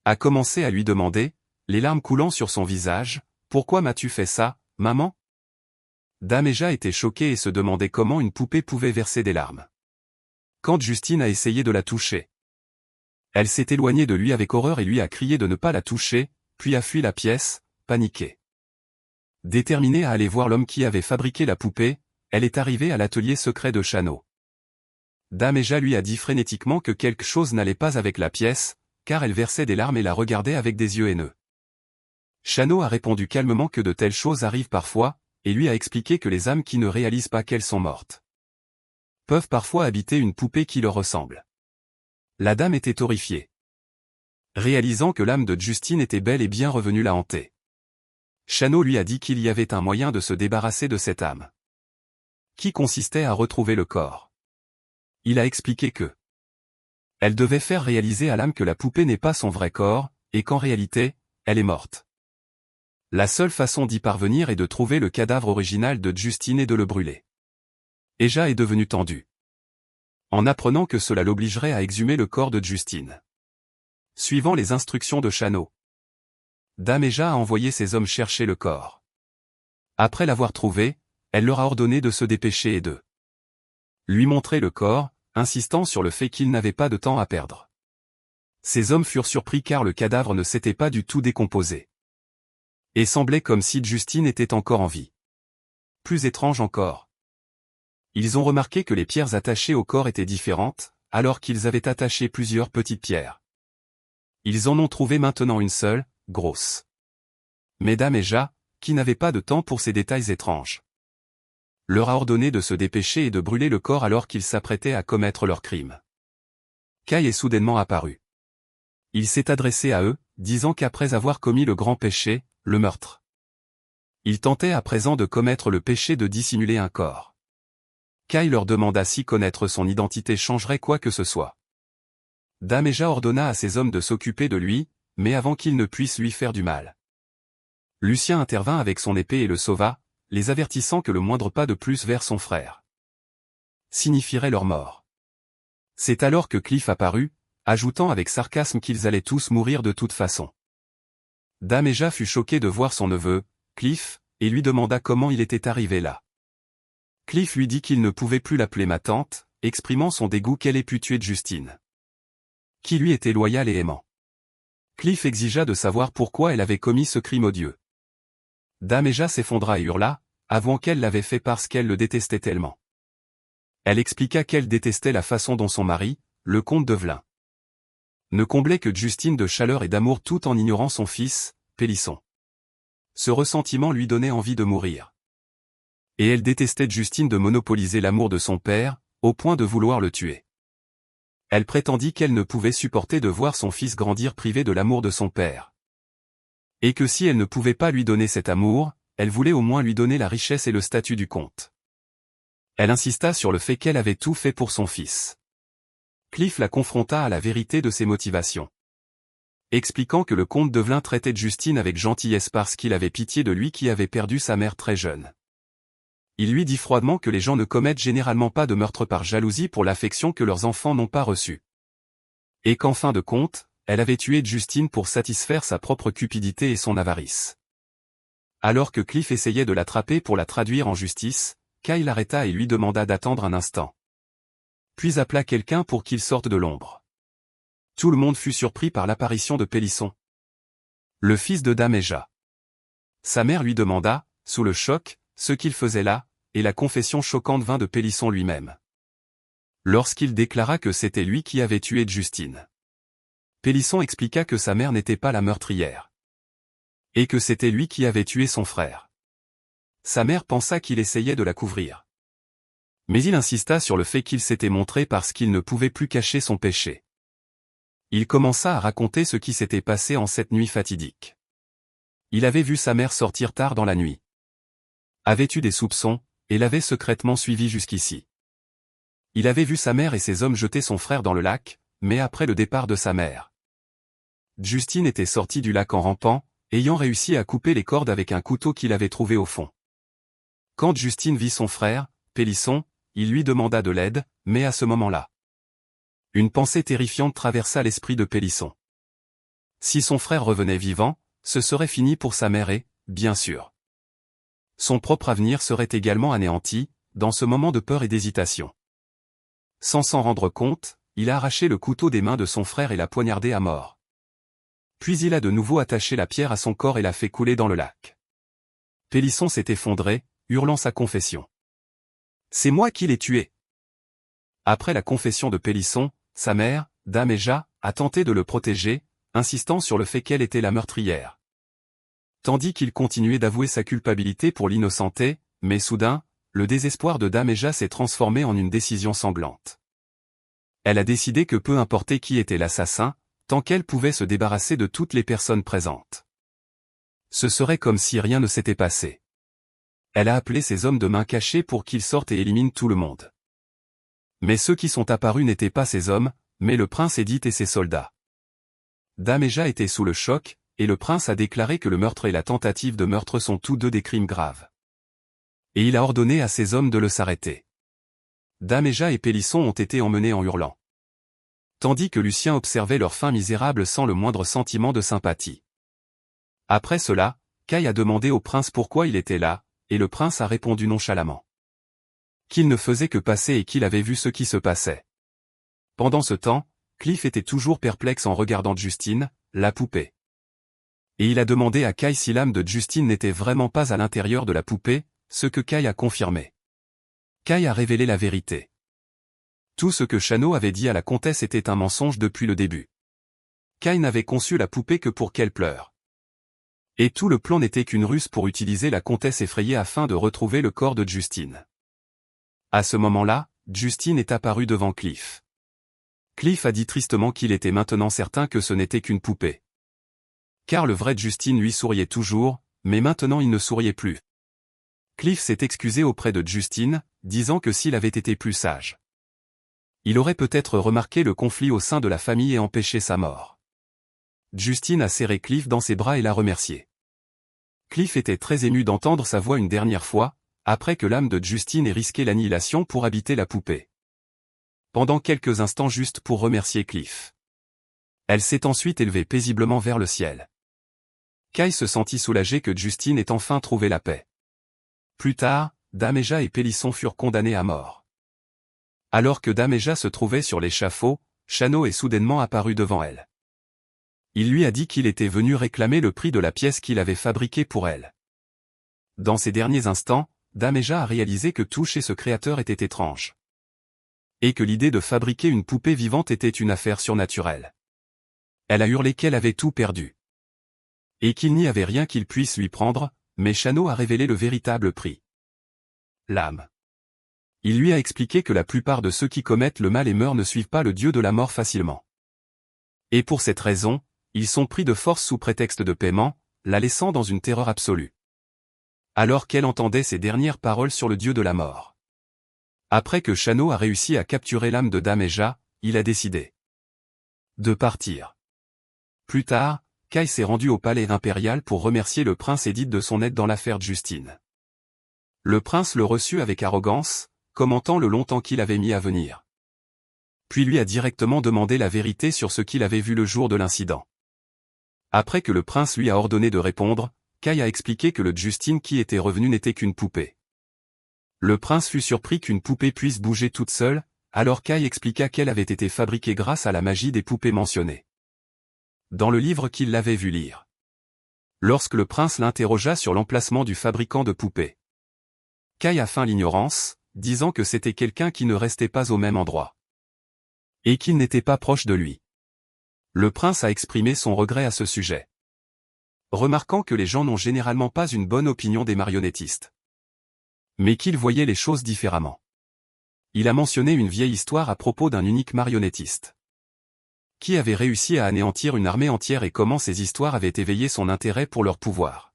A commencé à lui demander, les larmes coulant sur son visage, « Pourquoi m'as-tu fait ça, maman ?» Dame Eja était choquée et se demandait comment une poupée pouvait verser des larmes. Quand Justine a essayé de la toucher, elle s'est éloignée de lui avec horreur et lui a crié de ne pas la toucher, puis a fui la pièce, paniquée. Déterminée à aller voir l'homme qui avait fabriqué la poupée, elle est arrivée à l'atelier secret de Chano. Dame Eja lui a dit frénétiquement que quelque chose n'allait pas avec la pièce, car elle versait des larmes et la regardait avec des yeux haineux. Chano a répondu calmement que de telles choses arrivent parfois, et lui a expliqué que les âmes qui ne réalisent pas qu'elles sont mortes peuvent parfois habiter une poupée qui leur ressemble. La dame était horrifiée, réalisant que l'âme de Justine était bel et bien revenue la hanter. Chano lui a dit qu'il y avait un moyen de se débarrasser de cette âme, qui consistait à retrouver le corps. Il a expliqué que elle devait faire réaliser à l'âme que la poupée n'est pas son vrai corps, et qu'en réalité, elle est morte. La seule façon d'y parvenir est de trouver le cadavre original de Justine et de le brûler. Eja est devenu tendu, en apprenant que cela l'obligerait à exhumer le corps de Justine. Suivant les instructions de Chano, Dame Eja a envoyé ses hommes chercher le corps. Après l'avoir trouvé, elle leur a ordonné de se dépêcher et de lui montrer le corps, insistant sur le fait qu'ils n'avaient pas de temps à perdre. Ces hommes furent surpris car le cadavre ne s'était pas du tout décomposé, et semblait comme si Justine était encore en vie. Plus étrange encore, ils ont remarqué que les pierres attachées au corps étaient différentes, alors qu'ils avaient attaché plusieurs petites pierres. Ils en ont trouvé maintenant une seule, grosse. Mais Dame Eja, qui n'avait pas de temps pour ces détails étranges, leur a ordonné de se dépêcher et de brûler le corps alors qu'ils s'apprêtaient à commettre leur crime. Kai est soudainement apparu. Il s'est adressé à eux, disant qu'après avoir commis le grand péché, le meurtre, il tentait à présent de commettre le péché de dissimuler un corps. Kai leur demanda si connaître son identité changerait quoi que ce soit. Dame Eja ordonna à ses hommes de s'occuper de lui, mais avant qu'ils ne puissent lui faire du mal. Lucien intervint avec son épée et le sauva, les avertissant que le moindre pas de plus vers son frère signifierait leur mort. C'est alors que Cliff apparut, ajoutant avec sarcasme qu'ils allaient tous mourir de toute façon. Dame Eja fut choquée de voir son neveu, Cliff, et lui demanda comment il était arrivé là. Cliff lui dit qu'il ne pouvait plus l'appeler ma tante, exprimant son dégoût qu'elle ait pu tuer Justine, qui lui était loyal et aimant. Cliff exigea de savoir pourquoi elle avait commis ce crime odieux. Dame Eja s'effondra et hurla, avouant qu'elle l'avait fait parce qu'elle le détestait tellement. Elle expliqua qu'elle détestait la façon dont son mari, le comte de Velin, ne comblait que Justine de chaleur et d'amour tout en ignorant son fils, Pélisson. Ce ressentiment lui donnait envie de mourir. Et elle détestait Justine de monopoliser l'amour de son père, au point de vouloir le tuer. Elle prétendit qu'elle ne pouvait supporter de voir son fils grandir privé de l'amour de son père. Et que si elle ne pouvait pas lui donner cet amour, elle voulait au moins lui donner la richesse et le statut du comte. Elle insista sur le fait qu'elle avait tout fait pour son fils. Cliff la confronta à la vérité de ses motivations, expliquant que le comte de Velin traitait Justine avec gentillesse parce qu'il avait pitié de lui qui avait perdu sa mère très jeune. Il lui dit froidement que les gens ne commettent généralement pas de meurtre par jalousie pour l'affection que leurs enfants n'ont pas reçue. Et qu'en fin de compte, elle avait tué Justine pour satisfaire sa propre cupidité et son avarice. Alors que Cliff essayait de l'attraper pour la traduire en justice, Kai l'arrêta et lui demanda d'attendre un instant. Puis appela quelqu'un pour qu'il sorte de l'ombre. Tout le monde fut surpris par l'apparition de Pélisson, le fils de Dame Eja. Sa mère lui demanda, sous le choc, ce qu'il faisait là, et la confession choquante vint de Pélisson lui-même, lorsqu'il déclara que c'était lui qui avait tué Justine. Pélisson expliqua que sa mère n'était pas la meurtrière, et que c'était lui qui avait tué son frère. Sa mère pensa qu'il essayait de la couvrir, mais il insista sur le fait qu'il s'était montré parce qu'il ne pouvait plus cacher son péché. Il commença à raconter ce qui s'était passé en cette nuit fatidique. Il avait vu sa mère sortir tard dans la nuit, avait eu des soupçons, et l'avait secrètement suivi jusqu'ici. Il avait vu sa mère et ses hommes jeter son frère dans le lac, mais après le départ de sa mère, Justine était sortie du lac en rampant, ayant réussi à couper les cordes avec un couteau qu'il avait trouvé au fond. Quand Justine vit son frère, Pélisson, il lui demanda de l'aide, mais à ce moment-là, une pensée terrifiante traversa l'esprit de Pélisson. Si son frère revenait vivant, ce serait fini pour sa mère et, bien sûr, son propre avenir serait également anéanti, dans ce moment de peur et d'hésitation. Sans s'en rendre compte, il a arraché le couteau des mains de son frère et l'a poignardé à mort. Puis il a de nouveau attaché la pierre à son corps et l'a fait couler dans le lac. Pélisson s'est effondré, hurlant sa confession. « C'est moi qui l'ai tué !» Après la confession de Pélisson, sa mère, Dame Eja, a tenté de le protéger, insistant sur le fait qu'elle était la meurtrière. Tandis qu'il continuait d'avouer sa culpabilité pour l'innocenter, mais soudain, le désespoir de Dame Eja s'est transformé en une décision sanglante. Elle a décidé que peu importait qui était l'assassin, tant qu'elle pouvait se débarrasser de toutes les personnes présentes. Ce serait comme si rien ne s'était passé. Elle a appelé ses hommes de main cachée pour qu'ils sortent et éliminent tout le monde. Mais ceux qui sont apparus n'étaient pas ses hommes, mais le prince Edith et ses soldats. Dame-Eja était sous le choc, et le prince a déclaré que le meurtre et la tentative de meurtre sont tous deux des crimes graves. Et il a ordonné à ses hommes de le s'arrêter. Dame-Eja et Pélisson ont été emmenés en hurlant. Tandis que Lucien observait leur fin misérable sans le moindre sentiment de sympathie. Après cela, Caï a demandé au prince pourquoi il était là, et le prince a répondu nonchalamment. Qu'il ne faisait que passer et qu'il avait vu ce qui se passait. Pendant ce temps, Cliff était toujours perplexe en regardant Justine, la poupée. Et il a demandé à Caï si l'âme de Justine n'était vraiment pas à l'intérieur de la poupée, ce que Caï a confirmé. Caï a révélé la vérité. Tout ce que Chano avait dit à la comtesse était un mensonge depuis le début. Caï n'avait conçu la poupée que pour qu'elle pleure. Et tout le plan n'était qu'une ruse pour utiliser la comtesse effrayée afin de retrouver le corps de Justine. À ce moment-là, Justine est apparue devant Cliff. Cliff a dit tristement qu'il était maintenant certain que ce n'était qu'une poupée. Car le vrai Justine lui souriait toujours, mais maintenant il ne souriait plus. Cliff s'est excusé auprès de Justine, disant que s'il avait été plus sage, il aurait peut-être remarqué le conflit au sein de la famille et empêché sa mort. Justine a serré Cliff dans ses bras et l'a remercié. Cliff était très ému d'entendre sa voix une dernière fois, après que l'âme de Justine ait risqué l'annihilation pour habiter la poupée. Pendant quelques instants juste pour remercier Cliff. Elle s'est ensuite élevée paisiblement vers le ciel. Caï se sentit soulagé que Justine ait enfin trouvé la paix. Plus tard, Dame-Eja et Pélisson furent condamnés à mort. Alors que Dame-Eja se trouvait sur l'échafaud, Chano est soudainement apparu devant elle. Il lui a dit qu'il était venu réclamer le prix de la pièce qu'il avait fabriquée pour elle. Dans ces derniers instants, Dame-Eja a réalisé que tout chez ce créateur était étrange. Et que l'idée de fabriquer une poupée vivante était une affaire surnaturelle. Elle a hurlé qu'elle avait tout perdu. Et qu'il n'y avait rien qu'il puisse lui prendre, mais Chano a révélé le véritable prix. L'âme. Il lui a expliqué que la plupart de ceux qui commettent le mal et meurent ne suivent pas le dieu de la mort facilement. Et pour cette raison, ils sont pris de force sous prétexte de paiement, la laissant dans une terreur absolue. Alors qu'elle entendait ces dernières paroles sur le dieu de la mort. Après que Chano a réussi à capturer l'âme de Dame-Eja, il a décidé de partir. Plus tard, Caï s'est rendu au palais impérial pour remercier le prince Edith de son aide dans l'affaire de Justine. Le prince le reçut avec arrogance, commentant le long temps qu'il avait mis à venir. Puis lui a directement demandé la vérité sur ce qu'il avait vu le jour de l'incident. Après que le prince lui a ordonné de répondre, Caï a expliqué que le Justine qui était revenu n'était qu'une poupée. Le prince fut surpris qu'une poupée puisse bouger toute seule, alors Caï expliqua qu'elle avait été fabriquée grâce à la magie des poupées mentionnées dans le livre qu'il l'avait vu lire. Lorsque le prince l'interrogea sur l'emplacement du fabricant de poupées, Caï a feint l'ignorance, disant que c'était quelqu'un qui ne restait pas au même endroit. Et qu'il n'était pas proche de lui. Le prince a exprimé son regret à ce sujet. Remarquant que les gens n'ont généralement pas une bonne opinion des marionnettistes. Mais qu'il voyait les choses différemment. Il a mentionné une vieille histoire à propos d'un unique marionnettiste. Qui avait réussi à anéantir une armée entière et comment ces histoires avaient éveillé son intérêt pour leur pouvoir.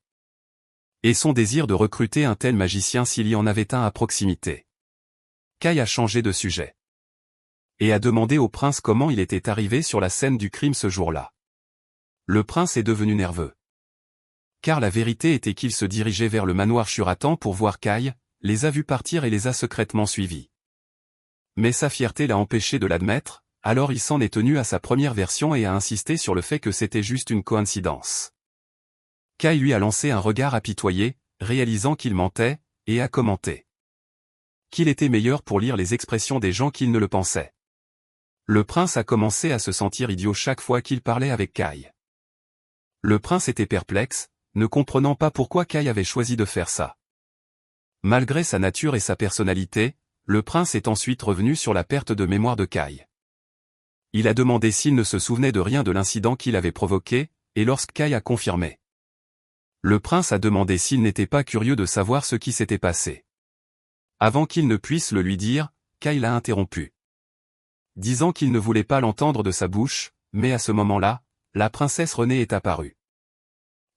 Et son désir de recruter un tel magicien s'il y en avait un à proximité. Caï a changé de sujet. Et a demandé au prince comment il était arrivé sur la scène du crime ce jour-là. Le prince est devenu nerveux. Car la vérité était qu'il se dirigeait vers le manoir Shuratan pour voir Caï, les a vus partir et les a secrètement suivis. Mais sa fierté l'a empêché de l'admettre, alors il s'en est tenu à sa première version et a insisté sur le fait que c'était juste une coïncidence. Caï lui a lancé un regard apitoyé, réalisant qu'il mentait, et a commenté qu'il était meilleur pour lire les expressions des gens qu'il ne le pensait. Le prince a commencé à se sentir idiot chaque fois qu'il parlait avec Caï. Le prince était perplexe, ne comprenant pas pourquoi Caï avait choisi de faire ça. Malgré sa nature et sa personnalité, le prince est ensuite revenu sur la perte de mémoire de Caï. Il a demandé s'il ne se souvenait de rien de l'incident qu'il avait provoqué, et lorsque Caï a confirmé, le prince a demandé s'il n'était pas curieux de savoir ce qui s'était passé. Avant qu'il ne puisse le lui dire, Caï l'a interrompu. disant qu'il ne voulait pas l'entendre de sa bouche, mais à ce moment-là, la princesse Renée est apparue.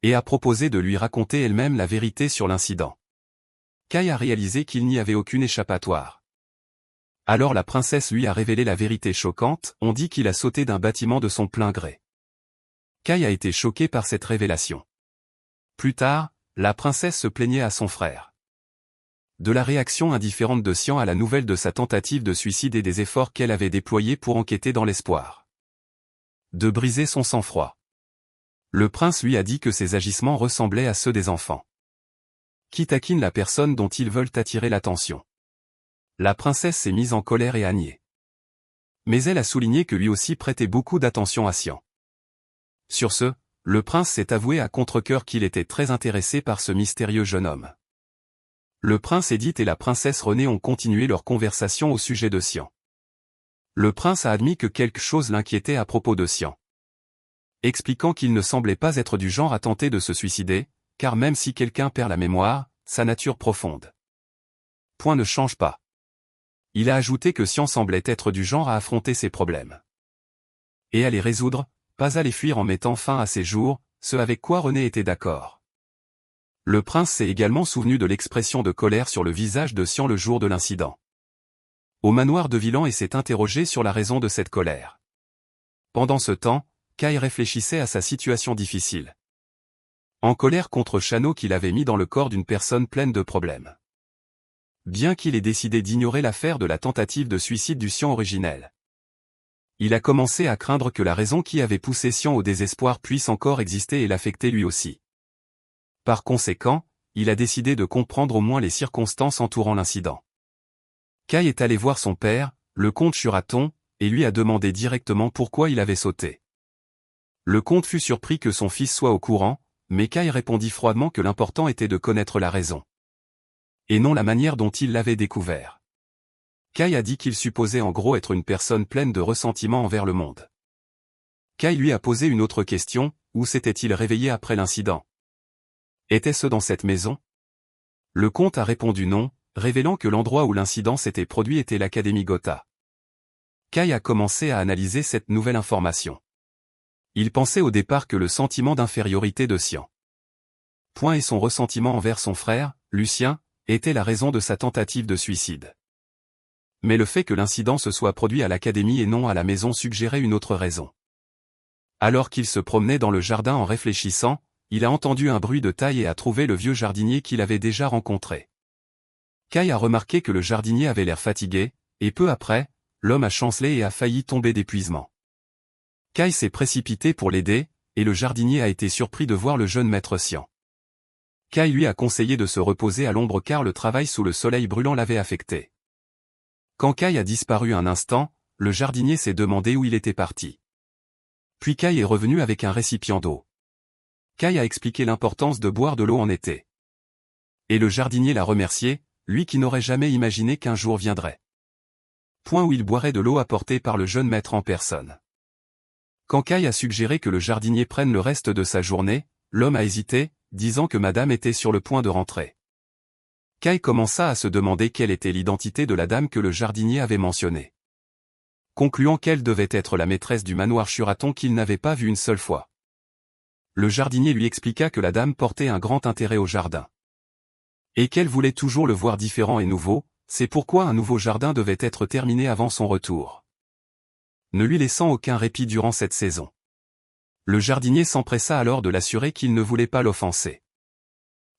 Et a proposé de lui raconter elle-même la vérité sur l'incident. Kai a réalisé qu'il n'y avait aucune échappatoire. Alors la princesse lui a révélé la vérité choquante, on dit qu'il a sauté d'un bâtiment de son plein gré. Kai a été choqué par cette révélation. Plus tard, la princesse se plaignait à son frère de la réaction indifférente de Xian à la nouvelle de sa tentative de suicide et des efforts qu'elle avait déployés pour enquêter dans l'espoir de briser son sang-froid. Le prince lui a dit que ses agissements ressemblaient à ceux des enfants qui taquinent la personne dont ils veulent attirer l'attention. La princesse s'est mise en colère et a nié. Mais elle a souligné que lui aussi prêtait beaucoup d'attention à Xian. Sur ce, le prince s'est avoué à contre-cœur qu'il était très intéressé par ce mystérieux jeune homme. Le prince Édith et la princesse Renée ont continué leur conversation au sujet de Xian. Le prince a admis que quelque chose l'inquiétait à propos de Xian, expliquant qu'il ne semblait pas être du genre à tenter de se suicider, car même si quelqu'un perd la mémoire, sa nature profonde ne change pas. Il a ajouté que Xian semblait être du genre à affronter ses problèmes et à les résoudre, pas à les fuir en mettant fin à ses jours, ce avec quoi Renée était d'accord. Le prince s'est également souvenu de l'expression de colère sur le visage de Xian le jour de l'incident au manoir de Vilan et s'est interrogé sur la raison de cette colère. Pendant ce temps, Kai réfléchissait à sa situation difficile. En colère contre Shano qu'il avait mis dans le corps d'une personne pleine de problèmes. Bien qu'il ait décidé d'ignorer l'affaire de la tentative de suicide du Xian originel. Il a commencé à craindre que la raison qui avait poussé Xian au désespoir puisse encore exister et l'affecter lui aussi. Par conséquent, il a décidé de comprendre au moins les circonstances entourant l'incident. Kai est allé voir son père, le comte Shuraton, et lui a demandé directement pourquoi il avait sauté. Le comte fut surpris que son fils soit au courant, mais Kai répondit froidement que l'important était de connaître la raison. Et non la manière dont il l'avait découvert. Kai a dit qu'il supposait en gros être une personne pleine de ressentiment envers le monde. Kai lui a posé une autre question, où s'était-il réveillé après l'incident? Était-ce dans cette maison? Le comte a répondu non, révélant que l'endroit où l'incident s'était produit était l'Académie Gotha. Kai a commencé à analyser cette nouvelle information. Il pensait au départ que le sentiment d'infériorité de Xian et son ressentiment envers son frère, Lucien, était la raison de sa tentative de suicide. Mais le fait que l'incident se soit produit à l'Académie et non à la maison suggérait une autre raison. Alors qu'il se promenait dans le jardin en réfléchissant, il a entendu un bruit de taille et a trouvé le vieux jardinier qu'il avait déjà rencontré. Kai a remarqué que le jardinier avait l'air fatigué, et peu après, l'homme a chancelé et a failli tomber d'épuisement. Kai s'est précipité pour l'aider, et le jardinier a été surpris de voir le jeune maître Xian. Kai lui a conseillé de se reposer à l'ombre car le travail sous le soleil brûlant l'avait affecté. Quand Kai a disparu un instant, le jardinier s'est demandé où il était parti. Puis Kai est revenu avec un récipient d'eau. Kai a expliqué l'importance de boire de l'eau en été. Et le jardinier l'a remercié, lui qui n'aurait jamais imaginé qu'un jour viendrait. Où il boirait de l'eau apportée par le jeune maître en personne. Quand Kai a suggéré que le jardinier prenne le reste de sa journée, l'homme a hésité, disant que madame était sur le point de rentrer. Kai commença à se demander quelle était l'identité de la dame que le jardinier avait mentionnée. Concluant qu'elle devait être la maîtresse du manoir Shuraton qu'il n'avait pas vue une seule fois. Le jardinier lui expliqua que la dame portait un grand intérêt au jardin. Et qu'elle voulait toujours le voir différent et nouveau, c'est pourquoi un nouveau jardin devait être terminé avant son retour. Ne lui laissant aucun répit durant cette saison. Le jardinier s'empressa alors de l'assurer qu'il ne voulait pas l'offenser.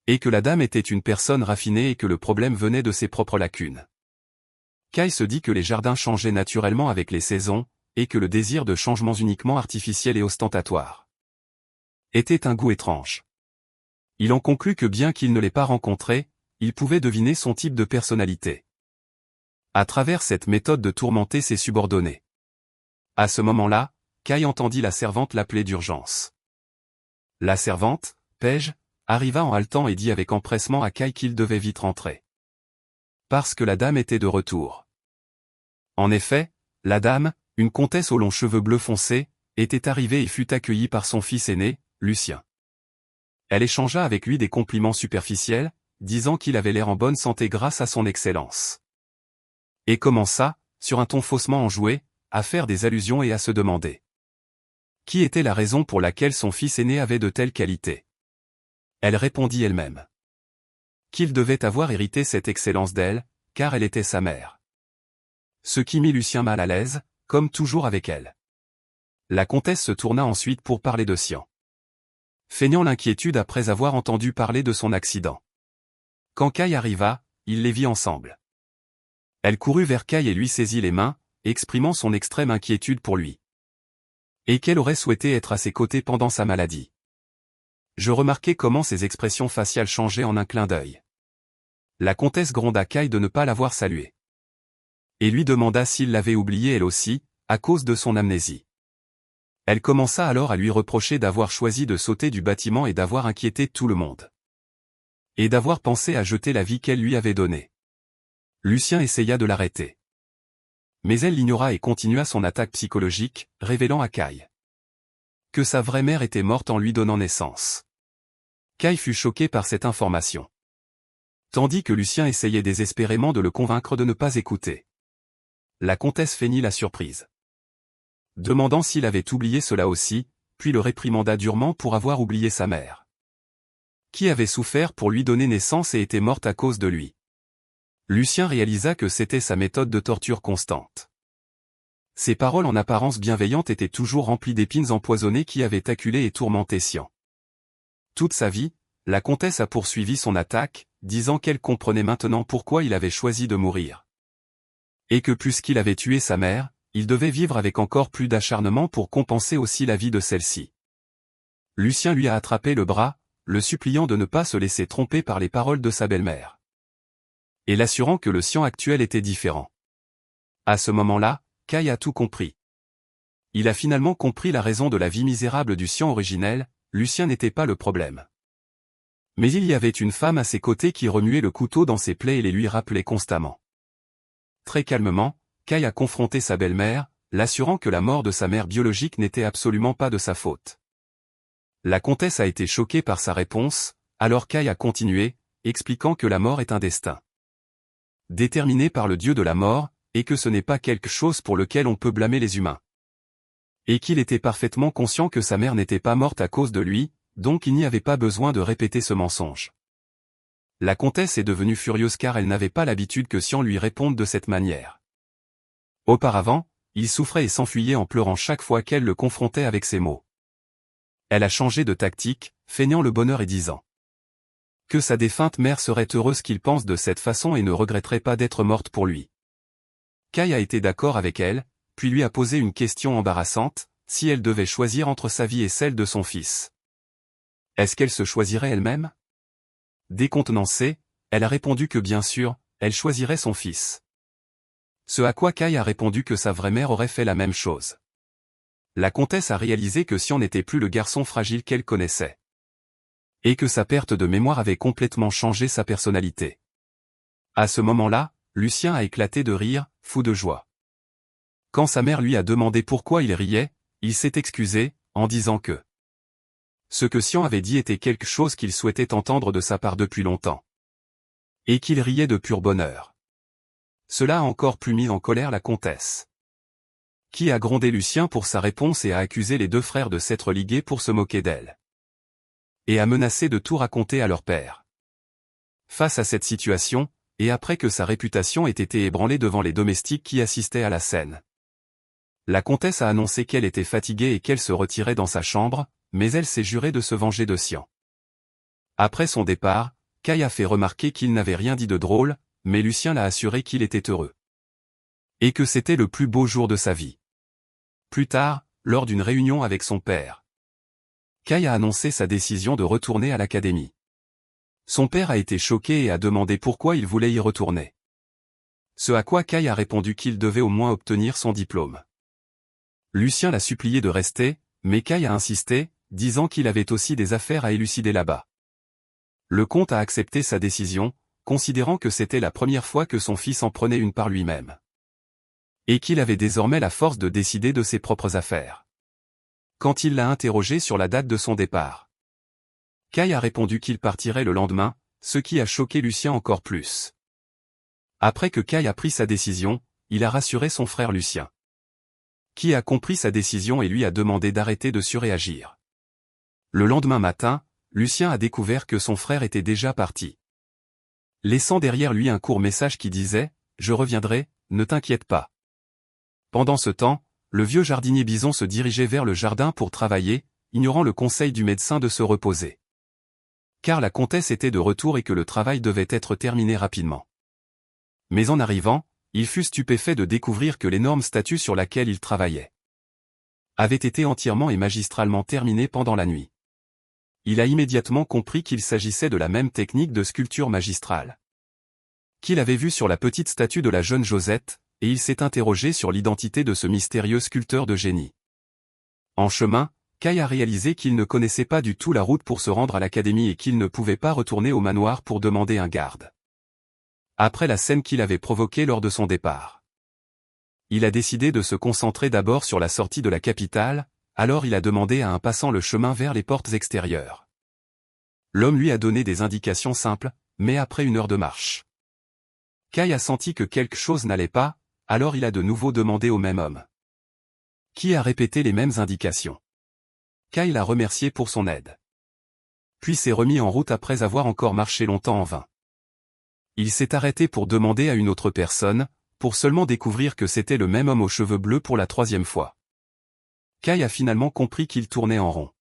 Et que la dame était une personne raffinée et que le problème venait de ses propres lacunes. Kai se dit que les jardins changeaient naturellement avec les saisons, et que le désir de changements uniquement artificiels et ostentatoires était un goût étrange. Il en conclut que bien qu'il ne l'ait pas rencontré, il pouvait deviner son type de personnalité. À travers cette méthode de tourmenter ses subordonnés. À ce moment-là, Kai entendit la servante l'appeler d'urgence. La servante, Paige, arriva en haletant et dit avec empressement à Kai qu'il devait vite rentrer. Parce que la dame était de retour. En effet, la dame, une comtesse aux longs cheveux bleus foncés, était arrivée et fut accueillie par son fils aîné, Lucien. Elle échangea avec lui des compliments superficiels, disant qu'il avait l'air en bonne santé grâce à son excellence. Et commença, sur un ton faussement enjoué, à faire des allusions et à se demander qui était la raison pour laquelle son fils aîné avait de telles qualités. Elle répondit elle-même qu'il devait avoir hérité cette excellence d'elle, car elle était sa mère. Ce qui mit Lucien mal à l'aise, comme toujours avec elle. La comtesse se tourna ensuite pour parler de Sian, feignant l'inquiétude après avoir entendu parler de son accident. Quand Kai arriva, il les vit ensemble. Elle courut vers Kai et lui saisit les mains, exprimant son extrême inquiétude pour lui. Et qu'elle aurait souhaité être à ses côtés pendant sa maladie. Je remarquai comment ses expressions faciales changeaient en un clin d'œil. La comtesse gronda Kai de ne pas l'avoir salué. Et lui demanda s'il l'avait oubliée elle aussi, à cause de son amnésie. Elle commença alors à lui reprocher d'avoir choisi de sauter du bâtiment et d'avoir inquiété tout le monde. Et d'avoir pensé à jeter la vie qu'elle lui avait donnée. Lucien essaya de l'arrêter. Mais elle l'ignora et continua son attaque psychologique, révélant à Kai que sa vraie mère était morte en lui donnant naissance. Kai fut choqué par cette information. Tandis que Lucien essayait désespérément de le convaincre de ne pas écouter. La comtesse feignit la surprise, demandant s'il avait oublié cela aussi, puis le réprimanda durement pour avoir oublié sa mère, qui avait souffert pour lui donner naissance et était morte à cause de lui. Lucien réalisa que c'était sa méthode de torture constante. Ses paroles en apparence bienveillantes étaient toujours remplies d'épines empoisonnées qui avaient acculé et tourmenté Sian. Toute sa vie, la comtesse a poursuivi son attaque, disant qu'elle comprenait maintenant pourquoi il avait choisi de mourir. Et que puisqu'il avait tué sa mère, il devait vivre avec encore plus d'acharnement pour compenser aussi la vie de celle-ci. Lucien lui a attrapé le bras, le suppliant de ne pas se laisser tromper par les paroles de sa belle-mère. Et l'assurant que le Sian actuel était différent. À ce moment-là, Kai a tout compris. Il a finalement compris la raison de la vie misérable du Sian originel, Lucien n'était pas le problème. Mais il y avait une femme à ses côtés qui remuait le couteau dans ses plaies et les lui rappelait constamment. Très calmement, Kai a confronté sa belle-mère, l'assurant que la mort de sa mère biologique n'était absolument pas de sa faute. La comtesse a été choquée par sa réponse, alors Kai a continué, expliquant que la mort est un destin déterminé par le dieu de la mort, et que ce n'est pas quelque chose pour lequel on peut blâmer les humains. Et qu'il était parfaitement conscient que sa mère n'était pas morte à cause de lui, donc il n'y avait pas besoin de répéter ce mensonge. La comtesse est devenue furieuse car elle n'avait pas l'habitude que Sian lui réponde de cette manière. Auparavant, il souffrait et s'enfuyait en pleurant chaque fois qu'elle le confrontait avec ses mots. Elle a changé de tactique, feignant le bonheur et disant que sa défunte mère serait heureuse qu'il pense de cette façon et ne regretterait pas d'être morte pour lui. Kai a été d'accord avec elle, puis lui a posé une question embarrassante, si elle devait choisir entre sa vie et celle de son fils. Est-ce qu'elle se choisirait elle-même? Décontenancée, elle a répondu que bien sûr, elle choisirait son fils. Ce à quoi Kai a répondu que sa vraie mère aurait fait la même chose. La comtesse a réalisé que Sian n'était plus le garçon fragile qu'elle connaissait. Et que sa perte de mémoire avait complètement changé sa personnalité. À ce moment-là, Lucien a éclaté de rire, fou de joie. Quand sa mère lui a demandé pourquoi il riait, il s'est excusé, en disant que ce que Sian avait dit était quelque chose qu'il souhaitait entendre de sa part depuis longtemps. Et qu'il riait de pur bonheur. Cela a encore plus mis en colère la comtesse, qui a grondé Lucien pour sa réponse et a accusé les deux frères de s'être ligués pour se moquer d'elle. Et a menacé de tout raconter à leur père. Face à cette situation, et après que sa réputation ait été ébranlée devant les domestiques qui assistaient à la scène, la comtesse a annoncé qu'elle était fatiguée et qu'elle se retirait dans sa chambre, mais elle s'est jurée de se venger de Sian. Après son départ, Kai a fait remarquer qu'il n'avait rien dit de drôle, mais Lucien l'a assuré qu'il était heureux. Et que c'était le plus beau jour de sa vie. Plus tard, lors d'une réunion avec son père, Kai a annoncé sa décision de retourner à l'académie. Son père a été choqué et a demandé pourquoi il voulait y retourner. Ce à quoi Kai a répondu qu'il devait au moins obtenir son diplôme. Lucien l'a supplié de rester, mais Kai a insisté, disant qu'il avait aussi des affaires à élucider là-bas. Le comte a accepté sa décision, considérant que c'était la première fois que son fils en prenait une par lui-même. Et qu'il avait désormais la force de décider de ses propres affaires. Quand il l'a interrogé sur la date de son départ, Kai a répondu qu'il partirait le lendemain, ce qui a choqué Lucien encore plus. Après que Kai a pris sa décision, il a rassuré son frère Lucien. Qui a compris sa décision et lui a demandé d'arrêter de surréagir. Le lendemain matin, Lucien a découvert que son frère était déjà parti. Laissant derrière lui un court message qui disait « Je reviendrai, ne t'inquiète pas ». Pendant ce temps, le vieux jardinier Bison se dirigeait vers le jardin pour travailler, ignorant le conseil du médecin de se reposer. Car la comtesse était de retour et que le travail devait être terminé rapidement. Mais en arrivant, il fut stupéfait de découvrir que l'énorme statue sur laquelle il travaillait avait été entièrement et magistralement terminée pendant la nuit. Il a immédiatement compris qu'il s'agissait de la même technique de sculpture magistrale qu'il avait vue sur la petite statue de la jeune Josette, et il s'est interrogé sur l'identité de ce mystérieux sculpteur de génie. En chemin, Kai a réalisé qu'il ne connaissait pas du tout la route pour se rendre à l'académie et qu'il ne pouvait pas retourner au manoir pour demander un garde. Après la scène qu'il avait provoquée lors de son départ, il a décidé de se concentrer d'abord sur la sortie de la capitale, alors il a demandé à un passant le chemin vers les portes extérieures. L'homme lui a donné des indications simples, mais après 1 heure de marche, Kai a senti que quelque chose n'allait pas, alors il a de nouveau demandé au même homme, qui a répété les mêmes indications. Kai l'a remercié pour son aide. Puis s'est remis en route après avoir encore marché longtemps en vain. Il s'est arrêté pour demander à une autre personne, pour seulement découvrir que c'était le même homme aux cheveux bleus pour la 3e fois. Kai a finalement compris qu'il tournait en rond.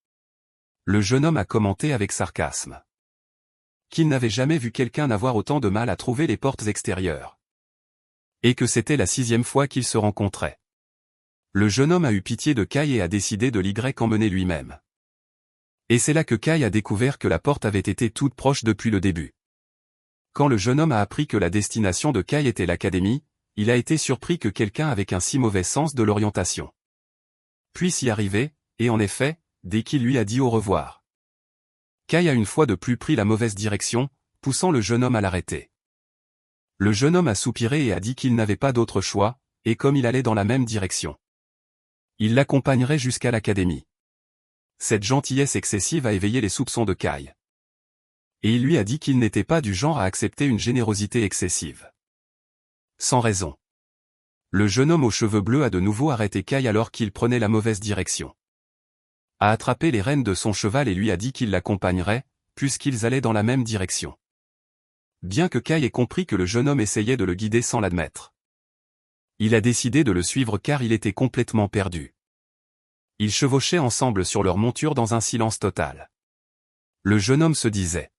Le jeune homme a commenté avec sarcasme qu'il n'avait jamais vu quelqu'un avoir autant de mal à trouver les portes extérieures. Et que c'était la 6e fois qu'ils se rencontraient. Le jeune homme a eu pitié de Kai et a décidé de l'y emmener lui-même. Et c'est là que Kai a découvert que la porte avait été toute proche depuis le début. Quand le jeune homme a appris que la destination de Kai était l'académie, il a été surpris que quelqu'un avec un si mauvais sens de l'orientation puisse y arriver, et en effet, dès qu'il lui a dit au revoir, Kai a une fois de plus pris la mauvaise direction, poussant le jeune homme à l'arrêter. Le jeune homme a soupiré et a dit qu'il n'avait pas d'autre choix, et comme il allait dans la même direction, il l'accompagnerait jusqu'à l'académie. Cette gentillesse excessive a éveillé les soupçons de Kai. Et il lui a dit qu'il n'était pas du genre à accepter une générosité excessive. Sans raison. Le jeune homme aux cheveux bleus a de nouveau arrêté Kai alors qu'il prenait la mauvaise direction. A attrapé les rênes de son cheval et lui a dit qu'il l'accompagnerait, puisqu'ils allaient dans la même direction. Bien que Kai ait compris que le jeune homme essayait de le guider sans l'admettre, il a décidé de le suivre car il était complètement perdu. Ils chevauchaient ensemble sur leur monture dans un silence total. Le jeune homme se disait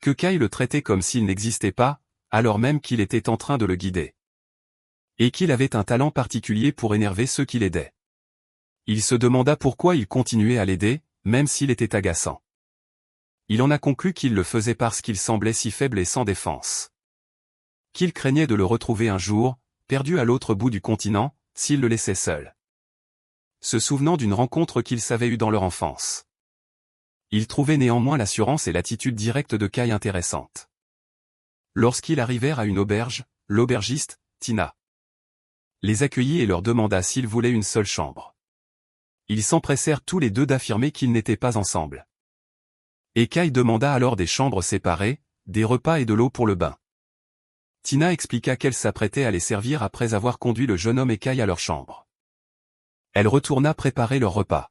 que Kai le traitait comme s'il n'existait pas, alors même qu'il était en train de le guider. Et qu'il avait un talent particulier pour énerver ceux qui l'aidaient. Il se demanda pourquoi il continuait à l'aider, même s'il était agaçant. Il en a conclu qu'il le faisait parce qu'il semblait si faible et sans défense. Qu'il craignait de le retrouver un jour, perdu à l'autre bout du continent, s'il le laissait seul. Se souvenant d'une rencontre qu'ils avaient eue dans leur enfance. Il trouvait néanmoins l'assurance et l'attitude directe de Kai intéressante. Lorsqu'ils arrivèrent à une auberge, l'aubergiste, Tina, les accueillit et leur demanda s'ils voulaient une seule chambre. Ils s'empressèrent tous les deux d'affirmer qu'ils n'étaient pas ensemble. Et Kai demanda alors des chambres séparées, des repas et de l'eau pour le bain. Tina expliqua qu'elle s'apprêtait à les servir après avoir conduit le jeune homme et Kai à leur chambre. Elle retourna préparer leur repas.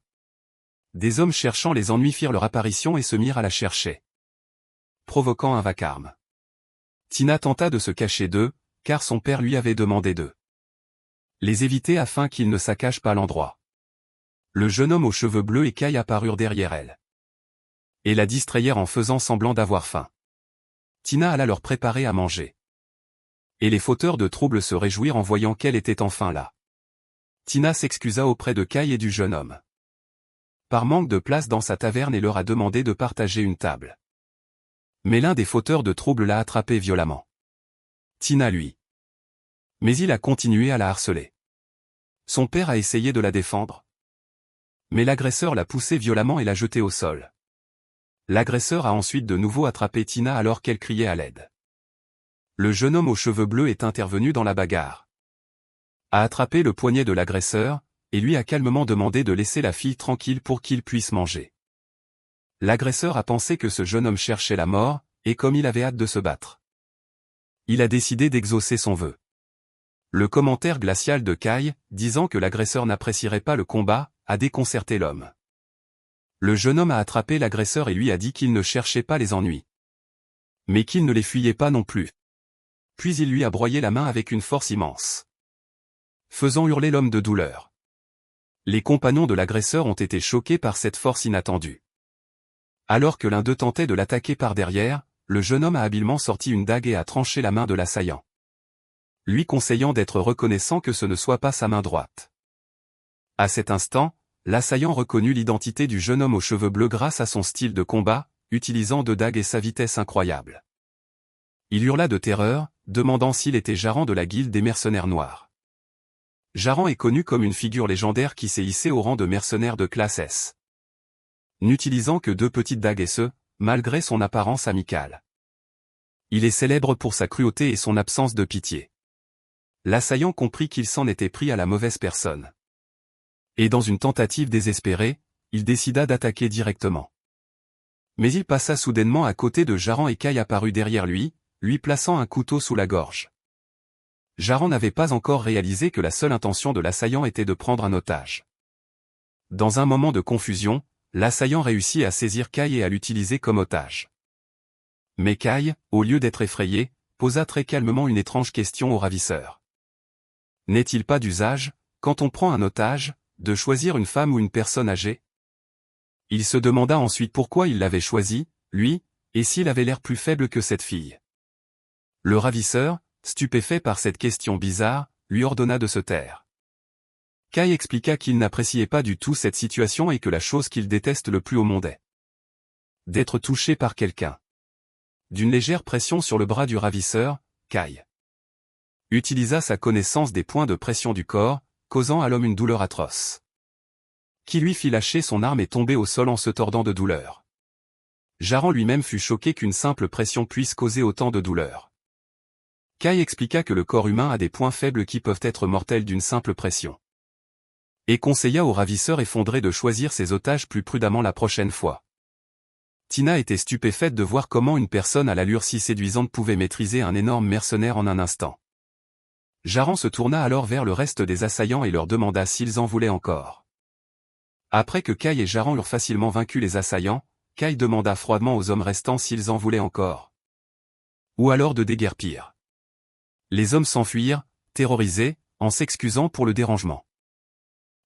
Des hommes cherchant les ennuis firent leur apparition et se mirent à la chercher, provoquant un vacarme. Tina tenta de se cacher d'eux, car son père lui avait demandé de les éviter afin qu'ils ne saccagent pas l'endroit. Le jeune homme aux cheveux bleus et Kai apparurent derrière elle. Et la distrayèrent en faisant semblant d'avoir faim. Tina alla leur préparer à manger. Et les fauteurs de troubles se réjouirent en voyant qu'elle était enfin là. Tina s'excusa auprès de Kai et du jeune homme, par manque de place dans sa taverne, et leur a demandé de partager une table. Mais l'un des fauteurs de troubles l'a attrapé violemment. Tina lui. Mais il a continué à la harceler. Son père a essayé de la défendre. Mais l'agresseur l'a poussée violemment et l'a jetée au sol. L'agresseur a ensuite de nouveau attrapé Tina alors qu'elle criait à l'aide. Le jeune homme aux cheveux bleus est intervenu dans la bagarre. A attrapé le poignet de l'agresseur, et lui a calmement demandé de laisser la fille tranquille pour qu'il puisse manger. L'agresseur a pensé que ce jeune homme cherchait la mort, et comme il avait hâte de se battre, il a décidé d'exaucer son vœu. Le commentaire glacial de Kai, disant que l'agresseur n'apprécierait pas le combat, a déconcerté l'homme. Le jeune homme a attrapé l'agresseur et lui a dit qu'il ne cherchait pas les ennuis. Mais qu'il ne les fuyait pas non plus. Puis il lui a broyé la main avec une force immense, faisant hurler l'homme de douleur. Les compagnons de l'agresseur ont été choqués par cette force inattendue. Alors que l'un d'eux tentait de l'attaquer par derrière, le jeune homme a habilement sorti une dague et a tranché la main de l'assaillant, lui conseillant d'être reconnaissant que ce ne soit pas sa main droite. À cet instant, l'assaillant reconnut l'identité du jeune homme aux cheveux bleus grâce à son style de combat, utilisant deux dagues et sa vitesse incroyable. Il hurla de terreur, demandant s'il était Jaran de la guilde des mercenaires noirs. Jaran est connu comme une figure légendaire qui s'est hissée au rang de mercenaire de classe S, n'utilisant que deux petites dagues et ce, malgré son apparence amicale. Il est célèbre pour sa cruauté et son absence de pitié. L'assaillant comprit qu'il s'en était pris à la mauvaise personne. Et dans une tentative désespérée, il décida d'attaquer directement. Mais il passa soudainement à côté de Jaran et Kai apparut derrière lui plaçant un couteau sous la gorge. Jaran n'avait pas encore réalisé que la seule intention de l'assaillant était de prendre un otage. Dans un moment de confusion, l'assaillant réussit à saisir Kai et à l'utiliser comme otage. Mais Kai, au lieu d'être effrayé, posa très calmement une étrange question au ravisseur. N'est-il pas d'usage, quand on prend un otage, de choisir une femme ou une personne âgée? Il se demanda ensuite pourquoi il l'avait choisi, lui, et s'il avait l'air plus faible que cette fille. Le ravisseur, stupéfait par cette question bizarre, lui ordonna de se taire. Kai expliqua qu'il n'appréciait pas du tout cette situation et que la chose qu'il déteste le plus au monde est d'être touché par quelqu'un. D'une légère pression sur le bras du ravisseur, Kai utilisa sa connaissance des points de pression du corps, causant à l'homme une douleur atroce, qui lui fit lâcher son arme et tomber au sol en se tordant de douleur. Jaran lui-même fut choqué qu'une simple pression puisse causer autant de douleur. Kai expliqua que le corps humain a des points faibles qui peuvent être mortels d'une simple pression, et conseilla au ravisseur effondré de choisir ses otages plus prudemment la prochaine fois. Tina était stupéfaite de voir comment une personne à l'allure si séduisante pouvait maîtriser un énorme mercenaire en un instant. Jaran se tourna alors vers le reste des assaillants et leur demanda s'ils en voulaient encore. Après que Kai et Jaran eurent facilement vaincu les assaillants, Kai demanda froidement aux hommes restants s'ils en voulaient encore, ou alors de déguerpir. Les hommes s'enfuirent, terrorisés, en s'excusant pour le dérangement.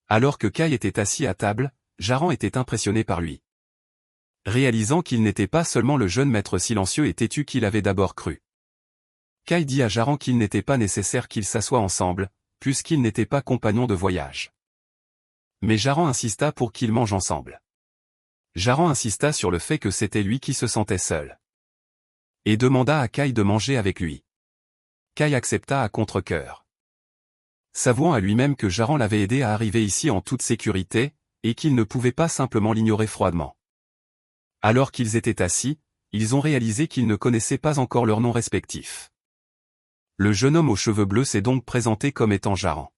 Alors que Kai était assis à table, Jaran était impressionné par lui, réalisant qu'il n'était pas seulement le jeune maître silencieux et têtu qu'il avait d'abord cru. Kai dit à Jaran qu'il n'était pas nécessaire qu'ils s'assoient ensemble, puisqu'ils n'étaient pas compagnons de voyage. Mais Jaran insista pour qu'ils mangent ensemble. Jaran insista sur le fait que c'était lui qui se sentait seul, et demanda à Kai de manger avec lui. Kai accepta à contre-cœur, s'avouant à lui-même que Jaran l'avait aidé à arriver ici en toute sécurité, et qu'il ne pouvait pas simplement l'ignorer froidement. Alors qu'ils étaient assis, ils ont réalisé qu'ils ne connaissaient pas encore leurs noms respectifs. Le jeune homme aux cheveux bleus s'est donc présenté comme étant Jaran.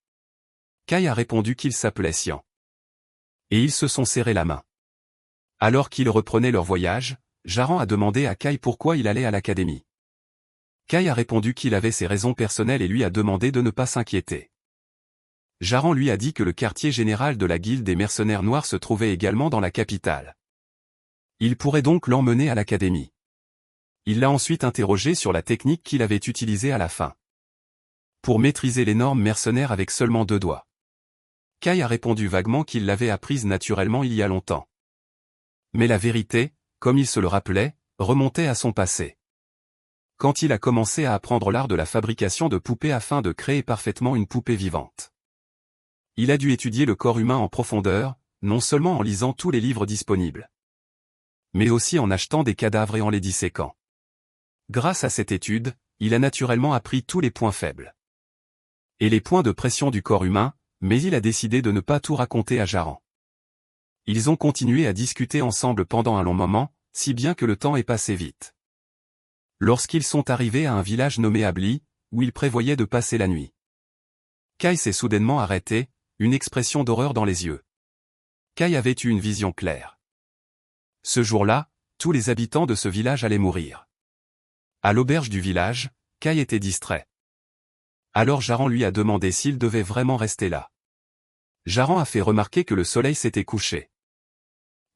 Kai a répondu qu'il s'appelait Sian. Et ils se sont serrés la main. Alors qu'ils reprenaient leur voyage, Jaran a demandé à Kai pourquoi il allait à l'académie. Kai a répondu qu'il avait ses raisons personnelles et lui a demandé de ne pas s'inquiéter. Jaran lui a dit que le quartier général de la guilde des mercenaires noirs se trouvait également dans la capitale. Il pourrait donc l'emmener à l'académie. Il l'a ensuite interrogé sur la technique qu'il avait utilisée à la fin, pour maîtriser l'énorme mercenaire avec seulement 2 doigts. Kai a répondu vaguement qu'il l'avait apprise naturellement il y a longtemps. Mais la vérité, comme il se le rappelait, remontait à son passé. Quand il a commencé à apprendre l'art de la fabrication de poupées afin de créer parfaitement une poupée vivante. Il a dû étudier le corps humain en profondeur, non seulement en lisant tous les livres disponibles, mais aussi en achetant des cadavres et en les disséquant. Grâce à cette étude, il a naturellement appris tous les points faibles et les points de pression du corps humain, mais il a décidé de ne pas tout raconter à Jaran. Ils ont continué à discuter ensemble pendant un long moment, si bien que le temps est passé vite. Lorsqu'ils sont arrivés à un village nommé Abli, où ils prévoyaient de passer la nuit, Kai s'est soudainement arrêté, une expression d'horreur dans les yeux. Kai avait eu une vision claire. Ce jour-là, tous les habitants de ce village allaient mourir. À l'auberge du village, Kai était distrait. Alors Jaran lui a demandé s'il devait vraiment rester là. Jaran a fait remarquer que le soleil s'était couché.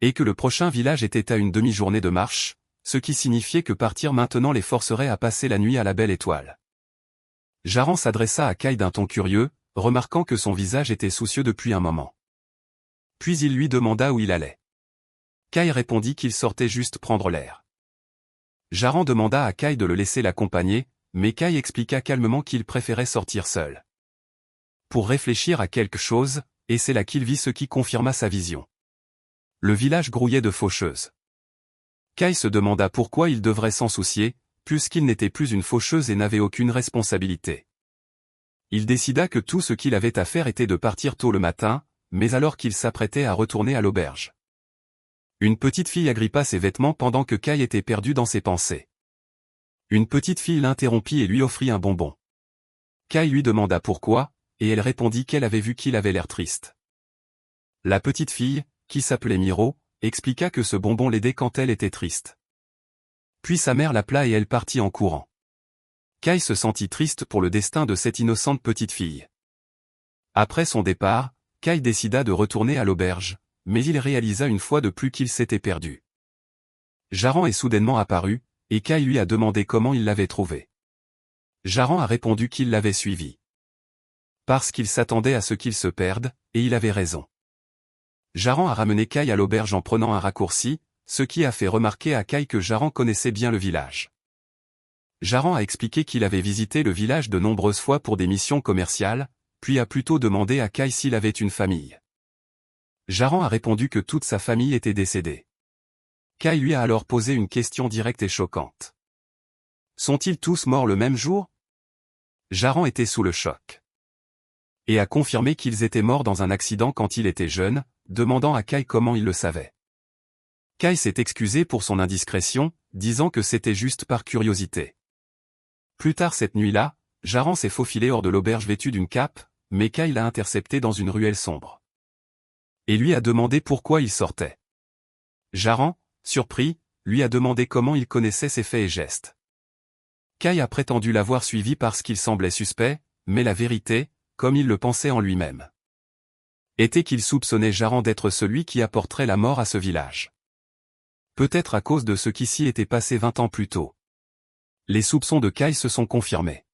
Et que le prochain village était à une demi-journée de marche, ce qui signifiait que partir maintenant les forcerait à passer la nuit à la belle étoile. Jaran s'adressa à Kai d'un ton curieux, remarquant que son visage était soucieux depuis un moment. Puis il lui demanda où il allait. Kai répondit qu'il sortait juste prendre l'air. Jaran demanda à Kai de le laisser l'accompagner, mais Kai expliqua calmement qu'il préférait sortir seul. Pour réfléchir à quelque chose, et c'est là qu'il vit ce qui confirma sa vision. Le village grouillait de faucheuses. Kai se demanda pourquoi il devrait s'en soucier, puisqu'il n'était plus une faucheuse et n'avait aucune responsabilité. Il décida que tout ce qu'il avait à faire était de partir tôt le matin, mais alors qu'il s'apprêtait à retourner à l'auberge. Une petite fille agrippa ses vêtements pendant que Kai était perdu dans ses pensées. Une petite fille l'interrompit et lui offrit un bonbon. Kai lui demanda pourquoi, et elle répondit qu'elle avait vu qu'il avait l'air triste. La petite fille, qui s'appelait Miro, expliqua que ce bonbon l'aidait quand elle était triste. Puis sa mère l'appela et elle partit en courant. Kai se sentit triste pour le destin de cette innocente petite fille. Après son départ, Kai décida de retourner à l'auberge, mais il réalisa une fois de plus qu'il s'était perdu. Jaran est soudainement apparu, et Kai lui a demandé comment il l'avait trouvé. Jaran a répondu qu'il l'avait suivi. Parce qu'il s'attendait à ce qu'il se perde, et il avait raison. Jaran a ramené Kai à l'auberge en prenant un raccourci, ce qui a fait remarquer à Kai que Jaran connaissait bien le village. Jaran a expliqué qu'il avait visité le village de nombreuses fois pour des missions commerciales, puis a plutôt demandé à Kai s'il avait une famille. Jaran a répondu que toute sa famille était décédée. Kai lui a alors posé une question directe et choquante. Sont-ils tous morts le même jour? Jaran était sous le choc. Et a confirmé qu'ils étaient morts dans un accident quand il était jeune, demandant à Kai comment il le savait. Kai s'est excusé pour son indiscrétion, disant que c'était juste par curiosité. Plus tard cette nuit-là, Jaran s'est faufilé hors de l'auberge vêtu d'une cape, mais Kai l'a intercepté dans une ruelle sombre. Et lui a demandé pourquoi il sortait. Jaran, surpris, lui a demandé comment il connaissait ses faits et gestes. Kai a prétendu l'avoir suivi parce qu'il semblait suspect, mais la vérité, comme il le pensait en lui-même, était qu'il soupçonnait Jaran d'être celui qui apporterait la mort à ce village. Peut-être à cause de ce qui s'y était passé 20 ans plus tôt. Les soupçons de Kai se sont confirmés.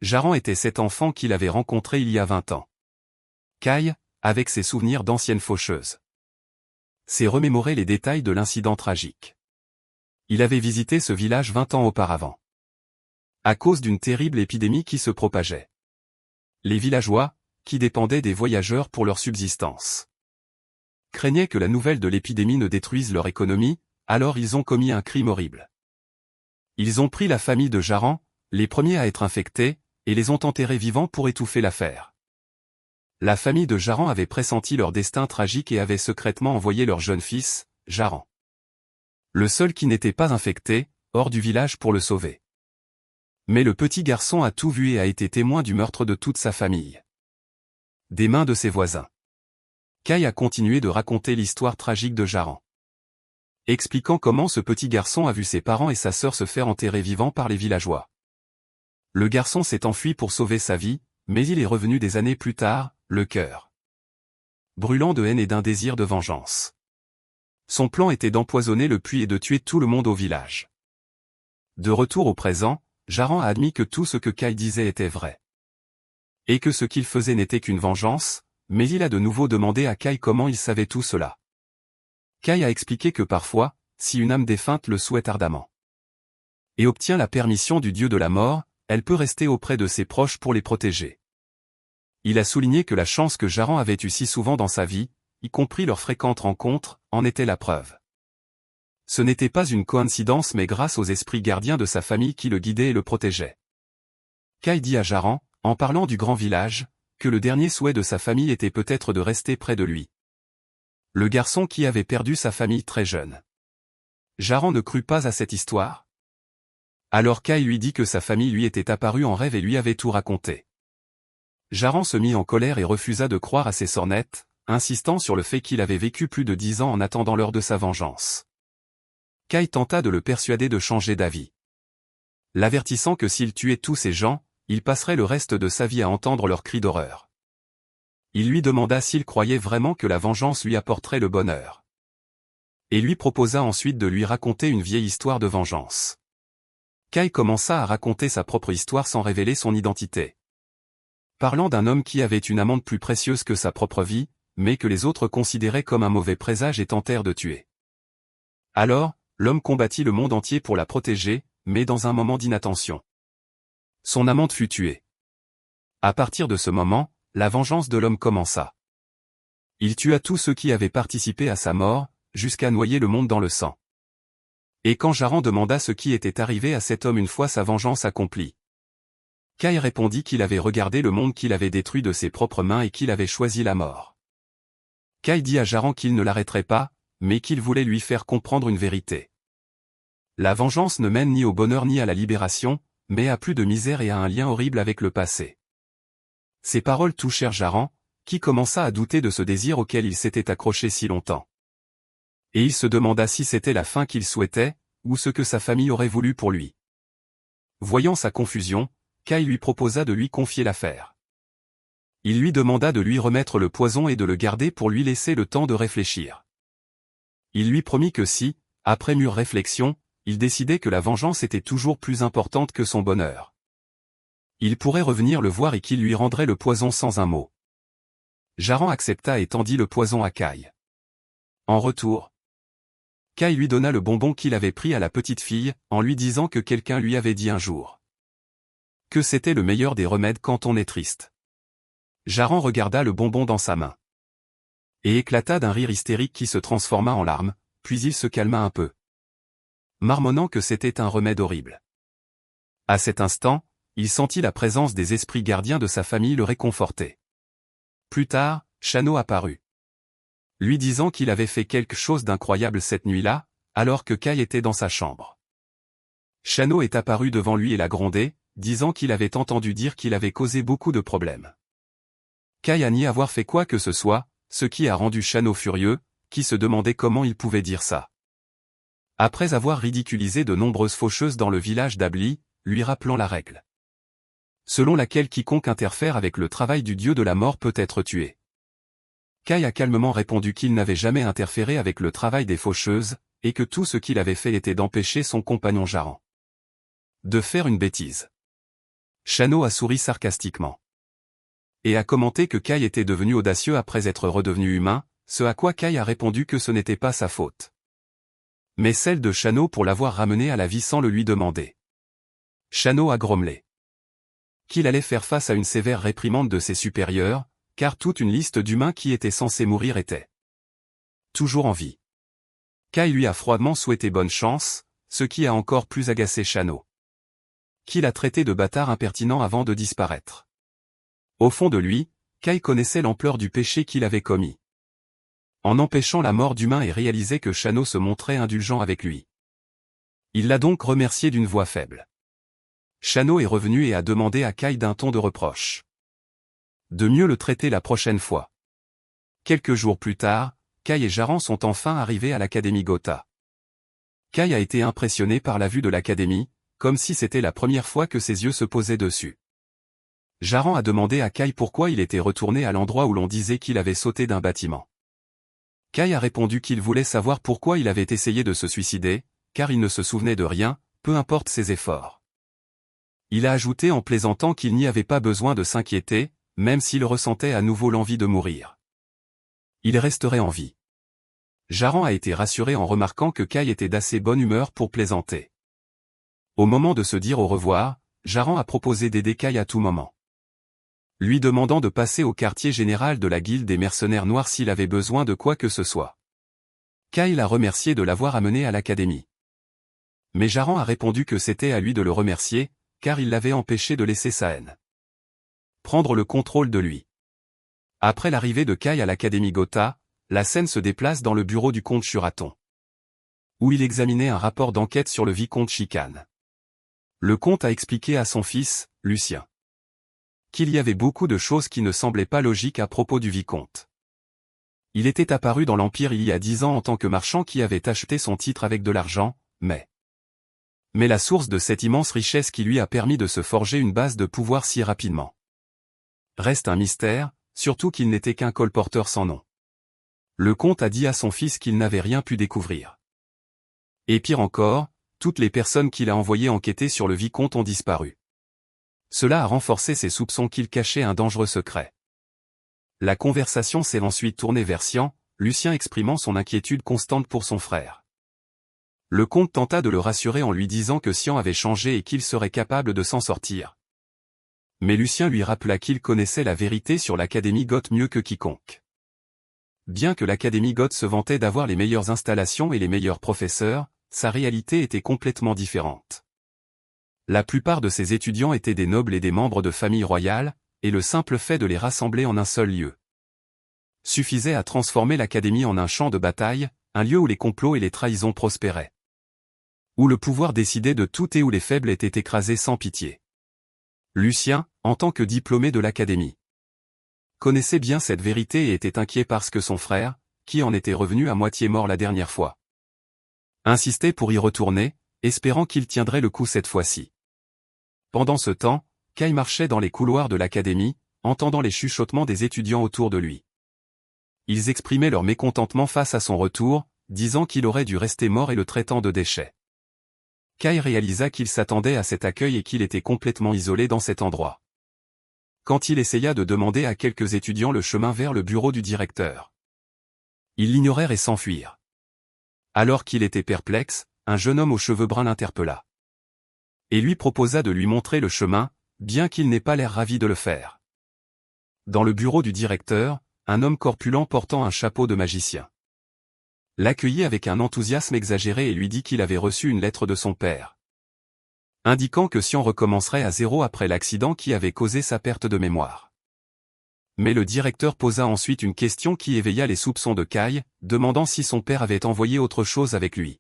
Jaran était cet enfant qu'il avait rencontré il y a 20 ans. Kai, avec ses souvenirs d'ancienne faucheuse, s'est remémoré les détails de l'incident tragique. Il avait visité ce village 20 ans auparavant. À cause d'une terrible épidémie qui se propageait. Les villageois, qui dépendaient des voyageurs pour leur subsistance, craignaient que la nouvelle de l'épidémie ne détruise leur économie, alors ils ont commis un crime horrible. Ils ont pris la famille de Jaran, les premiers à être infectés, et les ont enterrés vivants pour étouffer l'affaire. La famille de Jaran avait pressenti leur destin tragique et avait secrètement envoyé leur jeune fils, Jaran, le seul qui n'était pas infecté, hors du village pour le sauver. Mais le petit garçon a tout vu et a été témoin du meurtre de toute sa famille. Des mains de ses voisins. Kai a continué de raconter l'histoire tragique de Jaran, expliquant comment ce petit garçon a vu ses parents et sa sœur se faire enterrer vivants par les villageois. Le garçon s'est enfui pour sauver sa vie, mais il est revenu des années plus tard, le cœur brûlant de haine et d'un désir de vengeance. Son plan était d'empoisonner le puits et de tuer tout le monde au village. De retour au présent, Jaran a admis que tout ce que Kai disait était vrai. Et que ce qu'il faisait n'était qu'une vengeance, mais il a de nouveau demandé à Kai comment il savait tout cela. Kai a expliqué que parfois, si une âme défunte le souhaite ardemment et obtient la permission du dieu de la mort, elle peut rester auprès de ses proches pour les protéger. Il a souligné que la chance que Jaran avait eue si souvent dans sa vie, y compris leurs fréquentes rencontres, en était la preuve. Ce n'était pas une coïncidence mais grâce aux esprits gardiens de sa famille qui le guidaient et le protégeaient. Kai dit à Jaran, en parlant du grand village, que le dernier souhait de sa famille était peut-être de rester près de lui. Le garçon qui avait perdu sa famille très jeune. Jaran ne crut pas à cette histoire. Alors Kai lui dit que sa famille lui était apparue en rêve et lui avait tout raconté. Jaran se mit en colère et refusa de croire à ses sornettes, insistant sur le fait qu'il avait vécu plus de 10 ans en attendant l'heure de sa vengeance. Kai tenta de le persuader de changer d'avis, l'avertissant que s'il tuait tous ces gens, il passerait le reste de sa vie à entendre leurs cris d'horreur. Il lui demanda s'il croyait vraiment que la vengeance lui apporterait le bonheur. Et lui proposa ensuite de lui raconter une vieille histoire de vengeance. Kai commença à raconter sa propre histoire sans révéler son identité. Parlant d'un homme qui avait une amante plus précieuse que sa propre vie, mais que les autres considéraient comme un mauvais présage et tentèrent de tuer. Alors, l'homme combattit le monde entier pour la protéger, mais dans un moment d'inattention. Son amante fut tuée. À partir de ce moment, la vengeance de l'homme commença. Il tua tous ceux qui avaient participé à sa mort, jusqu'à noyer le monde dans le sang. Et quand Jaran demanda ce qui était arrivé à cet homme une fois sa vengeance accomplie, Kai répondit qu'il avait regardé le monde qu'il avait détruit de ses propres mains et qu'il avait choisi la mort. Kai dit à Jaran qu'il ne l'arrêterait pas, mais qu'il voulait lui faire comprendre une vérité. La vengeance ne mène ni au bonheur ni à la libération, mais à plus de misère et à un lien horrible avec le passé. Ces paroles touchèrent Jaran, qui commença à douter de ce désir auquel il s'était accroché si longtemps. Et il se demanda si c'était la fin qu'il souhaitait, ou ce que sa famille aurait voulu pour lui. Voyant sa confusion, Kai lui proposa de lui confier l'affaire. Il lui demanda de lui remettre le poison et de le garder pour lui laisser le temps de réfléchir. Il lui promit que si, après mûre réflexion, il décidait que la vengeance était toujours plus importante que son bonheur, il pourrait revenir le voir et qu'il lui rendrait le poison sans un mot. Jaran accepta et tendit le poison à Kai. En retour, Kai lui donna le bonbon qu'il avait pris à la petite fille, en lui disant que quelqu'un lui avait dit un jour que c'était le meilleur des remèdes quand on est triste. Jaran regarda le bonbon dans sa main et éclata d'un rire hystérique qui se transforma en larmes, puis il se calma un peu, marmonnant que c'était un remède horrible. À cet instant, il sentit la présence des esprits gardiens de sa famille le réconforter. Plus tard, Shano apparut, lui disant qu'il avait fait quelque chose d'incroyable cette nuit-là, alors que Kai était dans sa chambre. Shano est apparu devant lui et l'a grondé, disant qu'il avait entendu dire qu'il avait causé beaucoup de problèmes. Kai a nié avoir fait quoi que ce soit, ce qui a rendu Shano furieux, qui se demandait comment il pouvait dire ça. Après avoir ridiculisé de nombreuses faucheuses dans le village d'Abli, lui rappelant la règle selon laquelle quiconque interfère avec le travail du dieu de la mort peut être tué. Kai a calmement répondu qu'il n'avait jamais interféré avec le travail des faucheuses, et que tout ce qu'il avait fait était d'empêcher son compagnon Jaran de faire une bêtise. Shano a souri sarcastiquement et a commenté que Kai était devenu audacieux après être redevenu humain, ce à quoi Kai a répondu que ce n'était pas sa faute, mais celle de Shano pour l'avoir ramené à la vie sans le lui demander. Shano a grommelé qu'il allait faire face à une sévère réprimande de ses supérieurs, car toute une liste d'humains qui étaient censés mourir était toujours en vie. Kai lui a froidement souhaité bonne chance, ce qui a encore plus agacé Shano, qui l'a traité de bâtard impertinent avant de disparaître. Au fond de lui, Kai connaissait l'ampleur du péché qu'il avait commis en empêchant la mort d'humains et réalisait que Shano se montrait indulgent avec lui. Il l'a donc remercié d'une voix faible. Shano est revenu et a demandé à Kai d'un ton de reproche de mieux le traiter la prochaine fois. Quelques jours plus tard, Kai et Jaran sont enfin arrivés à l'Académie Gotha. Kai a été impressionné par la vue de l'Académie, comme si c'était la première fois que ses yeux se posaient dessus. Jaran a demandé à Kai pourquoi il était retourné à l'endroit où l'on disait qu'il avait sauté d'un bâtiment. Kai a répondu qu'il voulait savoir pourquoi il avait essayé de se suicider, car il ne se souvenait de rien, peu importe ses efforts. Il a ajouté en plaisantant qu'il n'y avait pas besoin de s'inquiéter, même s'il ressentait à nouveau l'envie de mourir. Il resterait en vie. Jaran a été rassuré en remarquant que Kai était d'assez bonne humeur pour plaisanter. Au moment de se dire au revoir, Jaran a proposé d'aider Kai à tout moment, lui demandant de passer au quartier général de la guilde des mercenaires noirs s'il avait besoin de quoi que ce soit. Kai l'a remercié de l'avoir amené à l'académie. Mais Jaran a répondu que c'était à lui de le remercier, car il l'avait empêché de laisser sa haine prendre le contrôle de lui. Après l'arrivée de Kai à l'Académie Gotha, la scène se déplace dans le bureau du comte Shuraton, où il examinait un rapport d'enquête sur le vicomte Chicane. Le comte a expliqué à son fils, Lucien, qu'il y avait beaucoup de choses qui ne semblaient pas logiques à propos du vicomte. Il était apparu dans l'Empire il y a 10 ans en tant que marchand qui avait acheté son titre avec de l'argent, mais Mais la source de cette immense richesse qui lui a permis de se forger une base de pouvoir si rapidement reste un mystère, surtout qu'il n'était qu'un colporteur sans nom. Le comte a dit à son fils qu'il n'avait rien pu découvrir. Et pire encore, toutes les personnes qu'il a envoyées enquêter sur le vicomte ont disparu. Cela a renforcé ses soupçons qu'il cachait un dangereux secret. La conversation s'est ensuite tournée vers Sian, Lucien exprimant son inquiétude constante pour son frère. Le comte tenta de le rassurer en lui disant que Sian avait changé et qu'il serait capable de s'en sortir. Mais Lucien lui rappela qu'il connaissait la vérité sur l'Académie Goth mieux que quiconque. Bien que l'Académie Goth se vantait d'avoir les meilleures installations et les meilleurs professeurs, sa réalité était complètement différente. La plupart de ses étudiants étaient des nobles et des membres de familles royales, et le simple fait de les rassembler en un seul lieu suffisait à transformer l'Académie en un champ de bataille, un lieu où les complots et les trahisons prospéraient. Où le pouvoir décidait de tout et où les faibles étaient écrasés sans pitié. Lucien, en tant que diplômé de l'Académie, connaissait bien cette vérité et était inquiet parce que son frère, qui en était revenu à moitié mort la dernière fois, insistait pour y retourner, espérant qu'il tiendrait le coup cette fois-ci. Pendant ce temps, Kai marchait dans les couloirs de l'Académie, entendant les chuchotements des étudiants autour de lui. Ils exprimaient leur mécontentement face à son retour, disant qu'il aurait dû rester mort et le traitant de déchet. Kai réalisa qu'il s'attendait à cet accueil et qu'il était complètement isolé dans cet endroit. Quand il essaya de demander à quelques étudiants le chemin vers le bureau du directeur, ils l'ignorèrent et s'enfuirent. Alors qu'il était perplexe, un jeune homme aux cheveux bruns l'interpella. Et lui proposa de lui montrer le chemin, bien qu'il n'ait pas l'air ravi de le faire. Dans le bureau du directeur, un homme corpulent portant un chapeau de magicien l'accueillit avec un enthousiasme exagéré et lui dit qu'il avait reçu une lettre de son père, indiquant que Sian recommencerait à zéro après l'accident qui avait causé sa perte de mémoire. Mais le directeur posa ensuite une question qui éveilla les soupçons de Kai, demandant si son père avait envoyé autre chose avec lui.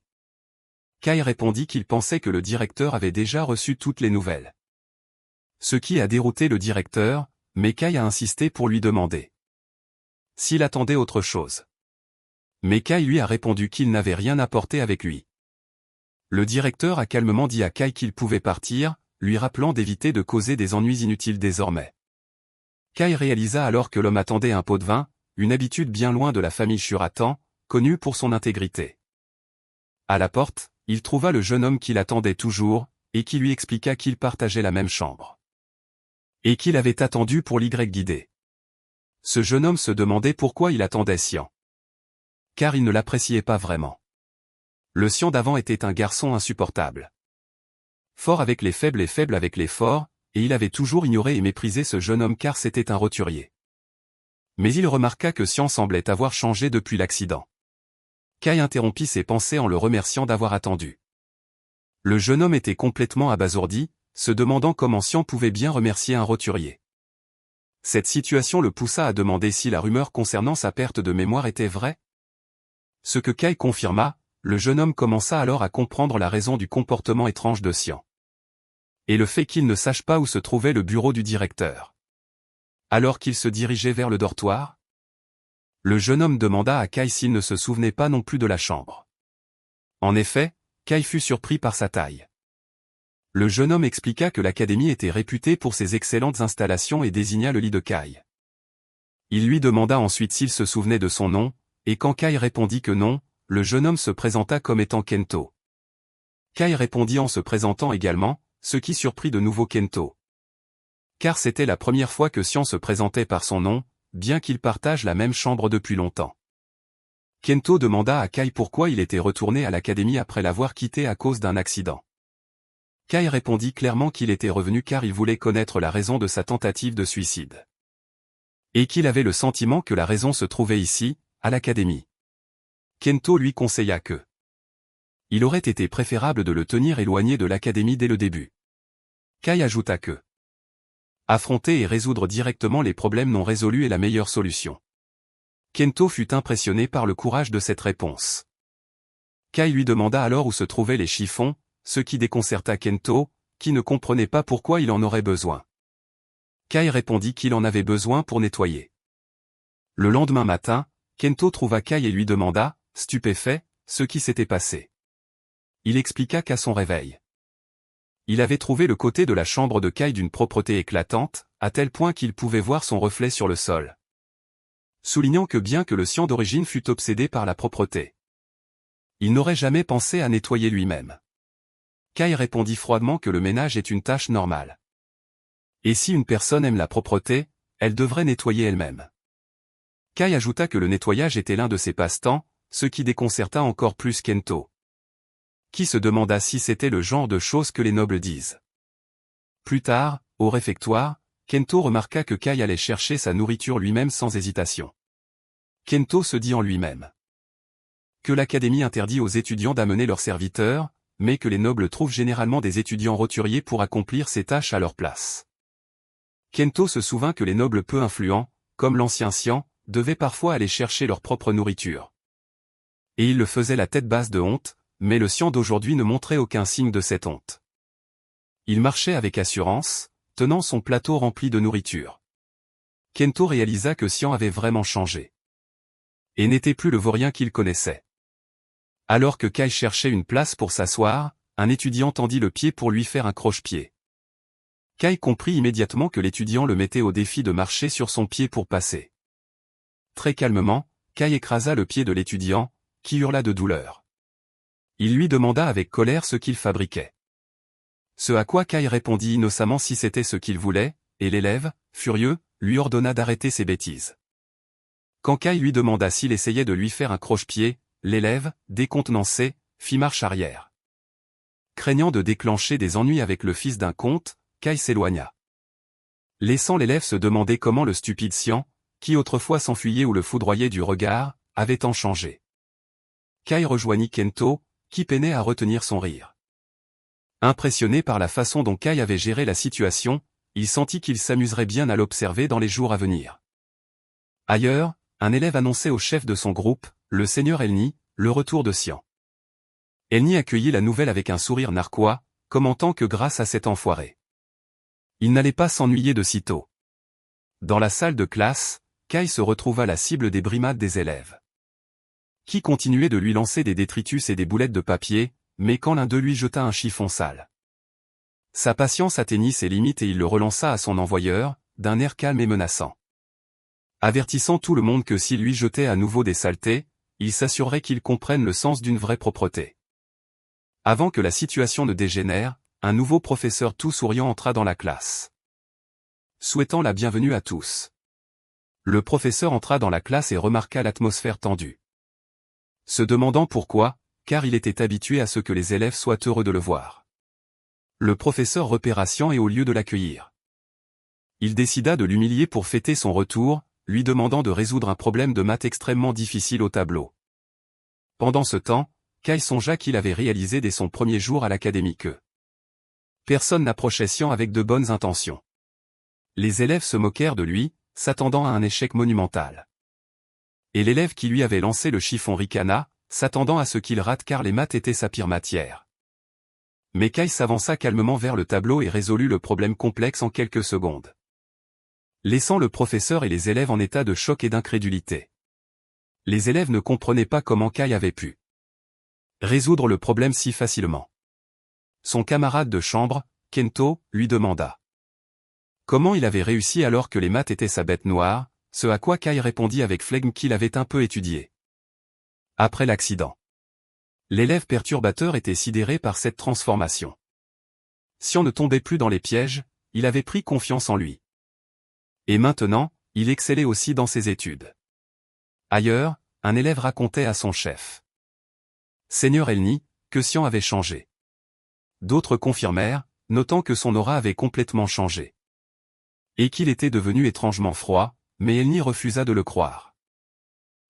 Kai répondit qu'il pensait que le directeur avait déjà reçu toutes les nouvelles. Ce qui a dérouté le directeur, mais Kai a insisté pour lui demander s'il attendait autre chose. Mais Kai lui a répondu qu'il n'avait rien apporté avec lui. Le directeur a calmement dit à Kai qu'il pouvait partir, lui rappelant d'éviter de causer des ennuis inutiles désormais. Kai réalisa alors que l'homme attendait un pot de vin, une habitude bien loin de la famille Shuratan, connue pour son intégrité. À la porte, il trouva le jeune homme qui l'attendait toujours, et qui lui expliqua qu'il partageait la même chambre. Et qu'il avait attendu pour l'Y guider. Ce jeune homme se demandait pourquoi il attendait Sian. Car il ne l'appréciait pas vraiment. Le Sian d'avant était un garçon insupportable. Fort avec les faibles et faible avec les forts, et il avait toujours ignoré et méprisé ce jeune homme car c'était un roturier. Mais il remarqua que Sian semblait avoir changé depuis l'accident. Kai interrompit ses pensées en le remerciant d'avoir attendu. Le jeune homme était complètement abasourdi, se demandant comment Sian pouvait bien remercier un roturier. Cette situation le poussa à demander si la rumeur concernant sa perte de mémoire était vraie. Ce que Kai confirma, le jeune homme commença alors à comprendre la raison du comportement étrange de Sian. Et le fait qu'il ne sache pas où se trouvait le bureau du directeur. Alors qu'il se dirigeait vers le dortoir, le jeune homme demanda à Kai s'il ne se souvenait pas non plus de la chambre. En effet, Kai fut surpris par sa taille. Le jeune homme expliqua que l'Académie était réputée pour ses excellentes installations et désigna le lit de Kai. Il lui demanda ensuite s'il se souvenait de son nom, et quand Kai répondit que non, le jeune homme se présenta comme étant Kento. Kai répondit en se présentant également, ce qui surprit de nouveau Kento. Car c'était la première fois que Sian se présentait par son nom, bien qu'ils partagent la même chambre depuis longtemps. Kento demanda à Kai pourquoi il était retourné à l'Académie après l'avoir quitté à cause d'un accident. Kai répondit clairement qu'il était revenu car il voulait connaître la raison de sa tentative de suicide. Et qu'il avait le sentiment que la raison se trouvait ici, à l'Académie. Kento lui conseilla que il aurait été préférable de le tenir éloigné de l'Académie dès le début. Kai ajouta que affronter et résoudre directement les problèmes non résolus est la meilleure solution. Kento fut impressionné par le courage de cette réponse. Kai lui demanda alors où se trouvaient les chiffons, ce qui déconcerta Kento, qui ne comprenait pas pourquoi il en aurait besoin. Kai répondit qu'il en avait besoin pour nettoyer. Le lendemain matin, Kento trouva Kai et lui demanda, stupéfait, ce qui s'était passé. Il expliqua qu'à son réveil, Il avait trouvé le côté de la chambre de Kai d'une propreté éclatante, à tel point qu'il pouvait voir son reflet sur le sol. Soulignant que bien que le sien d'origine fût obsédé par la propreté, il n'aurait jamais pensé à nettoyer lui-même. Kai répondit froidement que le ménage est une tâche normale. Et si une personne aime la propreté, elle devrait nettoyer elle-même. Kai ajouta que le nettoyage était l'un de ses passe-temps, ce qui déconcerta encore plus Kento, qui se demanda si c'était le genre de choses que les nobles disent. Plus tard, au réfectoire, Kento remarqua que Kai allait chercher sa nourriture lui-même sans hésitation. Kento se dit en lui-même que l'académie interdit aux étudiants d'amener leurs serviteurs, mais que les nobles trouvent généralement des étudiants roturiers pour accomplir ces tâches à leur place. Kento se souvint que les nobles peu influents, comme l'ancien Xian, devaient parfois aller chercher leur propre nourriture. Et il le faisait la tête basse de honte, mais le Xian d'aujourd'hui ne montrait aucun signe de cette honte. Il marchait avec assurance, tenant son plateau rempli de nourriture. Kento réalisa que Xian avait vraiment changé. Et n'était plus le vaurien qu'il connaissait. Alors que Kai cherchait une place pour s'asseoir, un étudiant tendit le pied pour lui faire un croche-pied. Kai comprit immédiatement que l'étudiant le mettait au défi de marcher sur son pied pour passer. Très calmement, Kai écrasa le pied de l'étudiant, qui hurla de douleur. Il lui demanda avec colère ce qu'il fabriquait. Ce à quoi Kai répondit innocemment si c'était ce qu'il voulait, et l'élève, furieux, lui ordonna d'arrêter ses bêtises. Quand Kai lui demanda s'il essayait de lui faire un croche-pied, l'élève, décontenancé, fit marche arrière. Craignant de déclencher des ennuis avec le fils d'un comte, Kai s'éloigna. Laissant l'élève se demander comment le stupide Xian, qui autrefois s'enfuyait ou le foudroyait du regard, avait tant changé. Kai rejoignit Kento, qui peinait à retenir son rire. Impressionné par la façon dont Kai avait géré la situation, il sentit qu'il s'amuserait bien à l'observer dans les jours à venir. Ailleurs, un élève annonçait au chef de son groupe, le seigneur Elni, le retour de Xian. Elni accueillit la nouvelle avec un sourire narquois, commentant que grâce à cet enfoiré, il n'allait pas s'ennuyer de sitôt. Dans la salle de classe, Kai se retrouva la cible des brimades des élèves, qui continuaient de lui lancer des détritus et des boulettes de papier, mais quand l'un d'eux lui jeta un chiffon sale, sa patience atteignit ses limites et il le relança à son envoyeur, d'un air calme et menaçant, avertissant tout le monde que s'il lui jetait à nouveau des saletés, il s'assurerait qu'il comprenne le sens d'une vraie propreté. Avant que la situation ne dégénère, un nouveau professeur tout souriant entra dans la classe, souhaitant la bienvenue à tous. Le professeur entra dans la classe et remarqua l'atmosphère tendue. Se demandant pourquoi, car il était habitué à ce que les élèves soient heureux de le voir. Le professeur repéra Xian et au lieu de l'accueillir, il décida de l'humilier pour fêter son retour, lui demandant de résoudre un problème de maths extrêmement difficile au tableau. Pendant ce temps, Kai songea qu'il avait réalisé dès son premier jour à l'académie que personne n'approchait Xian avec de bonnes intentions. Les élèves se moquèrent de lui, s'attendant à un échec monumental. Et l'élève qui lui avait lancé le chiffon ricana, s'attendant à ce qu'il rate car les maths étaient sa pire matière. Mais Kai s'avança calmement vers le tableau et résolut le problème complexe en quelques secondes, laissant le professeur et les élèves en état de choc et d'incrédulité. Les élèves ne comprenaient pas comment Kai avait pu résoudre le problème si facilement. Son camarade de chambre, Kento, lui demanda comment il avait réussi alors que les maths étaient sa bête noire, ce à quoi Kai répondit avec flegme qu'il avait un peu étudié. Après l'accident, l'élève perturbateur était sidéré par cette transformation. Xian ne tombait plus dans les pièges, il avait pris confiance en lui. Et maintenant, il excellait aussi dans ses études. Ailleurs, un élève racontait à son chef, Seigneur Elni, que Xian avait changé. D'autres confirmèrent, notant que son aura avait complètement changé. Et qu'il était devenu étrangement froid, mais Elni refusa de le croire,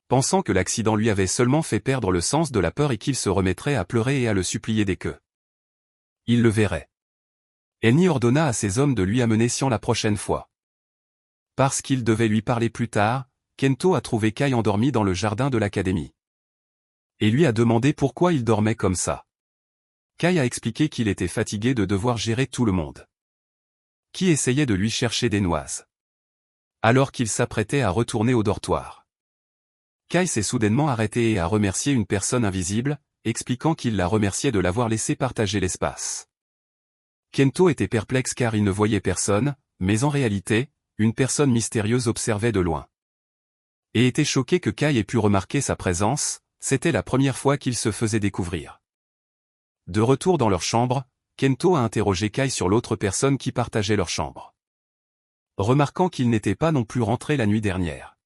pensant que l'accident lui avait seulement fait perdre le sens de la peur et qu'il se remettrait à pleurer et à le supplier dès que il le verrait. Elni ordonna à ses hommes de lui amener Xian la prochaine fois. Parce qu'il devait lui parler plus tard, Kento a trouvé Kai endormi dans le jardin de l'académie. Et lui a demandé pourquoi il dormait comme ça. Kai a expliqué qu'il était fatigué de devoir gérer tout le monde, qui essayait de lui chercher des noises, alors qu'il s'apprêtait à retourner au dortoir. Kai s'est soudainement arrêté et a remercié une personne invisible, expliquant qu'il la remerciait de l'avoir laissé partager l'espace. Kento était perplexe car il ne voyait personne, mais en réalité, une personne mystérieuse observait de loin. Et était choqué que Kai ait pu remarquer sa présence, c'était la première fois qu'il se faisait découvrir. De retour dans leur chambre, Kento a interrogé Kai sur l'autre personne qui partageait leur chambre. Remarquant qu'il n'était pas non plus rentré la nuit dernière,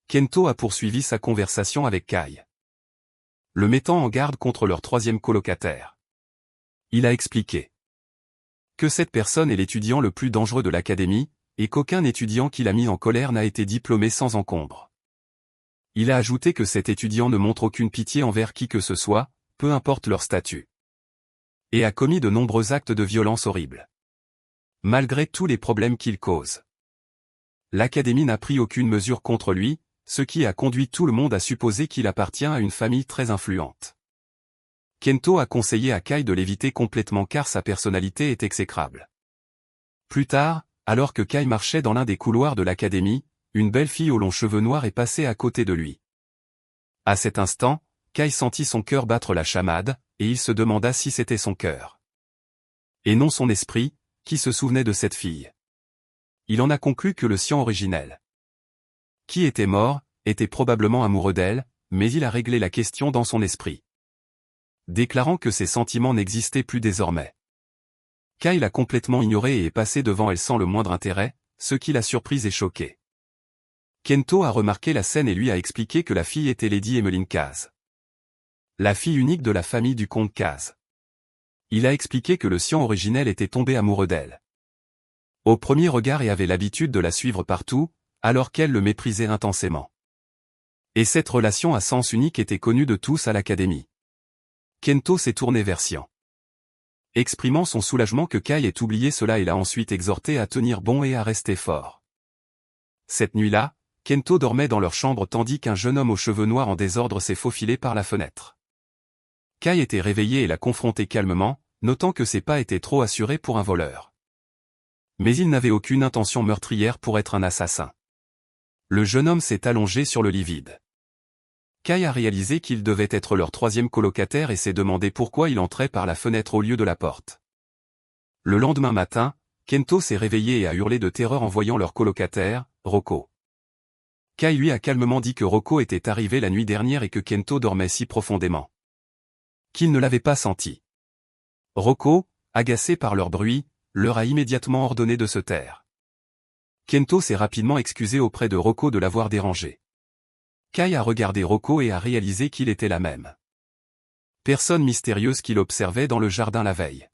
Kento a poursuivi sa conversation avec Kai, le mettant en garde contre leur troisième colocataire. Il a expliqué que cette personne est l'étudiant le plus dangereux de l'académie, et qu'aucun étudiant qui l'a mis en colère n'a été diplômé sans encombre. Il a ajouté que cet étudiant ne montre aucune pitié envers qui que ce soit, peu importe leur statut, et a commis de nombreux actes de violence horribles, malgré tous les problèmes qu'il cause. L'académie n'a pris aucune mesure contre lui, ce qui a conduit tout le monde à supposer qu'il appartient à une famille très influente. Kento a conseillé à Kai de l'éviter complètement car sa personnalité est exécrable. Plus tard, alors que Kai marchait dans l'un des couloirs de l'académie, une belle fille aux longs cheveux noirs est passée à côté de lui. À cet instant, Kai sentit son cœur battre la chamade, et il se demanda si c'était son cœur, et non son esprit, qui se souvenait de cette fille. Il en a conclu que le sien originel, qui était mort, était probablement amoureux d'elle, mais il a réglé la question dans son esprit, déclarant que ses sentiments n'existaient plus désormais. Kai l'a complètement ignorée et est passé devant elle sans le moindre intérêt, ce qui l'a surprise et choquée. Kento a remarqué la scène et lui a expliqué que la fille était Lady Emmeline Kaz, la fille unique de la famille du comte Kaz. Il a expliqué que le sien originel était tombé amoureux d'elle au premier regard et avait l'habitude de la suivre partout, alors qu'elle le méprisait intensément. Et cette relation à sens unique était connue de tous à l'académie. Kento s'est tourné vers Sian, exprimant son soulagement que Kai ait oublié cela et l'a ensuite exhorté à tenir bon et à rester fort. Cette nuit-là, Kento dormait dans leur chambre tandis qu'un jeune homme aux cheveux noirs en désordre s'est faufilé par la fenêtre. Kai était réveillé et l'a confronté calmement, notant que ses pas étaient trop assurés pour un voleur. Mais il n'avait aucune intention meurtrière pour être un assassin. Le jeune homme s'est allongé sur le lit vide. Kai a réalisé qu'il devait être leur troisième colocataire et s'est demandé pourquoi il entrait par la fenêtre au lieu de la porte. Le lendemain matin, Kento s'est réveillé et a hurlé de terreur en voyant leur colocataire, Roko. Kai lui a calmement dit que Roko était arrivé la nuit dernière et que Kento dormait si profondément qu'il ne l'avait pas senti. Roko, agacé par leur bruit, leur a immédiatement ordonné de se taire. Kento s'est rapidement excusé auprès de Roko de l'avoir dérangé. Kai a regardé Roko et a réalisé qu'il était la même personne mystérieuse qu'il observait dans le jardin la veille.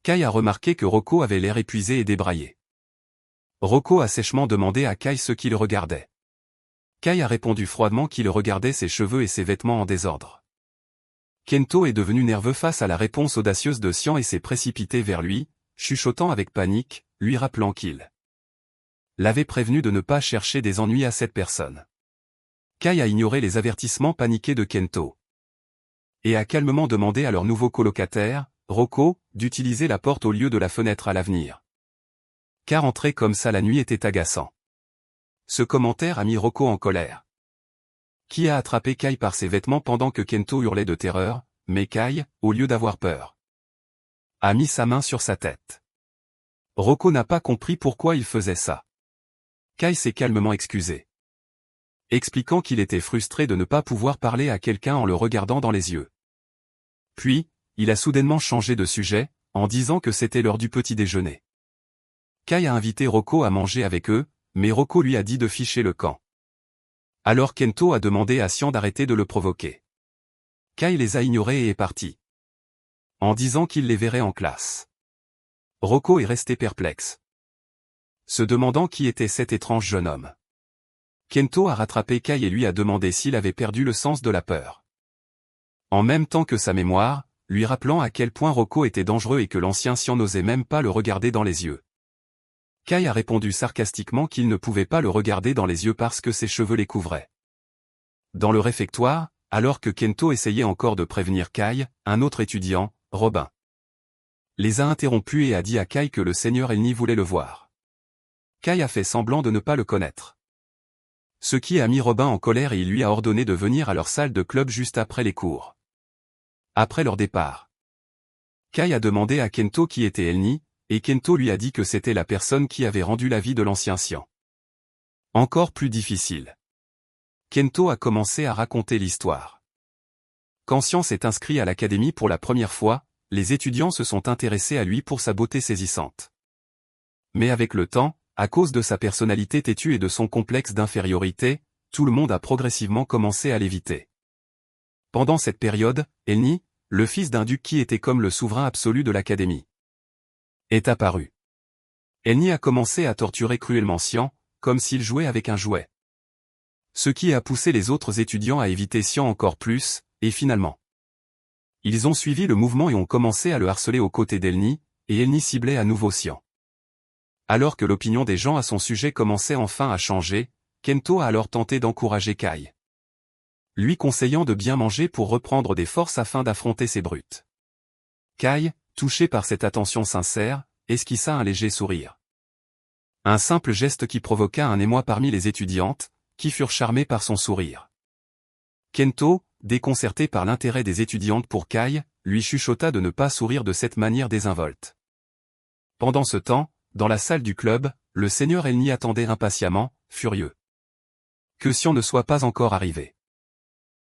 Kai a remarqué que Roko avait l'air épuisé et débraillé. Roko a sèchement demandé à Kai ce qu'il regardait. Kai a répondu froidement qu'il regardait ses cheveux et ses vêtements en désordre. Kento est devenu nerveux face à la réponse audacieuse de Sian et s'est précipité vers lui, chuchotant avec panique, lui rappelant qu'il l'avait prévenu de ne pas chercher des ennuis à cette personne. Kai a ignoré les avertissements paniqués de Kento et a calmement demandé à leur nouveau colocataire, Roko, d'utiliser la porte au lieu de la fenêtre à l'avenir. Car entrer comme ça la nuit était agaçant. Ce commentaire a mis Roko en colère, qui a attrapé Kai par ses vêtements pendant que Kento hurlait de terreur, mais Kai, au lieu d'avoir peur, a mis sa main sur sa tête. Roko n'a pas compris pourquoi il faisait ça. Kai s'est calmement excusé, expliquant qu'il était frustré de ne pas pouvoir parler à quelqu'un en le regardant dans les yeux. Puis, il a soudainement changé de sujet, en disant que c'était l'heure du petit déjeuner. Kai a invité Roko à manger avec eux, mais Roko lui a dit de ficher le camp. Alors Kento a demandé à Sian d'arrêter de le provoquer. Kai les a ignorés et est parti, en disant qu'il les verrait en classe. Roko est resté perplexe, se demandant qui était cet étrange jeune homme. Kento a rattrapé Kai et lui a demandé s'il avait perdu le sens de la peur, en même temps que sa mémoire, lui rappelant à quel point Roko était dangereux et que l'ancien Sian n'osait même pas le regarder dans les yeux. Kai a répondu sarcastiquement qu'il ne pouvait pas le regarder dans les yeux parce que ses cheveux les couvraient. Dans le réfectoire, alors que Kento essayait encore de prévenir Kai, un autre étudiant, Robin, les a interrompus et a dit à Kai que le seigneur Elni voulait le voir. Kai a fait semblant de ne pas le connaître, ce qui a mis Robin en colère et il lui a ordonné de venir à leur salle de club juste après les cours. Après leur départ, Kai a demandé à Kento qui était Elni, et Kento lui a dit que c'était la personne qui avait rendu la vie de l'ancien Sian encore plus difficile. Kento a commencé à raconter l'histoire. Quand Sian s'est inscrit à l'académie pour la première fois, les étudiants se sont intéressés à lui pour sa beauté saisissante. Mais avec le temps, à cause de sa personnalité têtue et de son complexe d'infériorité, tout le monde a progressivement commencé à l'éviter. Pendant cette période, Elni, le fils d'un duc qui était comme le souverain absolu de l'académie, est apparu. Elni a commencé à torturer cruellement Sian, comme s'il jouait avec un jouet. Ce qui a poussé les autres étudiants à éviter Sian encore plus, et finalement, ils ont suivi le mouvement et ont commencé à le harceler aux côtés d'Elni, et Elni ciblait à nouveau Sian. Alors que l'opinion des gens à son sujet commençait enfin à changer, Kento a alors tenté d'encourager Kai, lui conseillant de bien manger pour reprendre des forces afin d'affronter ces brutes. Kai, touché par cette attention sincère, esquissa un léger sourire. Un simple geste qui provoqua un émoi parmi les étudiantes, qui furent charmées par son sourire. Kento, déconcerté par l'intérêt des étudiantes pour Kai, lui chuchota de ne pas sourire de cette manière désinvolte. Pendant ce temps, dans la salle du club, le seigneur Elni attendait impatiemment, furieux que Sian ne soit pas encore arrivé.